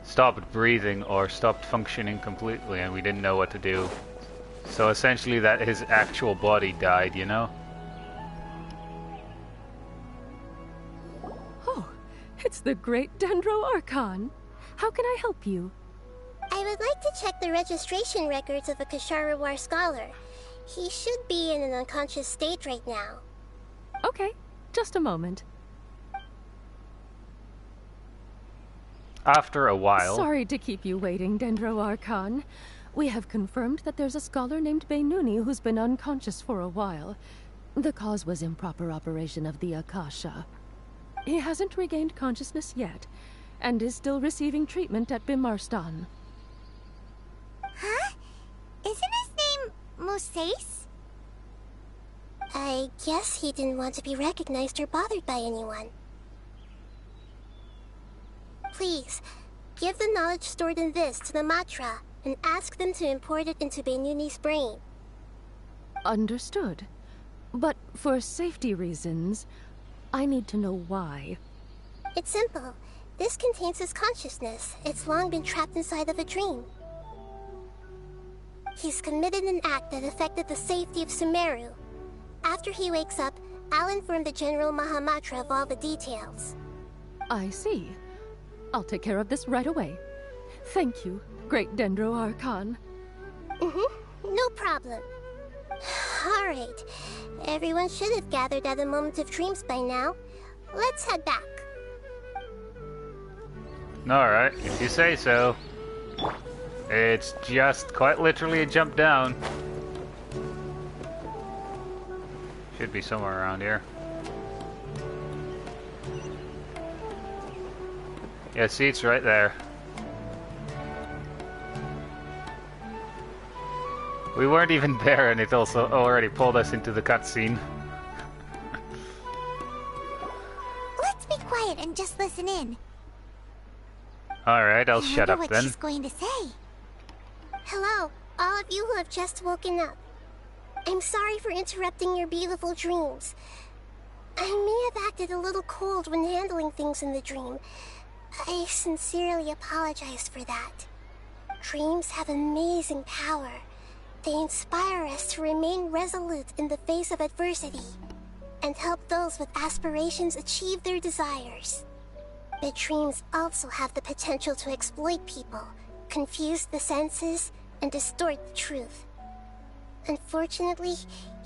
stopped breathing or stopped functioning completely and we didn't know what to do. So essentially that his actual body died, you know? Oh, it's the great Dendro Archon. How can I help you? I would like to check the registration records of a Kasharawar scholar. He should be in an unconscious state right now. Okay, just a moment. After a while... Sorry to keep you waiting, Dendro Archon. We have confirmed that there's a scholar named Beinuni who's been unconscious for a while. The cause was improper operation of the Akasha. He hasn't regained consciousness yet, and is still receiving treatment at Bimarstan. Huh? Isn't his name Moses? I guess he didn't want to be recognized or bothered by anyone. Please, give the knowledge stored in this to the Matra and ask them to import it into Beinuni's brain. Understood. But for safety reasons, I need to know why. It's simple. This contains his consciousness. It's long been trapped inside of a dream. He's committed an act that affected the safety of Sumeru. After he wakes up, I'll inform the General Mahamatra of all the details. I see. I'll take care of this right away. Thank you, Great Dendro Archon. No problem. Alright. Everyone should have gathered at a Moment of Dreams by now. Let's head back. Alright, if you say so. It's just quite literally a jump down. Should be somewhere around here. Yeah, see, it's right there. We weren't even there and it also already pulled us into the cutscene. Let's be quiet and just listen in. Alright, I'll shut up what then. she's going to say. Hello, all of you who have just woken up. I'm sorry for interrupting your beautiful dreams. I may have acted a little cold when handling things in the dream. I sincerely apologize for that. Dreams have amazing power. They inspire us to remain resolute in the face of adversity and help those with aspirations achieve their desires. But dreams also have the potential to exploit people, confuse the senses, and distort the truth. Unfortunately,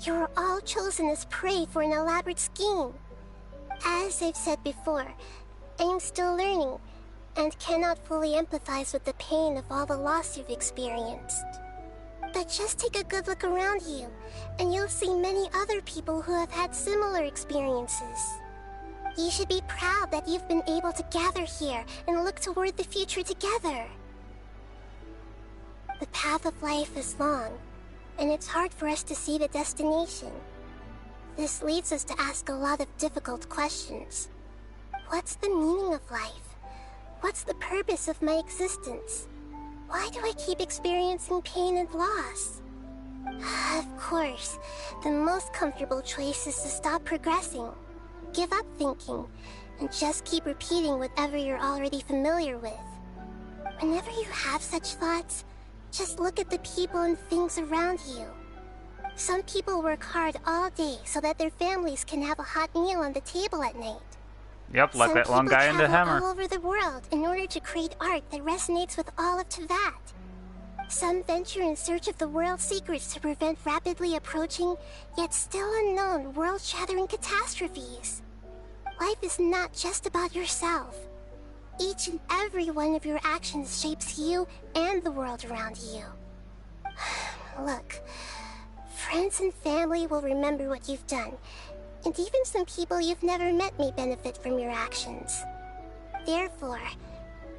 you were all chosen as prey for an elaborate scheme. As I've said before, I am still learning and cannot fully empathize with the pain of all the loss you've experienced. But just take a good look around you, and you'll see many other people who have had similar experiences. You should be proud that you've been able to gather here and look toward the future together. The path of life is long, and it's hard for us to see the destination. This leads us to ask a lot of difficult questions. What's the meaning of life? What's the purpose of my existence? Why do I keep experiencing pain and loss? Of course, the most comfortable choice is to stop progressing. Give up thinking, and just keep repeating whatever you're already familiar with. Whenever you have such thoughts, just look at the people and things around you. Some people work hard all day so that their families can have a hot meal on the table at night. Yep, like that long guy in the hammer. All over the world in order to create art that resonates with all of Teyvat. Some venture in search of the world's secrets to prevent rapidly approaching, yet still unknown, world-shattering catastrophes. Life is not just about yourself. Each and every one of your actions shapes you and the world around you. Look, friends and family will remember what you've done, And even some people you've never met may benefit from your actions. Therefore,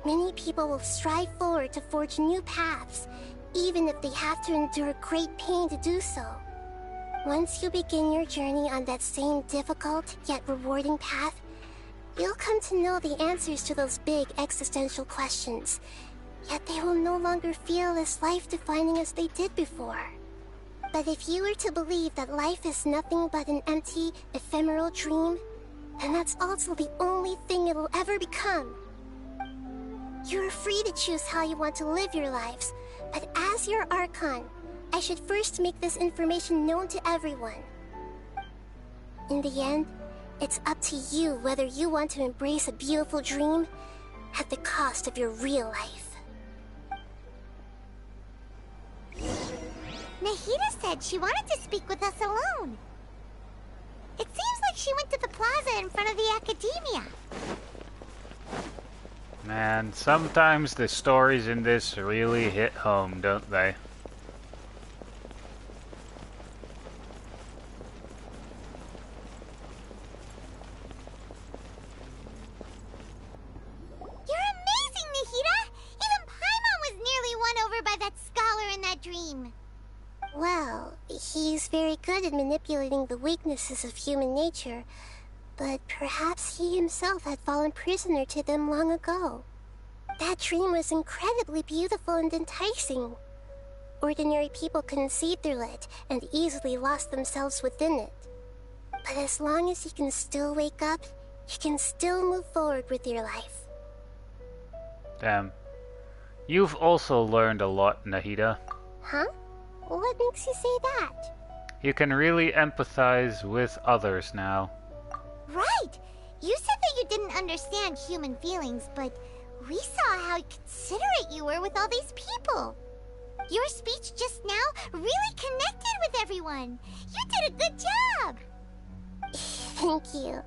many people will strive forward to forge new paths, even if they have to endure great pain to do so. Once you begin your journey on that same difficult yet rewarding path, you'll come to know the answers to those big existential questions, yet they will no longer feel as life-defining as they did before. But if you were to believe that life is nothing but an empty, ephemeral dream, then that's also the only thing it'll ever become. You're free to choose how you want to live your lives, but as your Archon, I should first make this information known to everyone. In the end, it's up to you whether you want to embrace a beautiful dream at the cost of your real life. Nahida said she wanted to speak with us alone. It seems like she went to the plaza in front of the academia. Man, sometimes the stories in this really hit home, don't they? You're amazing, Nahida! Even Paimon was nearly won over by that scholar in that dream. Well, he's very good at manipulating the weaknesses of human nature, but perhaps he himself had fallen prisoner to them long ago. That dream was incredibly beautiful and enticing. Ordinary people couldn't see through it and easily lost themselves within it. But as long as you can still wake up, you can still move forward with your life. Damn. You've also learned a lot, Nahida. Huh? What makes you say that? You can really empathize with others now. Right! You said that you didn't understand human feelings, but we saw how considerate you were with all these people. Your speech just now really connected with everyone. You did a good job! Thank you.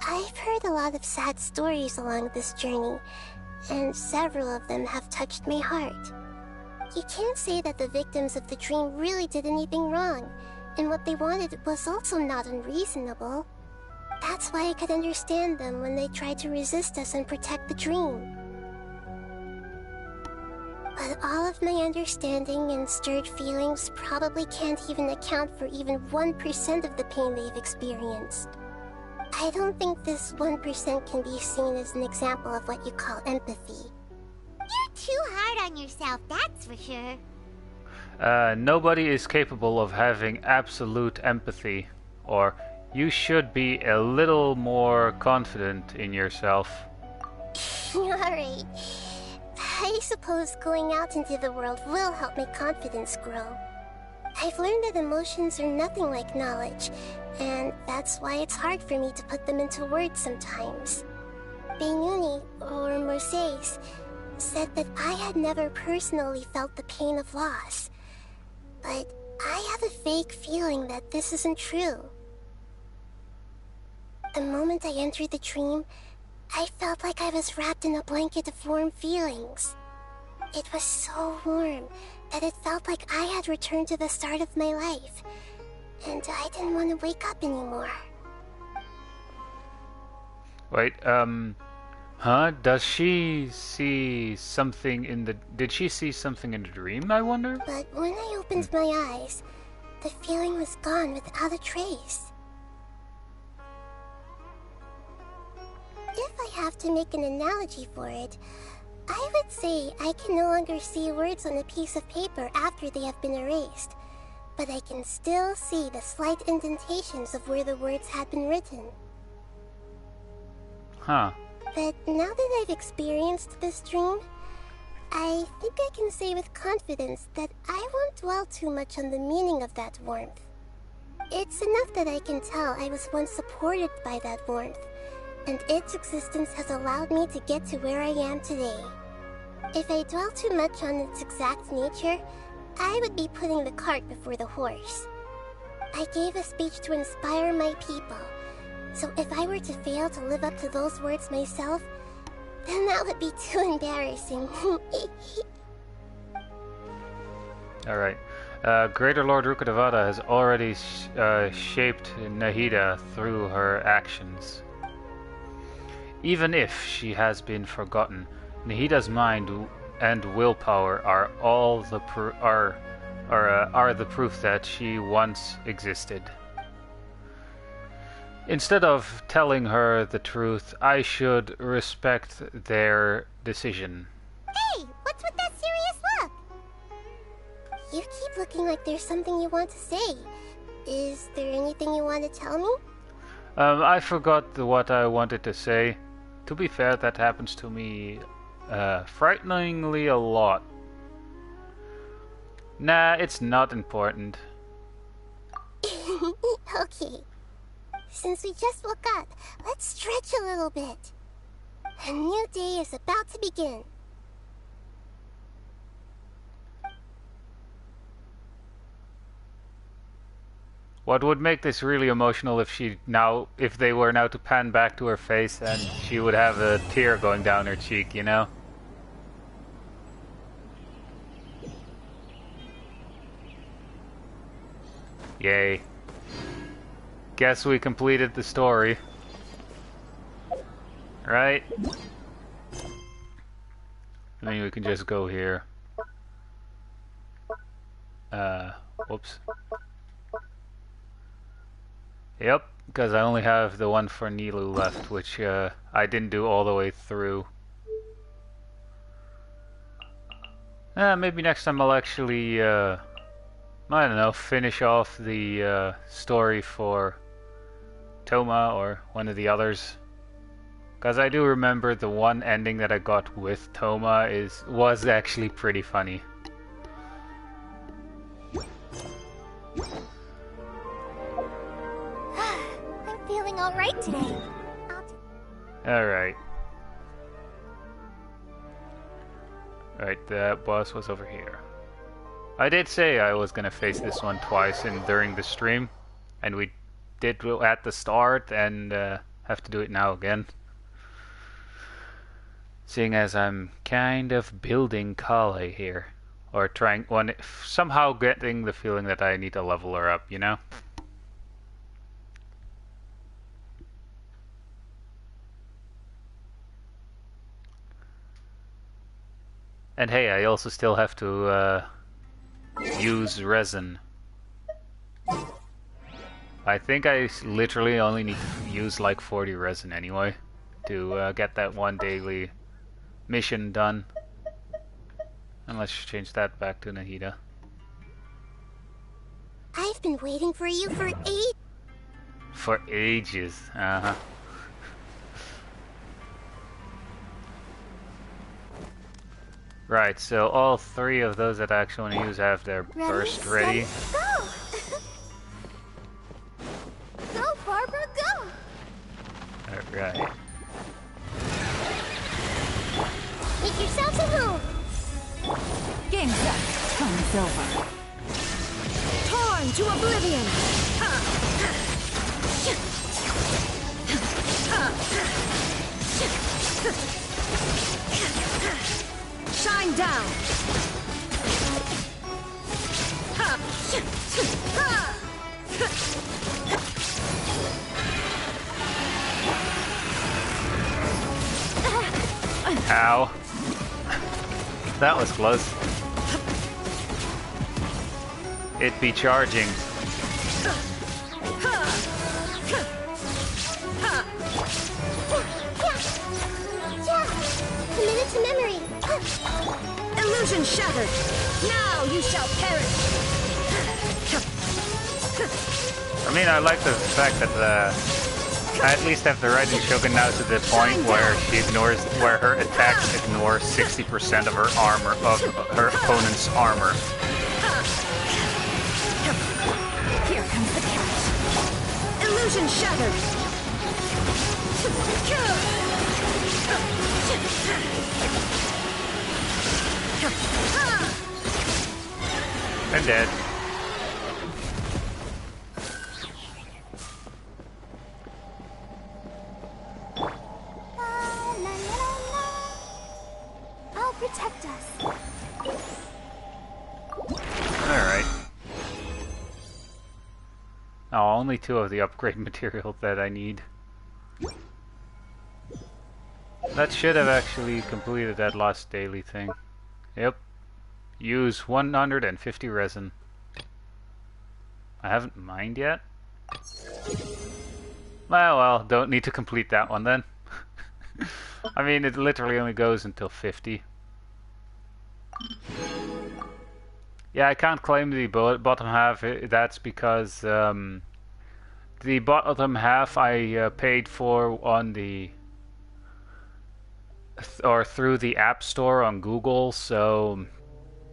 I've heard a lot of sad stories along this journey, and several of them have touched my heart. You can't say that the victims of the dream really did anything wrong, and what they wanted was also not unreasonable. That's why I could understand them when they tried to resist us and protect the dream. But all of my understanding and stirred feelings probably can't even account for even 1% of the pain they've experienced. I don't think this 1% can be seen as an example of what you call empathy. You're too hard on yourself, that's for sure. Nobody is capable of having absolute empathy, or you should be a little more confident in yourself. Alright. I suppose going out into the world will help my confidence grow. I've learned that emotions are nothing like knowledge, and that's why it's hard for me to put them into words sometimes. Benuni, or Mercedes, said that I had never personally felt the pain of loss. But I have a vague feeling that this isn't true. The moment I entered the dream, I felt like I was wrapped in a blanket of warm feelings. It was so warm that it felt like I had returned to the start of my life, and I didn't want to wake up anymore. Wait, huh? Does she see something in the... Did she see something in the dream, I wonder? But when I opened my eyes, the feeling was gone without a trace. If I have to make an analogy for it, I would say I can no longer see words on a piece of paper after they have been erased, but I can still see the slight indentations of where the words had been written. Huh. But now that I've experienced this dream, I think I can say with confidence that I won't dwell too much on the meaning of that warmth. It's enough that I can tell I was once supported by that warmth, and its existence has allowed me to get to where I am today. If I dwell too much on its exact nature, I would be putting the cart before the horse. I gave a speech to inspire my people, so if I were to fail to live up to those words myself, then that would be too embarrassing. Alright. Greater Lord Rukkhadevata has already shaped Nahida through her actions. Even if she has been forgotten, Nahida's mind and willpower are all the are the proof that she once existed. Instead of telling her the truth, I should respect their decision. Hey, what's with that serious look? You keep looking like there's something you want to say. Is there anything you want to tell me? I forgot what I wanted to say. To be fair, that happens to me frighteningly a lot. Nah, it's not important. Okay. Since we just woke up, let's stretch a little bit. A new day is about to begin. What would make this really emotional if they were now to pan back to her face and she would have a tear going down her cheek, you know? Yay. Guess we completed the story. Right? I mean, we can just go here. Whoops. Yep, because I only have the one for Nilu left, which I didn't do all the way through. Maybe next time I'll actually, I don't know, finish off the story for Toma or one of the others. Because I do remember the one ending that I got with Toma was actually pretty funny. I'm feeling alright today. Alright. Right, that boss was over here. I did say I was gonna face this one twice during the stream, and we did at the start and have to do it now again. Seeing as I'm kind of building Kale here, or somehow getting the feeling that I need to level her up, you know? And hey, I also still have to use resin. I think I literally only need to use like 40 resin anyway to get that one daily mission done. And let's change that back to Nahida. I've been waiting for you for ages. Uh-huh. Right, so all three of those that I actually want to use have their burst ready. Go! Go, Barbara, go! Alright. Make yourselves at home. Game's up. Time's over. Torn to oblivion. Shine down. Ow. That was close. It be charging. Committed to memory. Illusion shattered. Now you shall perish. I mean, I like the fact that I at least have the Raiden Shogun now to the point where her attacks ignore 60% of her armor, of her opponent's armor. Here comes the catch. Illusion shattered. I'm dead. I'll protect us. Alright. Oh, only 2 of the upgrade material that I need. That should have actually completed that last daily thing. Yep. Use 150 resin. I haven't mined yet. Well, don't need to complete that one then. I mean, it literally only goes until 50. Yeah, I can't claim the bottom half. That's because the bottom half I paid for on the or through the App Store on Google, so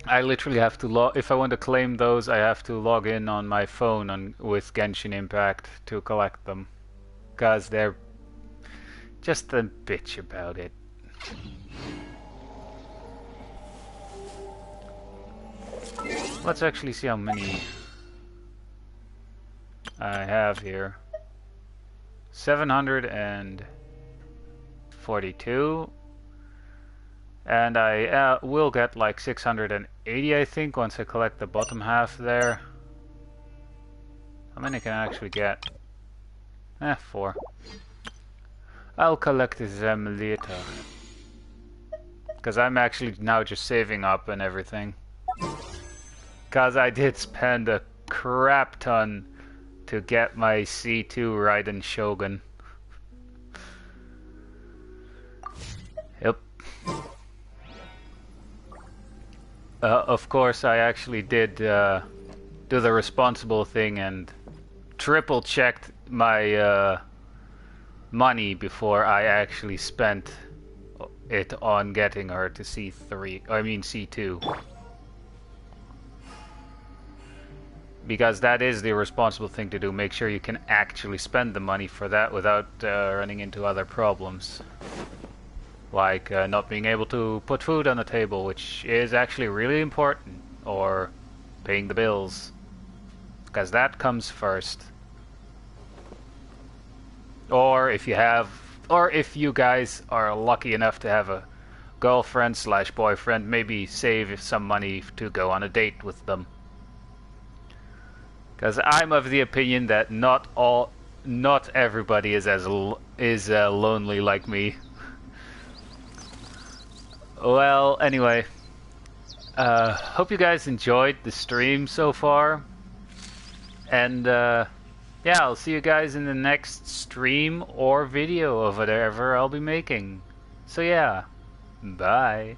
I literally have to if I want to claim those, I have to log in on my phone with Genshin Impact to collect them, because they're just a bitch about it. Let's actually see how many I have here. 742. And I will get like 680, I think, once I collect the bottom half there. How many can I actually get? 4. I'll collect them later. Because I'm actually now just saving up and everything. Because I did spend a crap ton to get my C2 Raiden Shogun. Yep. Of course, I actually did do the responsible thing and triple checked my money before I actually spent it on getting her to C3. I mean C2. Because that is the responsible thing to do. Make sure you can actually spend the money for that without running into other problems. Like not being able to put food on the table, which is actually really important, or paying the bills, because that comes first. Or if you guys are lucky enough to have a girlfriend/boyfriend, maybe save some money to go on a date with them. Because I'm of the opinion that not everybody is lonely like me. Well, anyway, hope you guys enjoyed the stream so far, and yeah, I'll see you guys in the next stream or video of whatever I'll be making. So yeah, bye.